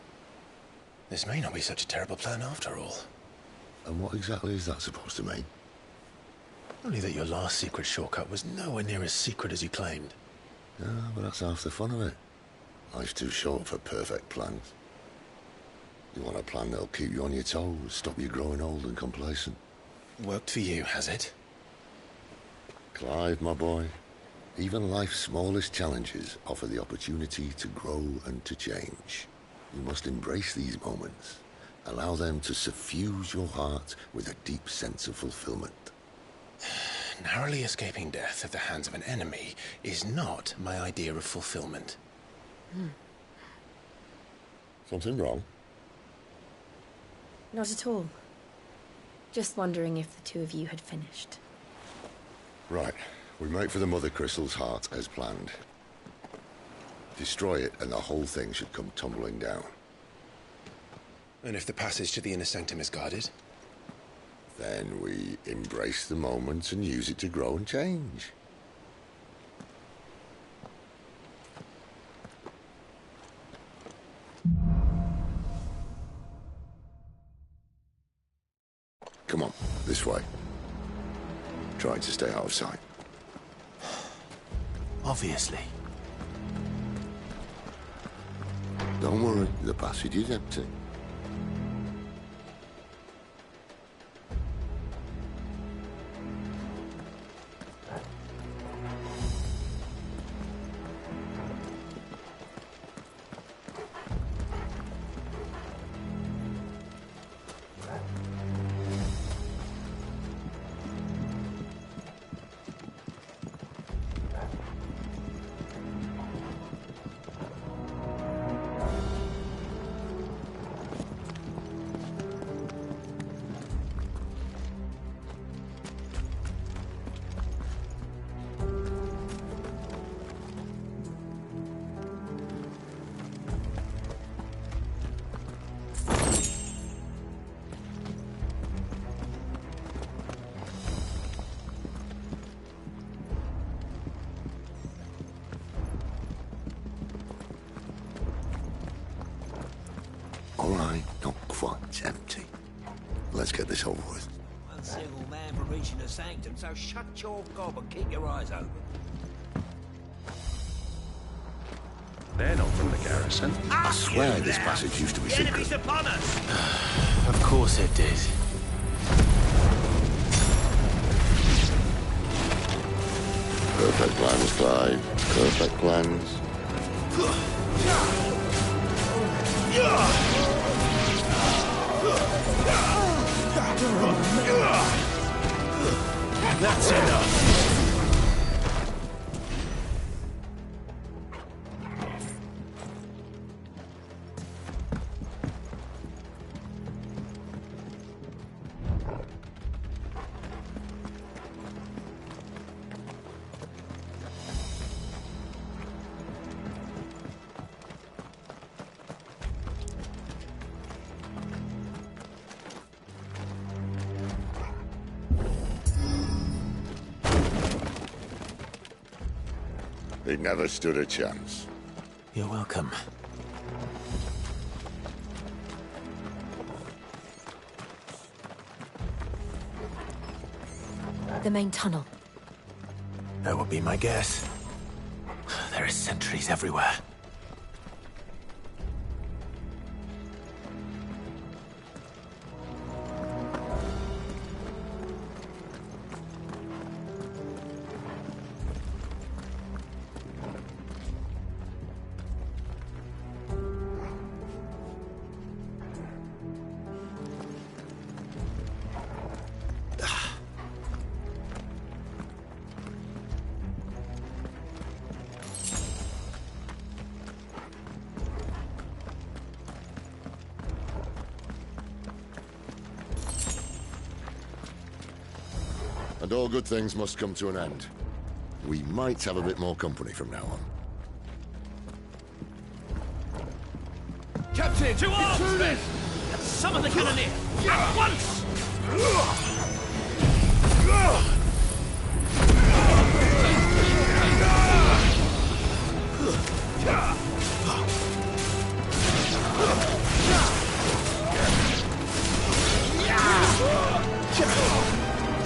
This may not be such a terrible plan after all. And what exactly is that supposed to mean? Only that your last secret shortcut was nowhere near as secret as you claimed. Yeah, but that's half the fun of it. Life's too short for perfect plans. You want a plan that'll keep you on your toes, stop you growing old and complacent. Worked for you, has it? Clive, my boy, even life's smallest challenges offer the opportunity to grow and to change. You must embrace these moments. Allow them to suffuse your heart with a deep sense of fulfillment. Narrowly escaping death at the hands of an enemy is not my idea of fulfillment. Something wrong? Not at all. Just wondering if the two of you had finished. Right. We make for the Mother Crystal's heart as planned. Destroy it and the whole thing should come tumbling down. And if the passage to the inner sanctum is guarded? Then we embrace the moment and use it to grow and change. Come on, this way. Try to stay out of sight. Obviously. Don't worry, the passage is empty. All right, not quite empty. Let's get this over with. One single man for reaching the sanctum, so shut your gob and keep your eyes open. They're not from the garrison. I swear this passage used to be secret. Enemies upon us! Of course it did. Perfect plans, Clyde. Perfect plans. That's enough. He never stood a chance. You're welcome. The main tunnel. That would be my guess. There are sentries everywhere. And all good things must come to an end. We might have a bit more company from now on. Captain! To arms, men! Summon the cannoneer! At once!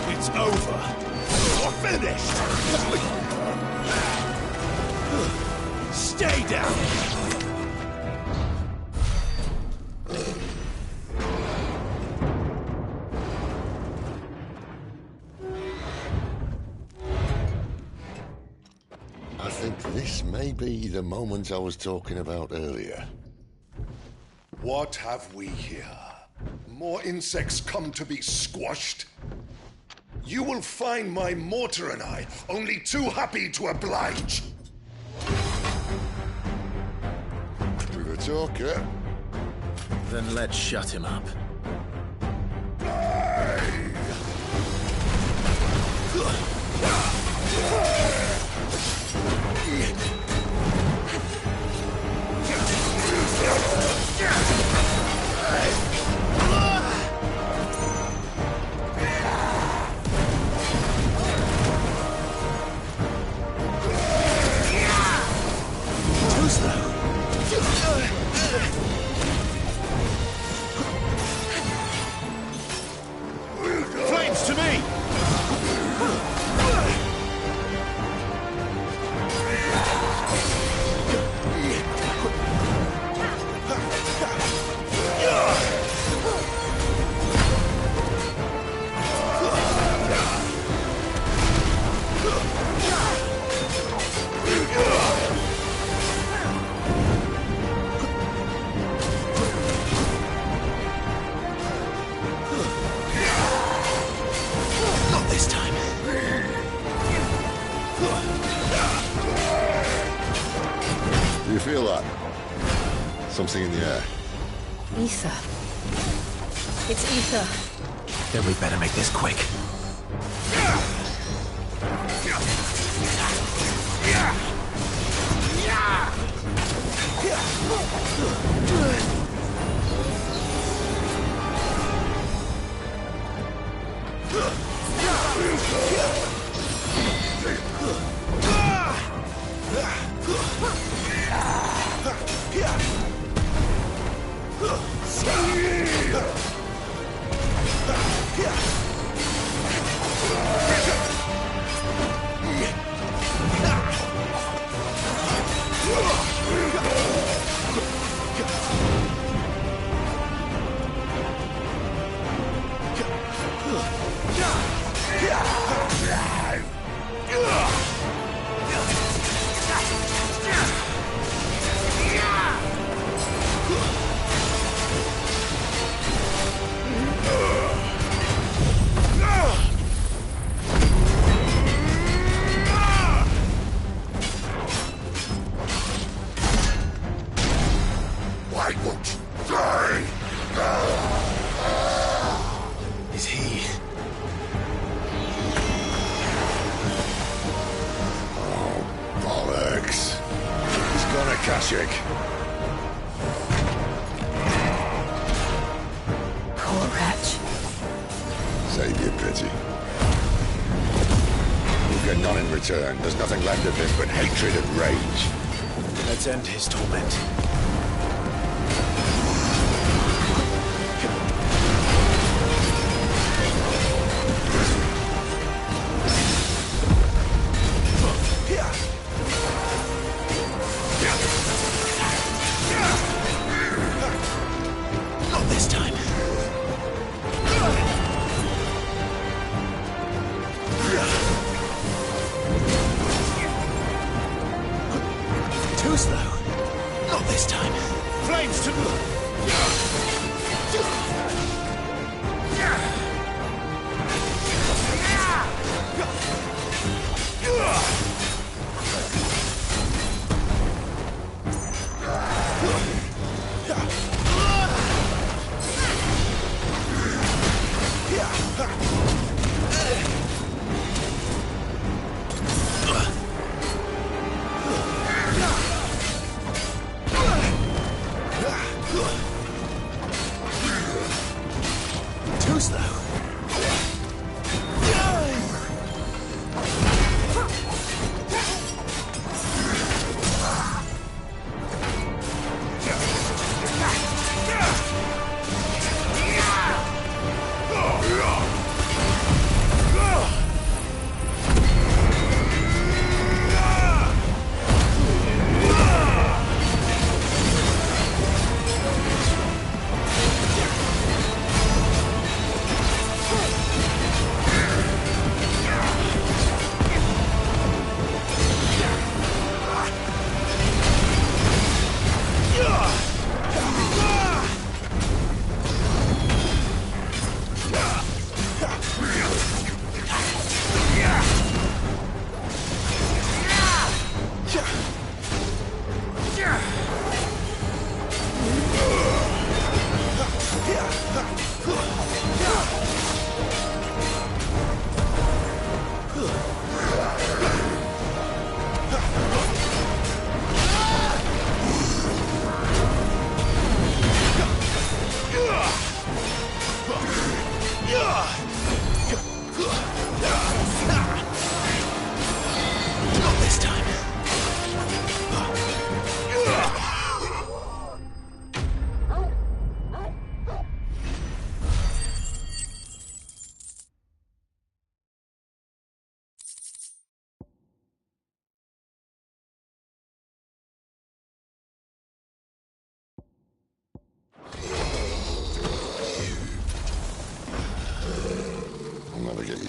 It's over. You're finished. Stay down. I think this may be the moment I was talking about earlier. What have we here? More insects come to be squashed? You will find my mortar and I only too happy to oblige. With a talker. Then let's shut him up. Flames to me! Not this time. Do you feel that? Something in the air. Ether. It's ether. Then we better make this quick. Why won't you die? Is he... Oh, bollocks. He's gonna Kashyyyk. Poor wretch. Save your pity. You'll get none in return. There's nothing left of him but hatred and rage. Let's end his torment. Not this time. Too slow. Not this time. Flames to Ugh!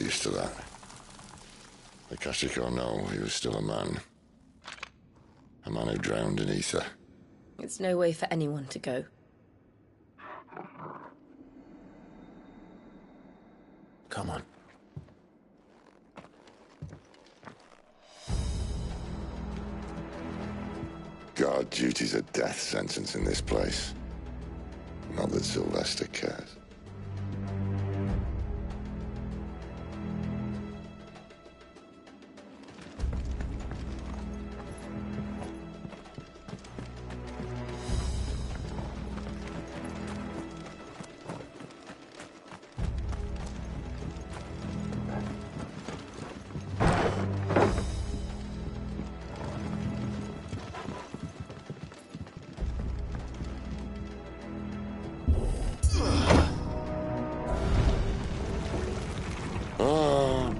oblivious to that. Akashic or no, he was still a man. A man who drowned in ether. It's no way for anyone to go. Come on. Guard duty's a death sentence in this place. Not that Sylvester cares.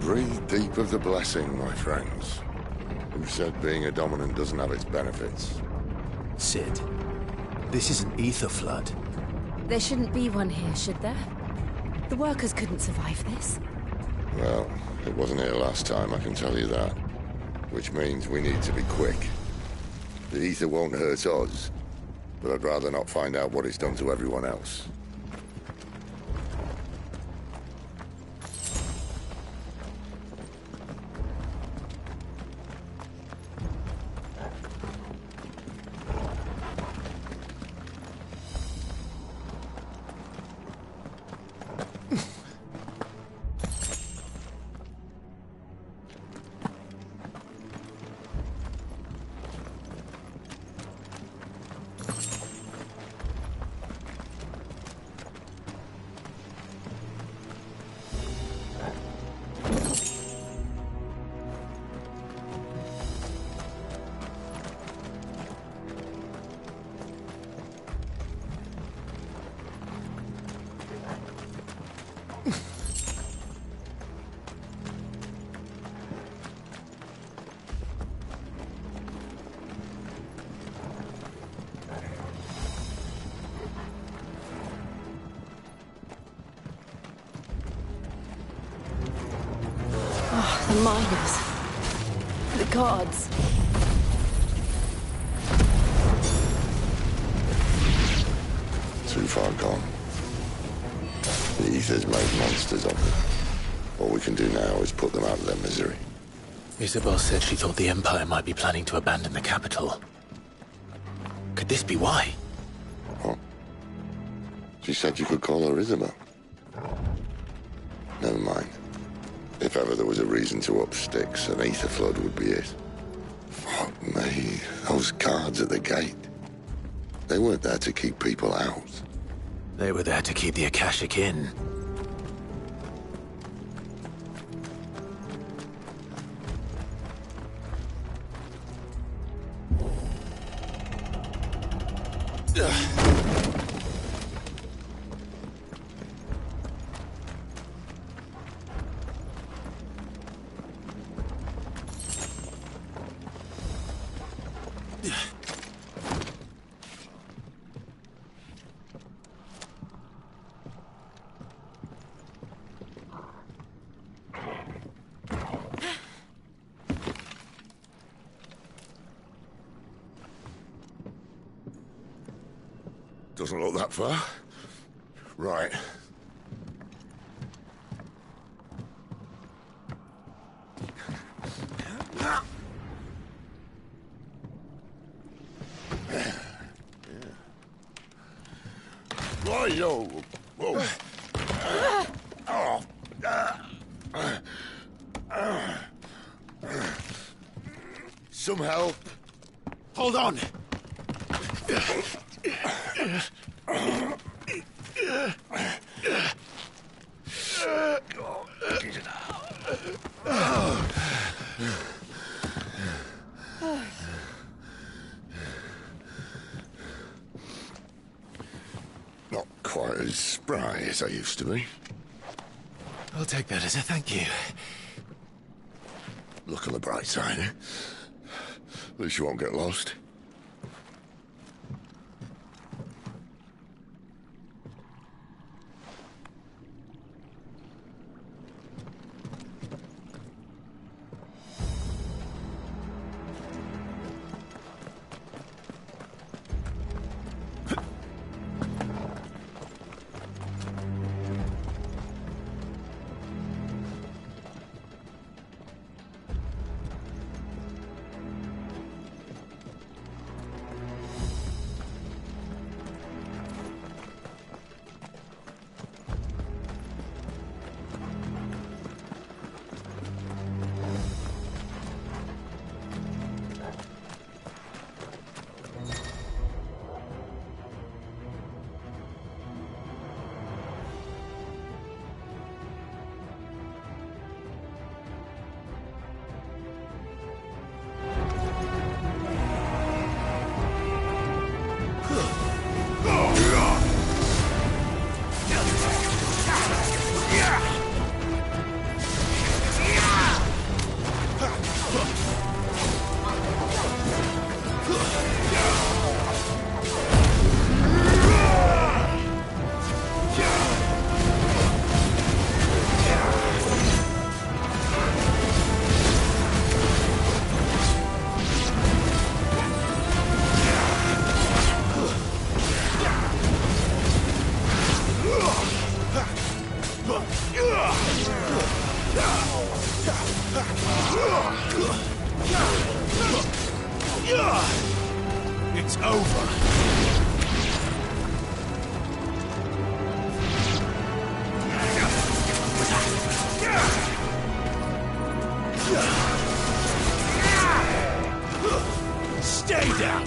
Breathe deep of the blessing, my friends. Who said being a dominant doesn't have its benefits? Sid, this is an ether flood. There shouldn't be one here, should there? The workers couldn't survive this. Well, it wasn't here last time, I can tell you that. Which means we need to be quick. The ether won't hurt us, but I'd rather not find out what it's done to everyone else. The miners. The gods. Too far gone. The ether's made monsters of them. All we can do now is put them out of their misery. Isabel said she thought the Empire might be planning to abandon the capital. Could this be why? What? She said you could call her Isabel. Never mind. If ever there was a reason to up sticks, an ether flood would be it. Fuck me, those guards at the gate. They weren't there to keep people out. They were there to keep the Akashic in. Doesn't look that far. Right. Right-yo. Whoa. Some help. Hold on. Not quite as spry as I used to be. I'll take that as a thank you. Look on the bright side, eh? At least you won't get lost. It's over. Stay down!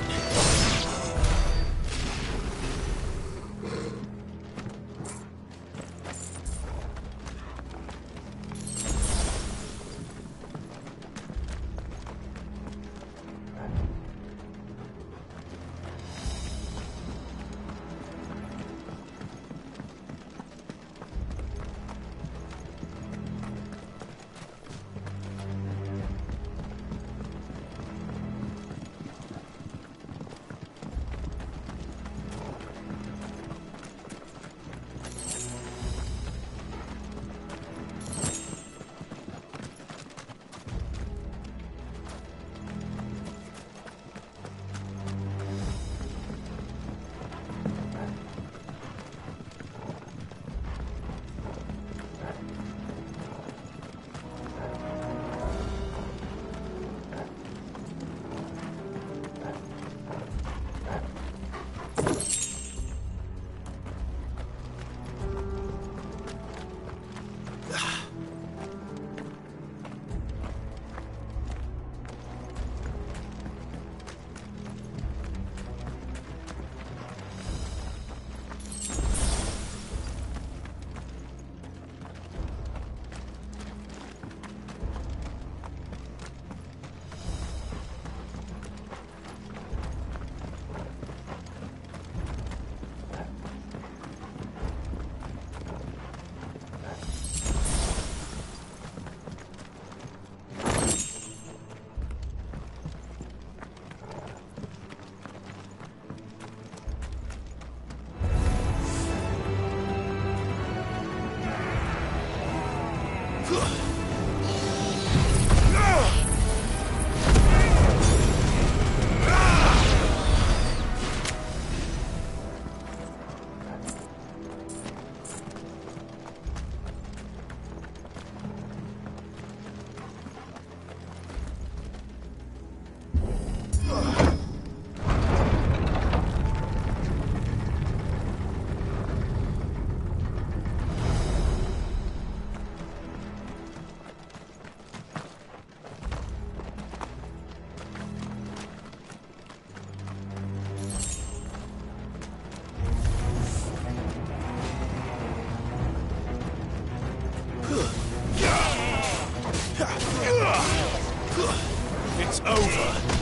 It's over.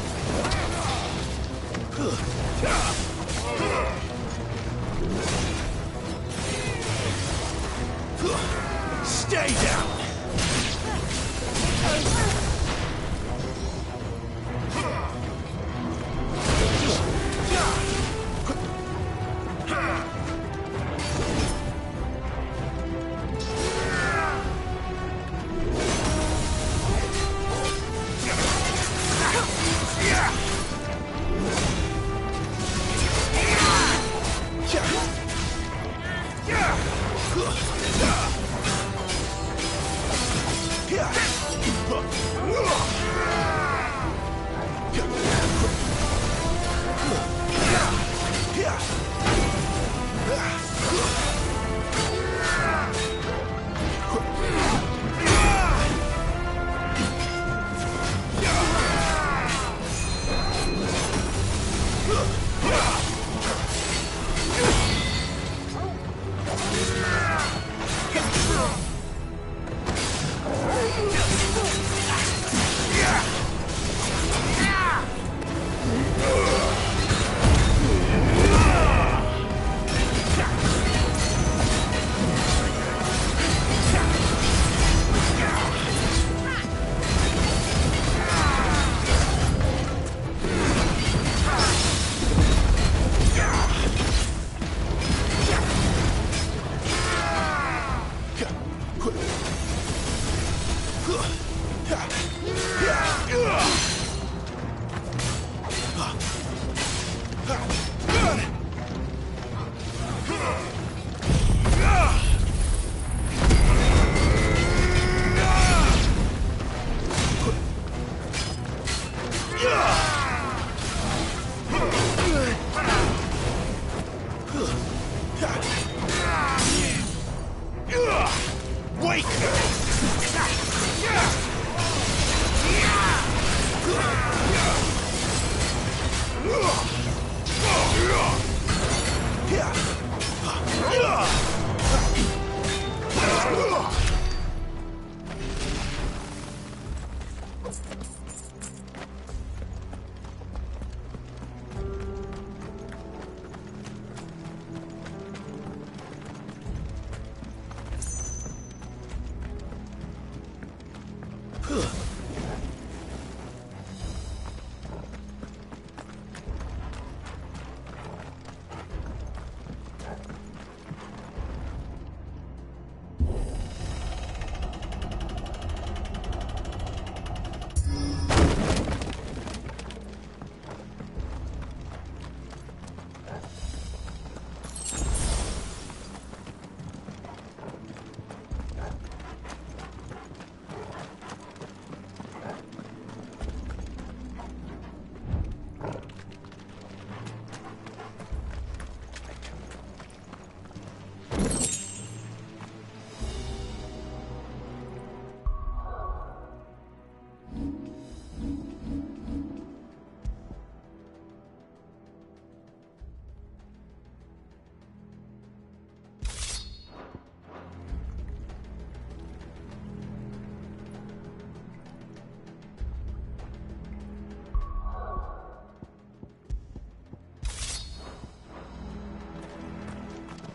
Stay down!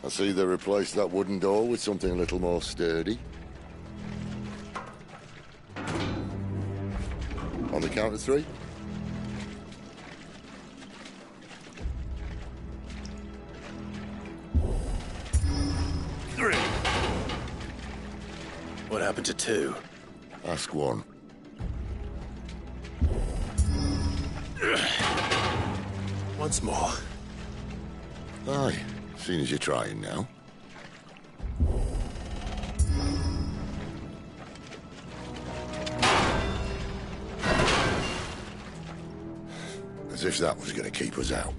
I see they replaced that wooden door with something a little more sturdy. On the count of 3. What happened to 2? Ask 1. Once more. Aye, seeing as you're trying now. As if that was going to keep us out.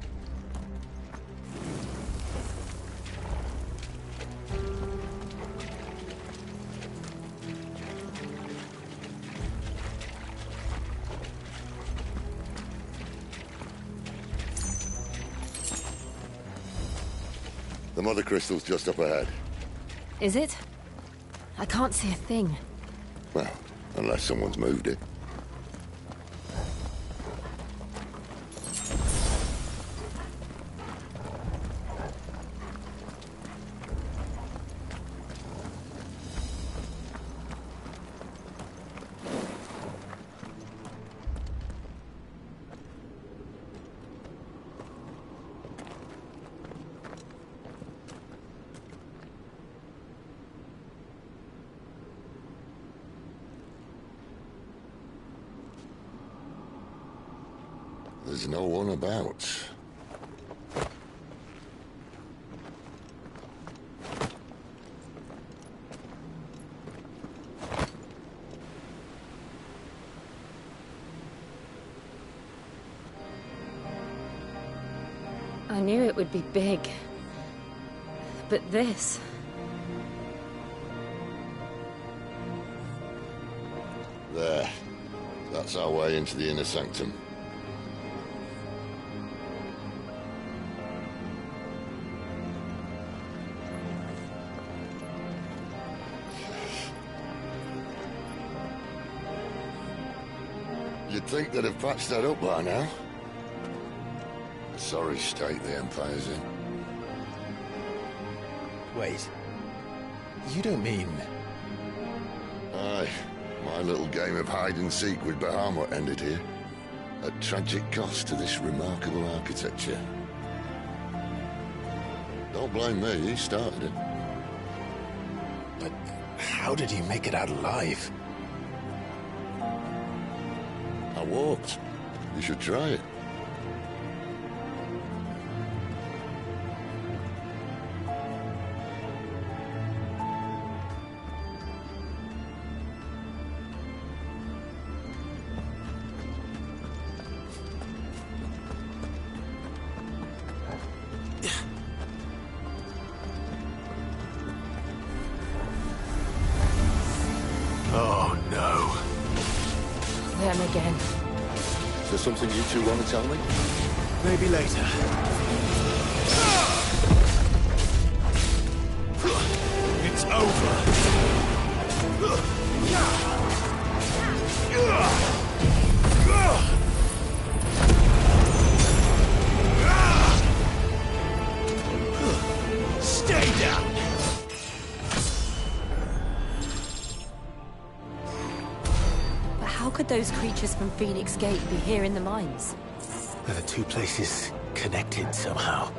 The mother crystal's just up ahead. Is it? I can't see a thing. Well, unless someone's moved it. There's no one about. I knew it would be big. But this... There. That's our way into the inner sanctum. You'd think they'd have patched that up by now. A sorry state the Empire's in. Wait. You don't mean... Aye. My little game of hide-and-seek with Bahamut ended here. At tragic cost to this remarkable architecture. Don't blame me, he started it. But how did he make it out alive? I walked. You should try it. Oh, no. Them again. Is there something you two want to tell me? Maybe later. It's over. Stay down! But how could those creatures from Phoenix Gate be here in the mines? Are the two places connected somehow?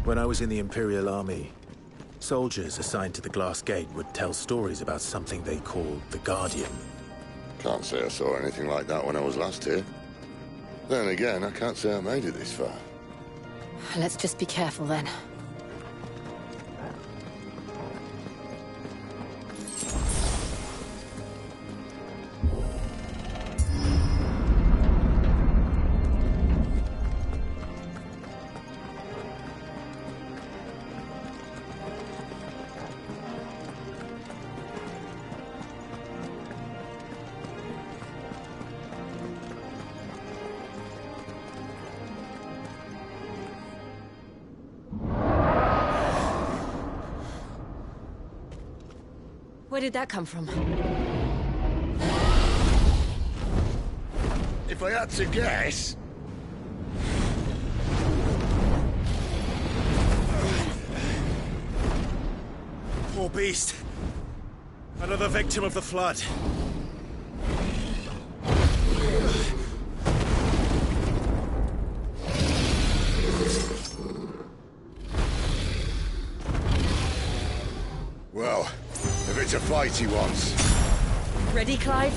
When I was in the Imperial Army, soldiers assigned to the Glass Gate would tell stories about something they called the Guardian. Can't say I saw anything like that when I was last here. Then again, I can't say I made it this far. Let's just be careful then. Where did that come from? If I had to guess... Poor beast. Another victim of the flood. Well, if it's a fight he wants. Ready, Clive?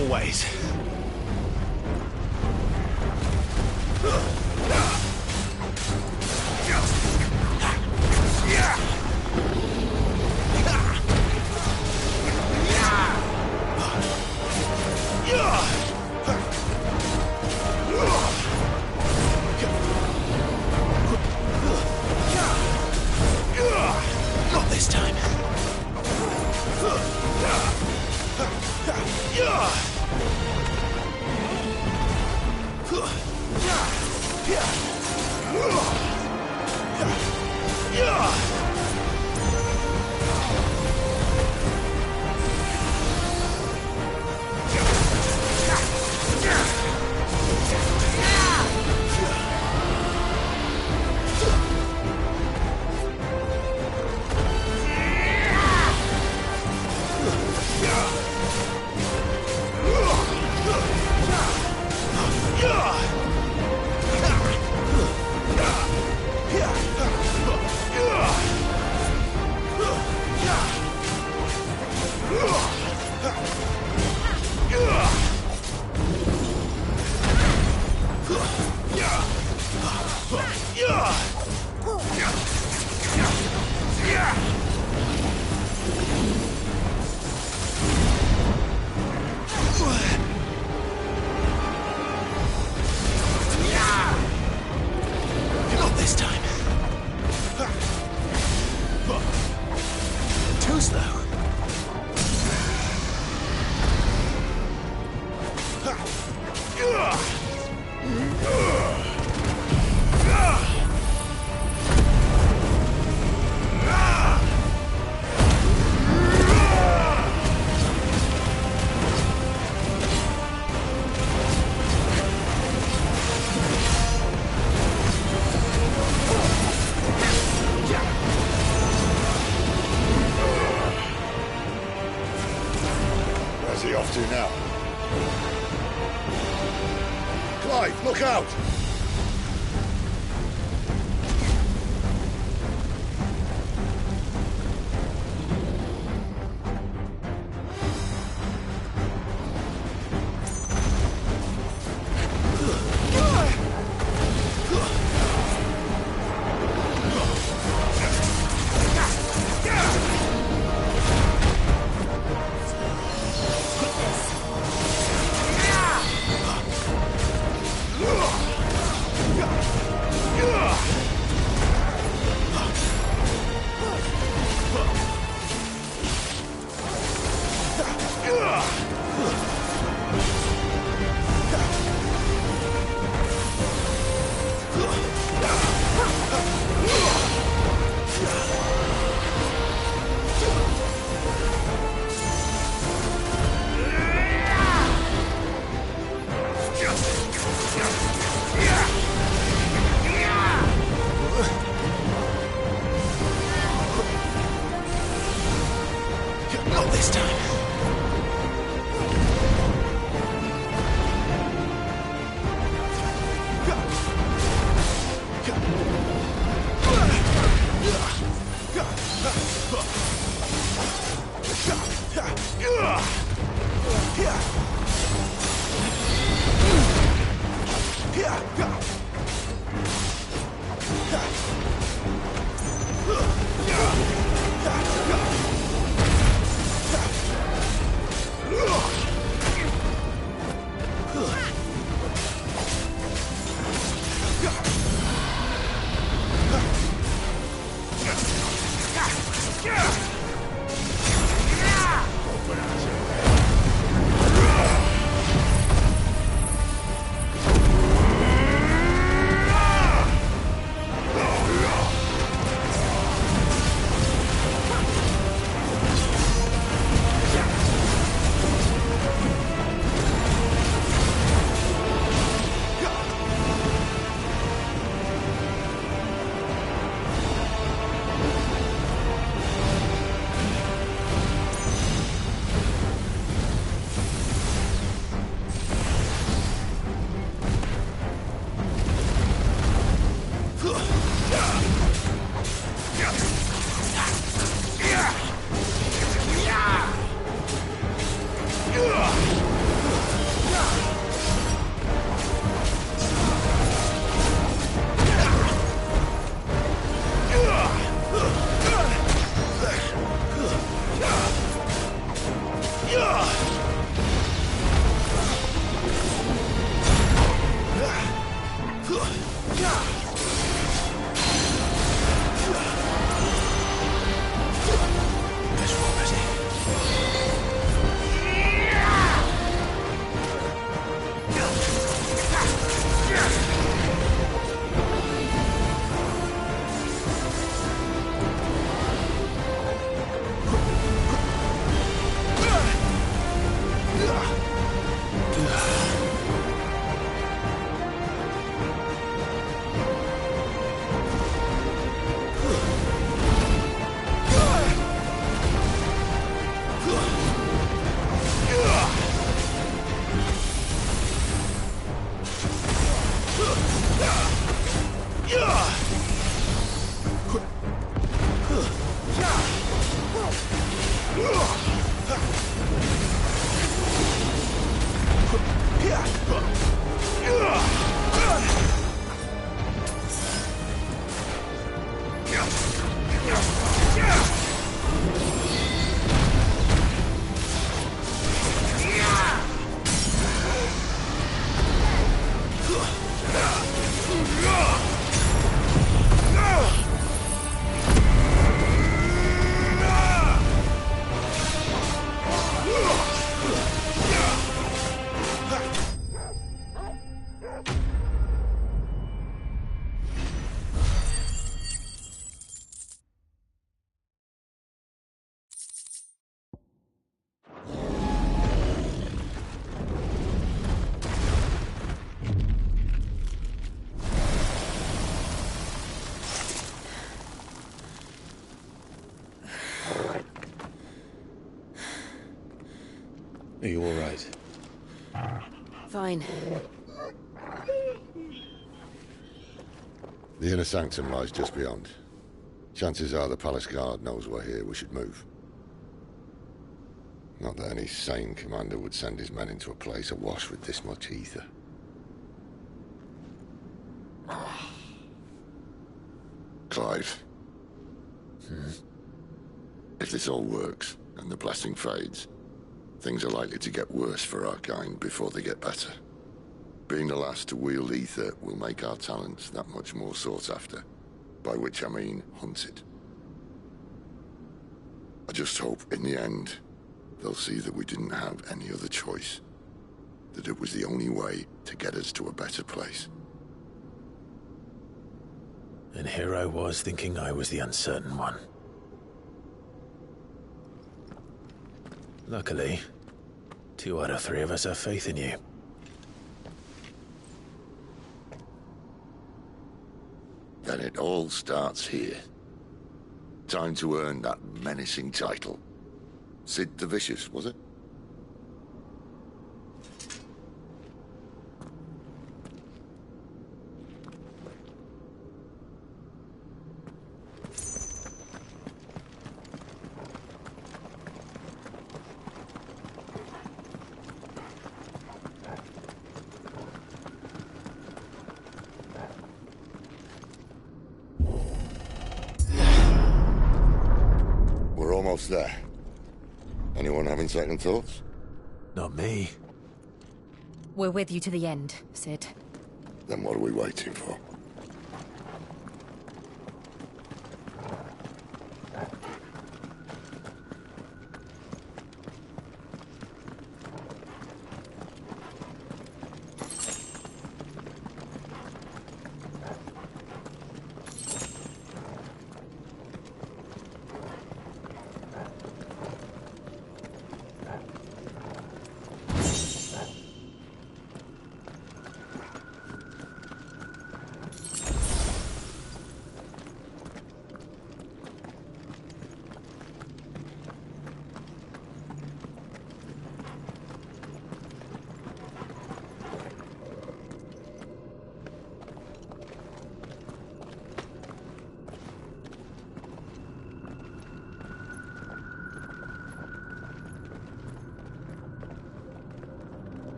Always. Not this time. Not this time. Too slow. Where's he off to now? Clive, look out! Not this time. Are you all right? Fine. The inner sanctum lies just beyond. Chances are the palace guard knows we're here. We should move. Not that any sane commander would send his men into a place awash with this much ether. Clive. If this all works, and the blessing fades, things are likely to get worse for our kind before they get better. Being the last to wield ether will make our talents that much more sought after, by which I mean hunted. I just hope, in the end, they'll see that we didn't have any other choice. That it was the only way to get us to a better place. And here I was thinking I was the uncertain one. Luckily, 2 out of 3 of us have faith in you. Then it all starts here. Time to earn that menacing title. Sid the Vicious, was it? We're almost there. Anyone having second thoughts? Not me. We're with you to the end, Sid. Then what are we waiting for?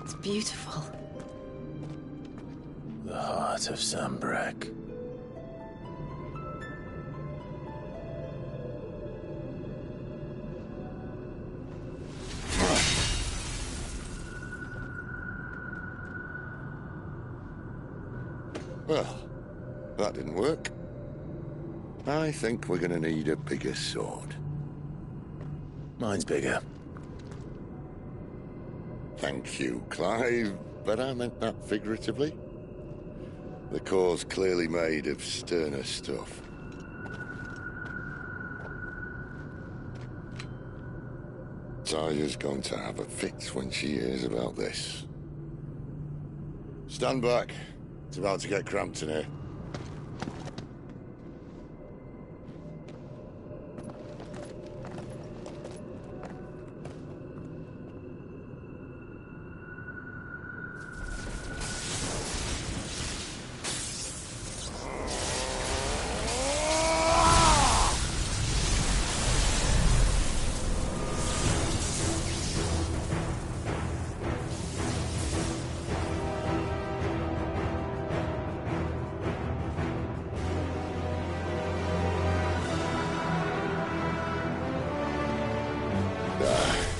It's beautiful. The heart of Sambrek. Well, that didn't work. I think we're gonna need a bigger sword. Mine's bigger. Thank you, Clive, but I meant that figuratively. The core's clearly made of sterner stuff. Taya's going to have a fit when she hears about this. Stand back. It's about to get cramped in here.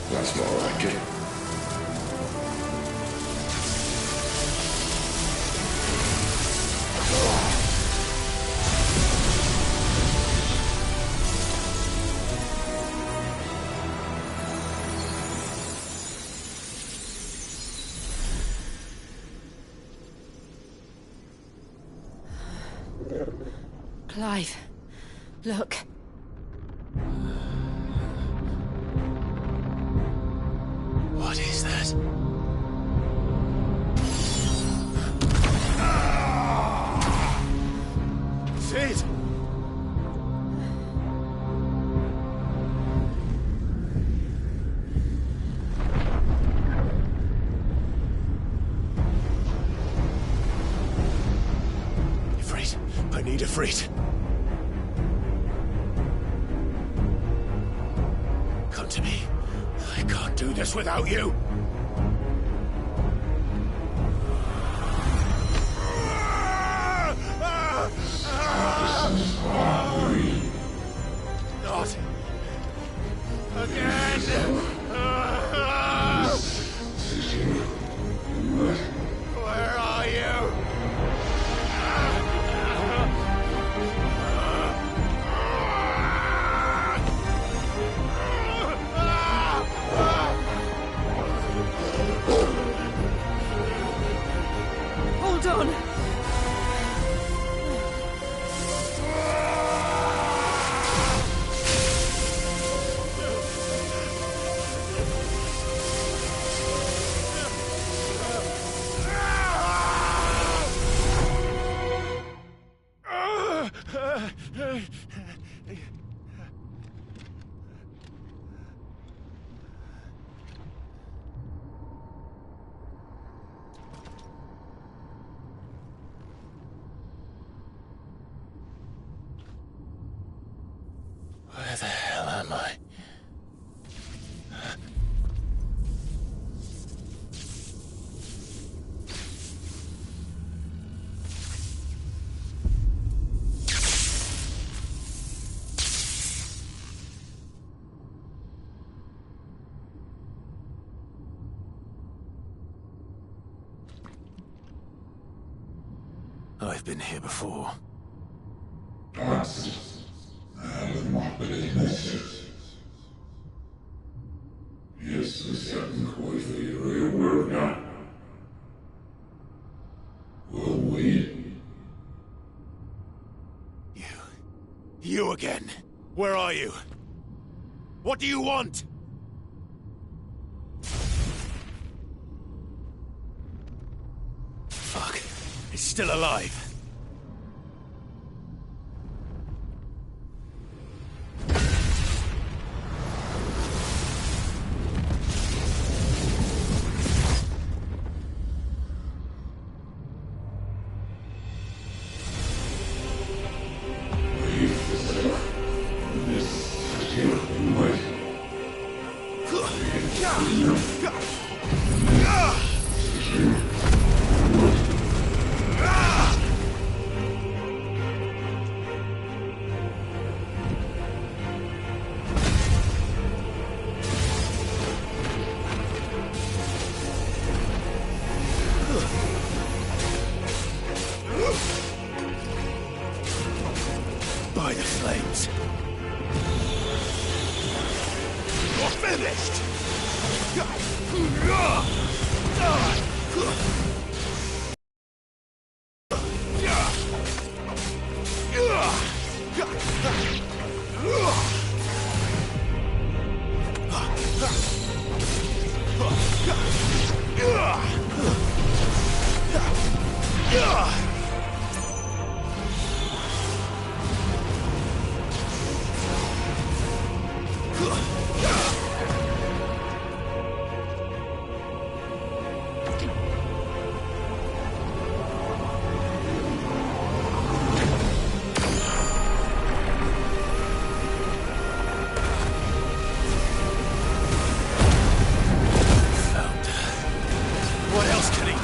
That's more like it. Clive, look. What is that? Sid! Ifrit, I need Ifrit. Come to me. I can't do this without you. Not again! Where are you? I've been here before. You again. Where are you? What do you want? Fuck. It's still alive. By the flames. You're finished! What else can he do?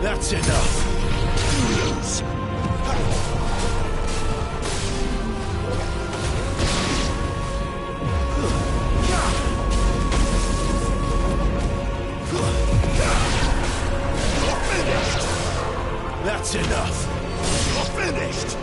That's enough. You're finished. That's enough. You're finished.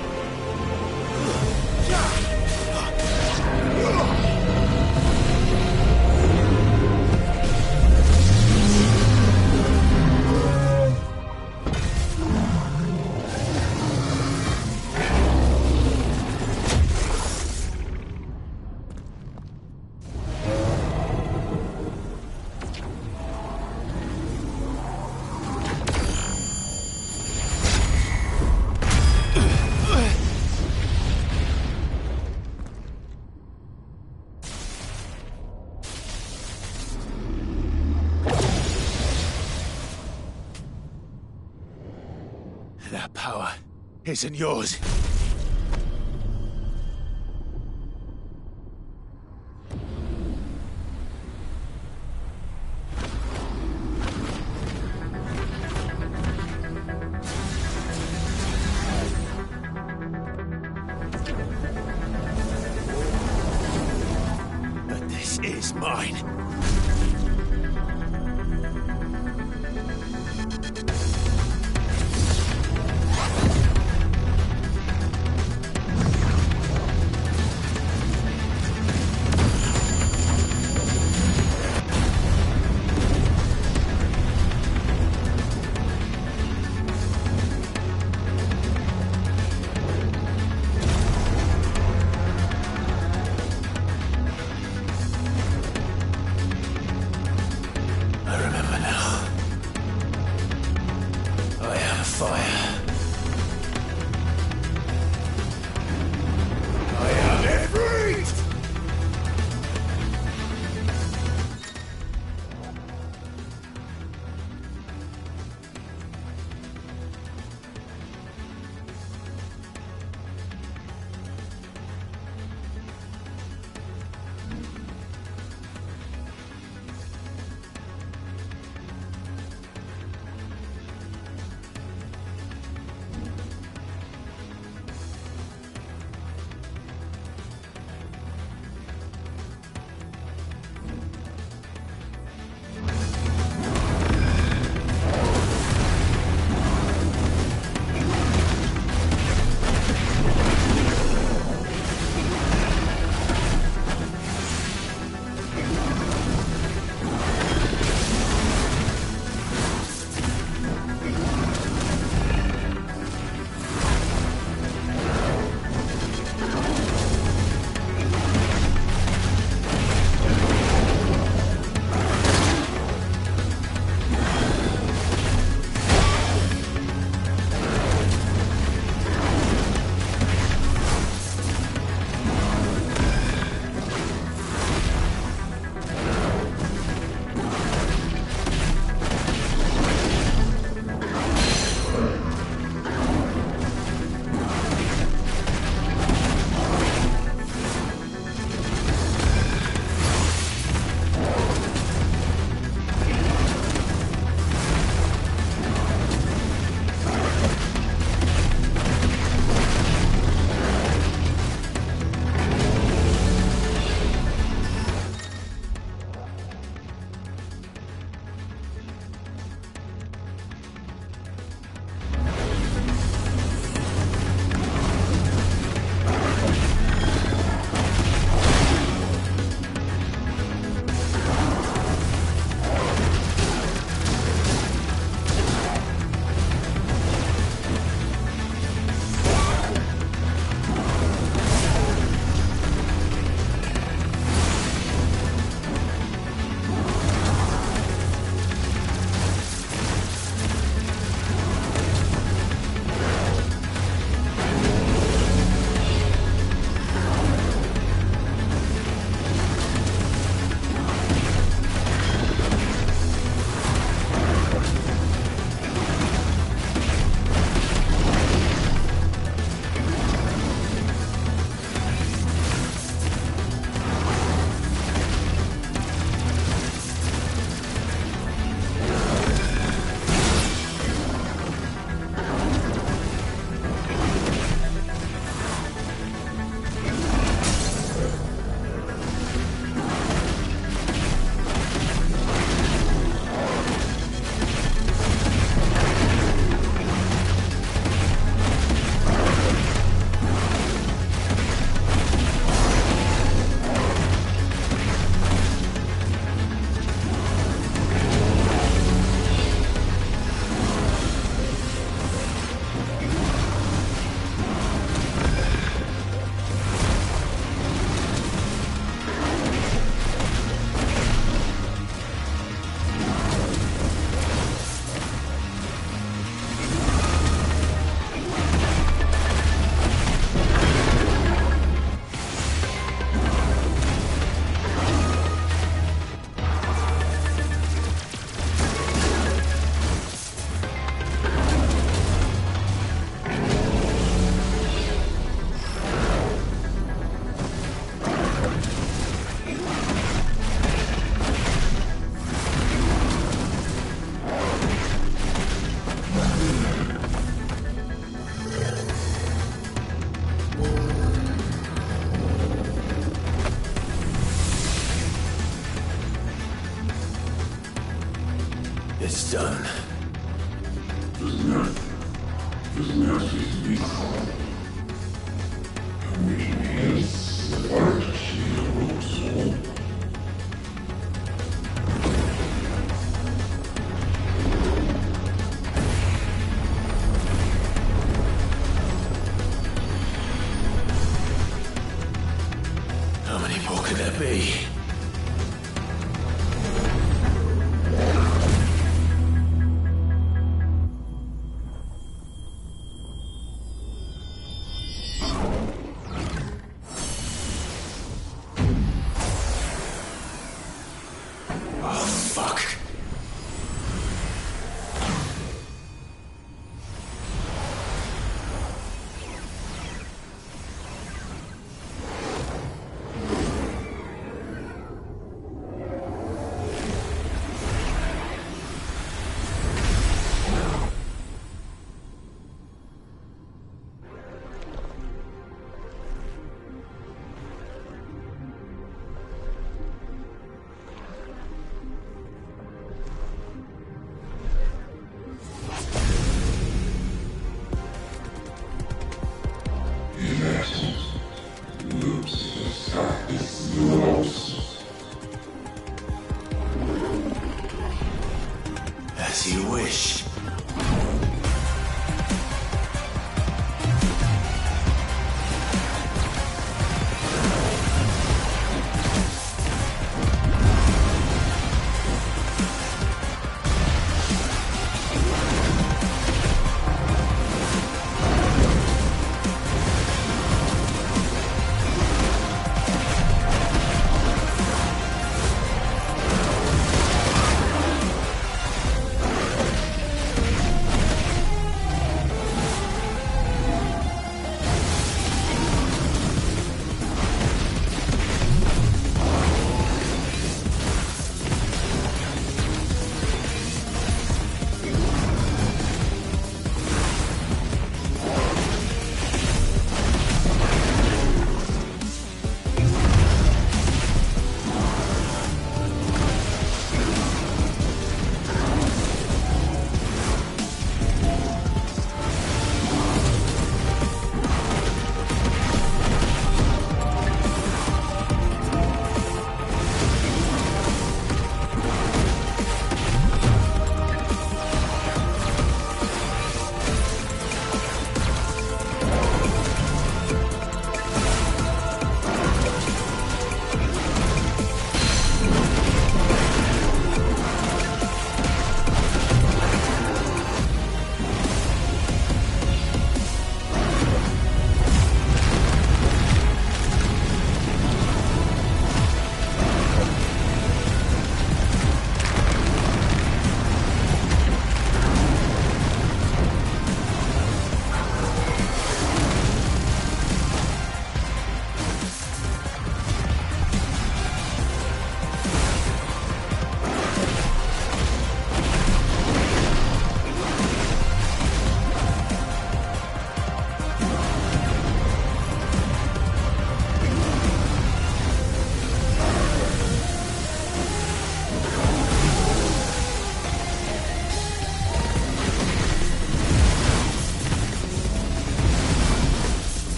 That power isn't yours. But this is mine. It's done. How many more could there be? As you wish.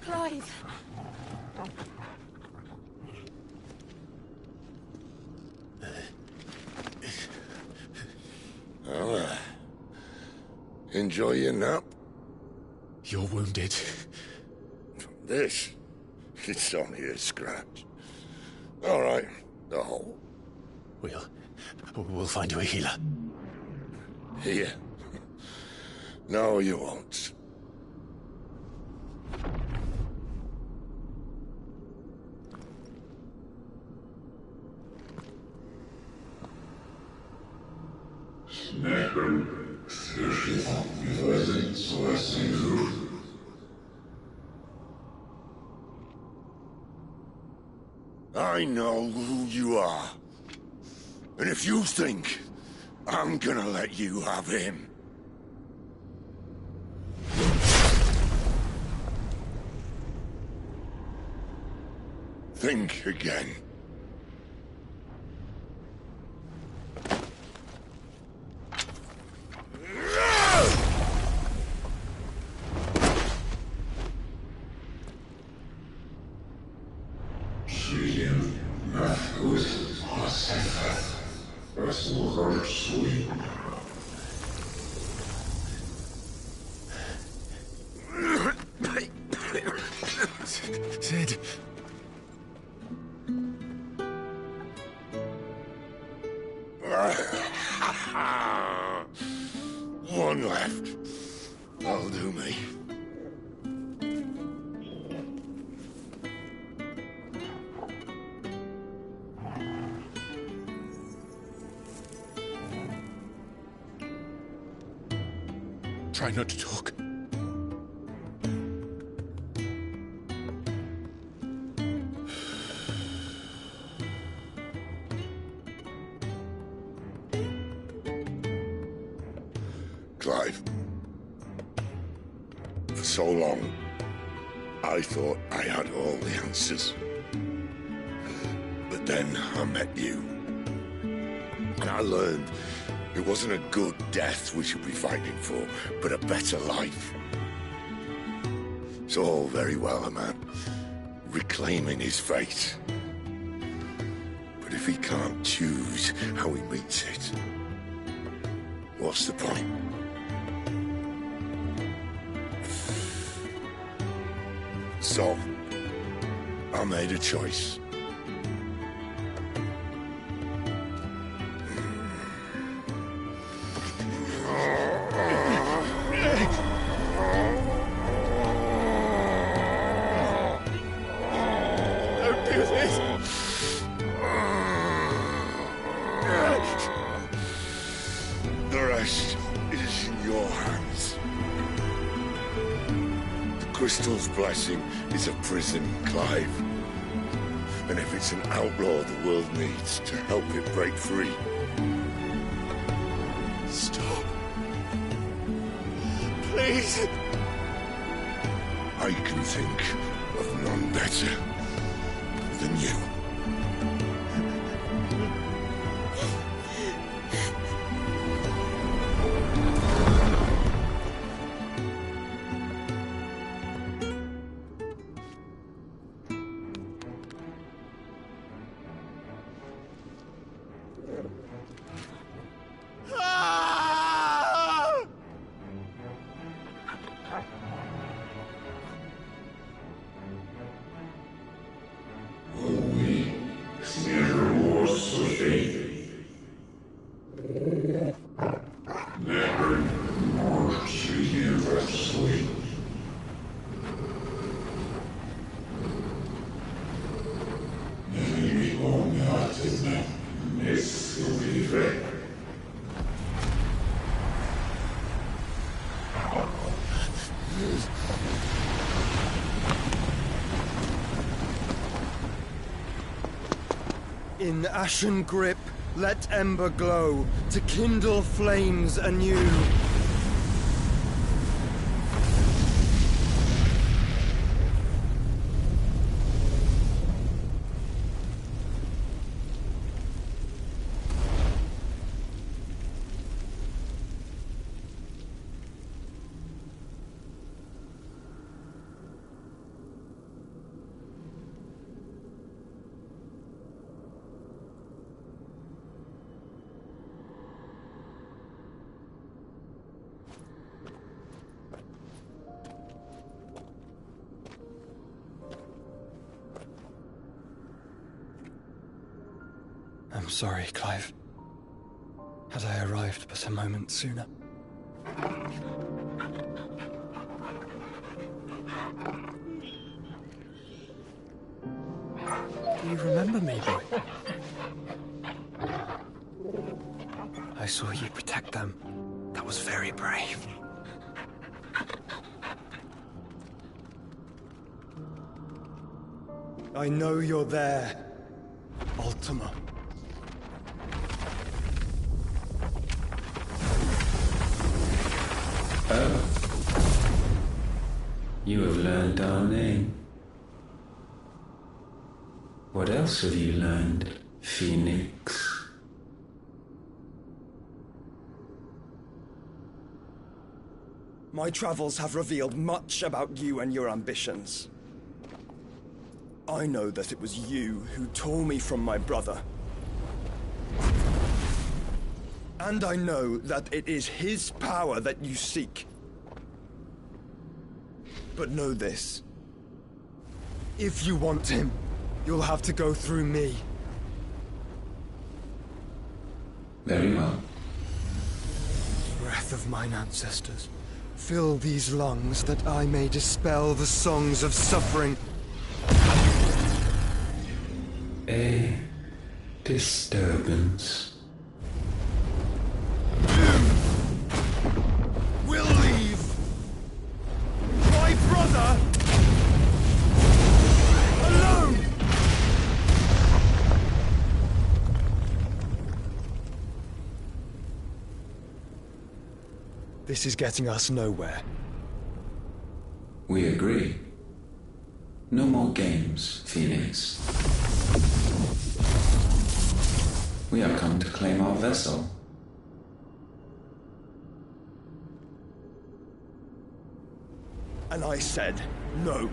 Clive. Well, enjoy your nap. You're wounded. This? It's only a scratch. All right, the hole. We'll find you a healer. Here. No, you won't. I know who you are. And if you think I'm gonna let you have him... think again. Sid. One left. That'll do me. Try not to talk. Clive. For so long, I thought I had all the answers. But then I met you. And I learned it wasn't a good death we should be fighting for, but a better life. It's all very well, a man reclaiming his fate. But if he can't choose how he meets it, what's the point? So, I made a choice. Don't do this! The rest is in your hands. The Crystal's blessing is a prison, Clive. And if it's an outlaw the world needs to help it break free... Stop. Please. I can think of none better than you. We In ashen grip, let ember glow, to kindle flames anew. I'm sorry, Clive. Had I arrived but a moment sooner. Do you remember me, boy? I saw you protect them. That was very brave. I know you're there, Ultima. Oh. You have learned our name. What else have you learned, Phoenix? My travels have revealed much about you and your ambitions. I know that it was you who tore me from my brother. And I know that it is his power that you seek. But know this. If you want him, you'll have to go through me. Very well. Breath of mine ancestors, fill these lungs that I may dispel the songs of suffering. A disturbance. We'll leave. My brother alone. This is getting us nowhere. We agree. No more games, Phoenix. We have come to claim our vessel. And I said no.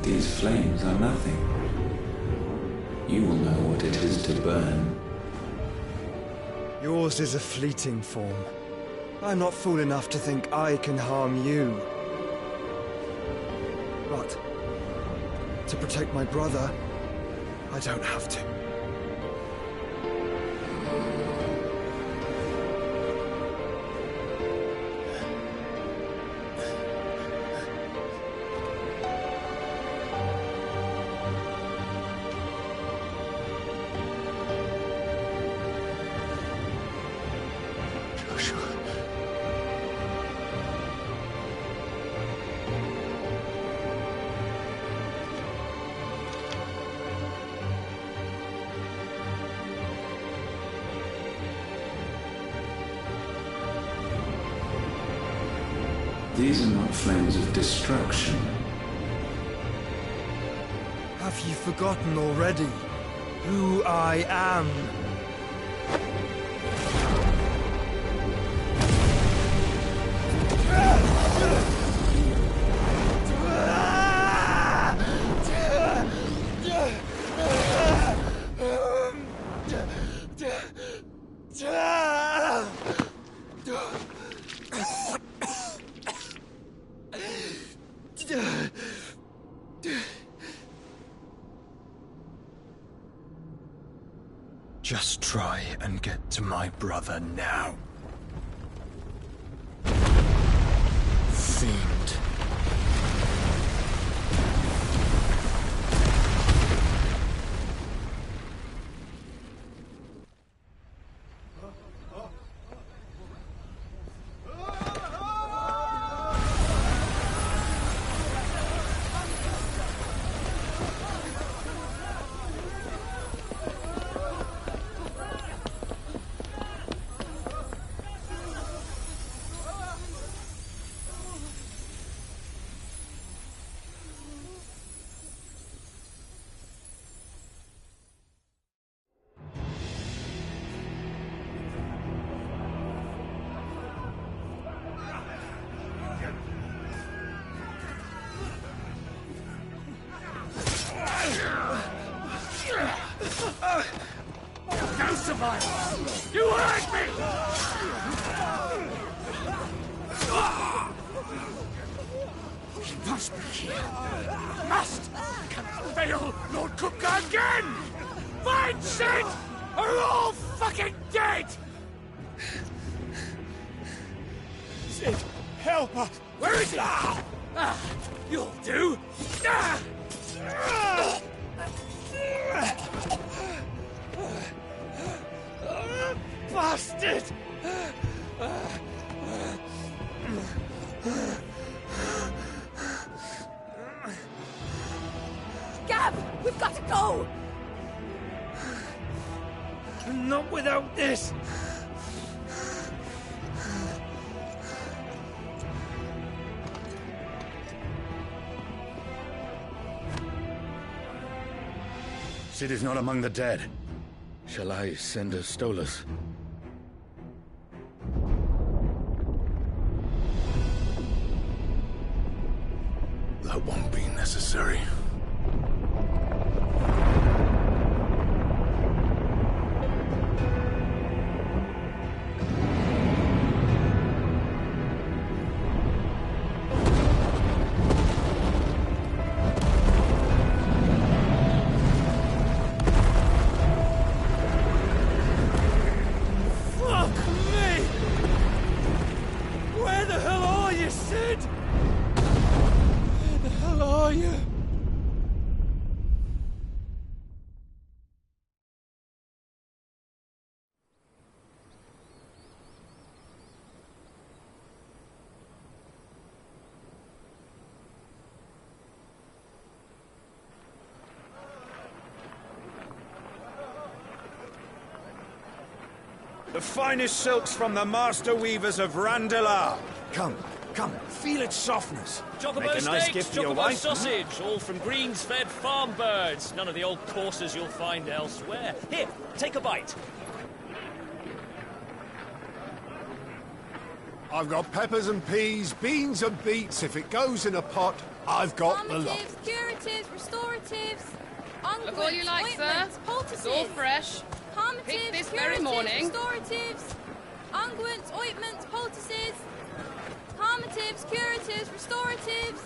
These flames are nothing. You will know what it is to burn. Yours is a fleeting form. I'm not fool enough to think I can harm you. But to protect my brother, I don't have to. These are not flames of destruction. Have you forgotten already who I am? Just try and get to my brother now. Fiend. must be here. Must! Can fail Lord Kupka again! Find Sid! Or we're all fucking dead! Sid, help us! Where is he? You'll do! Bastard! Gab, we've got to go! Not without this! Sid is not among the dead. Shall I send a Stolas? That won't be necessary. The finest silks from the master weavers of Randalar. Come, feel its softness. Chocobo Make a nice steaks, gift for your chocobo wife. sausage, all from greens-fed farm birds. None of the old coursers you'll find elsewhere. Here, take a bite. I've got peppers and peas, beans and beets. If it goes in a pot, I've got the lot. Calmatives, curatives, restoratives, unguents, Look all you like, ointments, sir. poultices. It's all fresh. Calmatives, Picked this curatives, very morning. restoratives, unguents, ointments, poultices. Calmatives, curatives, restoratives.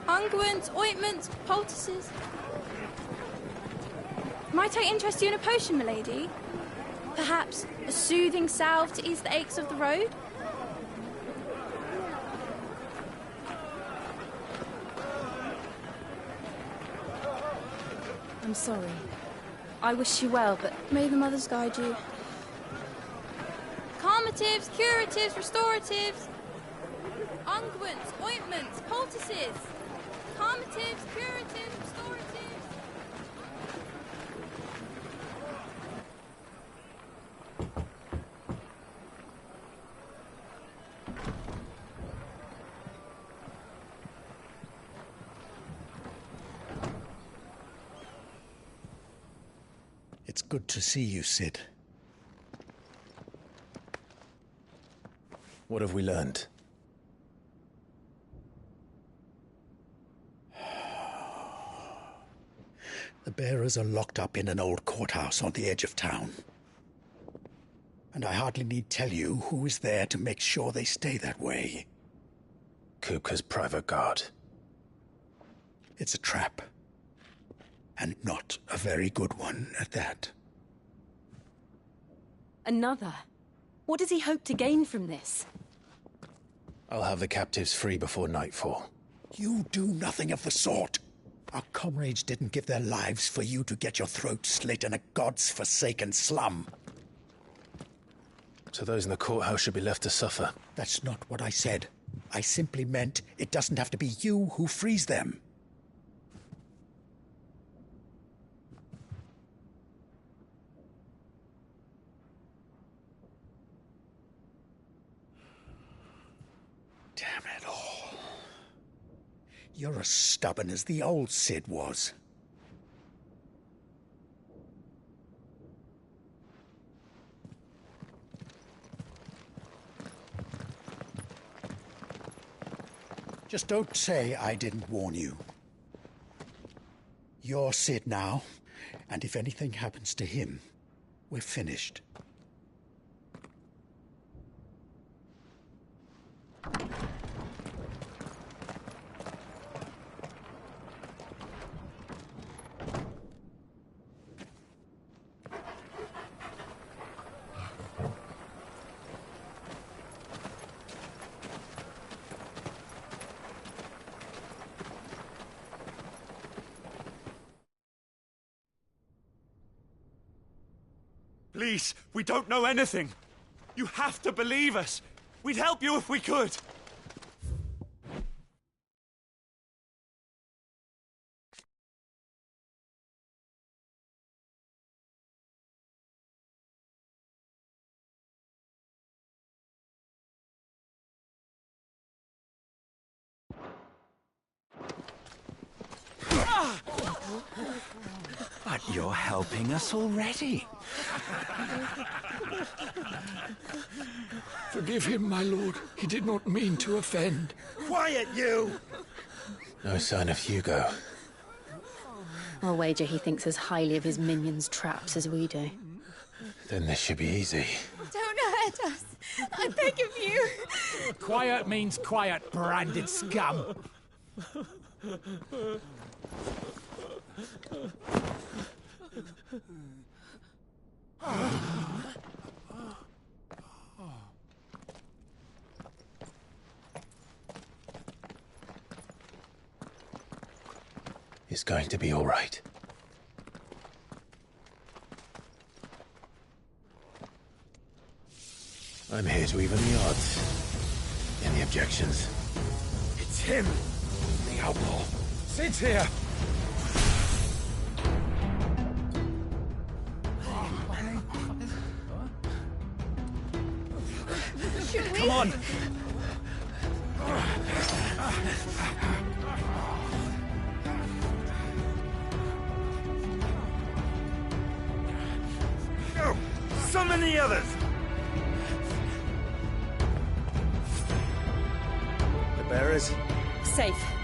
Unguents, ointments, poultices. Might I interest you in a potion, milady? Perhaps a soothing salve to ease the aches of the road? I'm sorry. I wish you well, but may the mothers guide you. Calmatives, curatives, restoratives. Unguents, ointments, poultices. Calmatives, curatives, restoratives. It's good to see you, Sid. What have we learned? The bearers are locked up in an old courthouse on the edge of town. And I hardly need tell you who is there to make sure they stay that way. Kupka's private guard. It's a trap. And not a very good one at that. Another? What does he hope to gain from this? I'll have the captives free before nightfall. You do nothing of the sort. Our comrades didn't give their lives for you to get your throat slit in a god's forsaken slum. So those in the courthouse should be left to suffer. That's not what I said. I simply meant it doesn't have to be you who frees them. Damn it all. You're as stubborn as the old Sid was. Just don't say I didn't warn you. You're Sid now, and if anything happens to him, we're finished. Please, we don't know anything. You have to believe us. We'd help you if we could. But you're helping us already. Forgive him, my lord. He did not mean to offend. Quiet, you! No sign of Hugo. I'll wager he thinks as highly of his minions' traps as we do. Then this should be easy. Don't hurt us. I beg of you. Quiet means quiet, branded scum. It's going to be all right. I'm here to even the odds. Any objections? It's him, the outlaw. Sit here. Come on. Go! Summon the others! The bearers? Safe.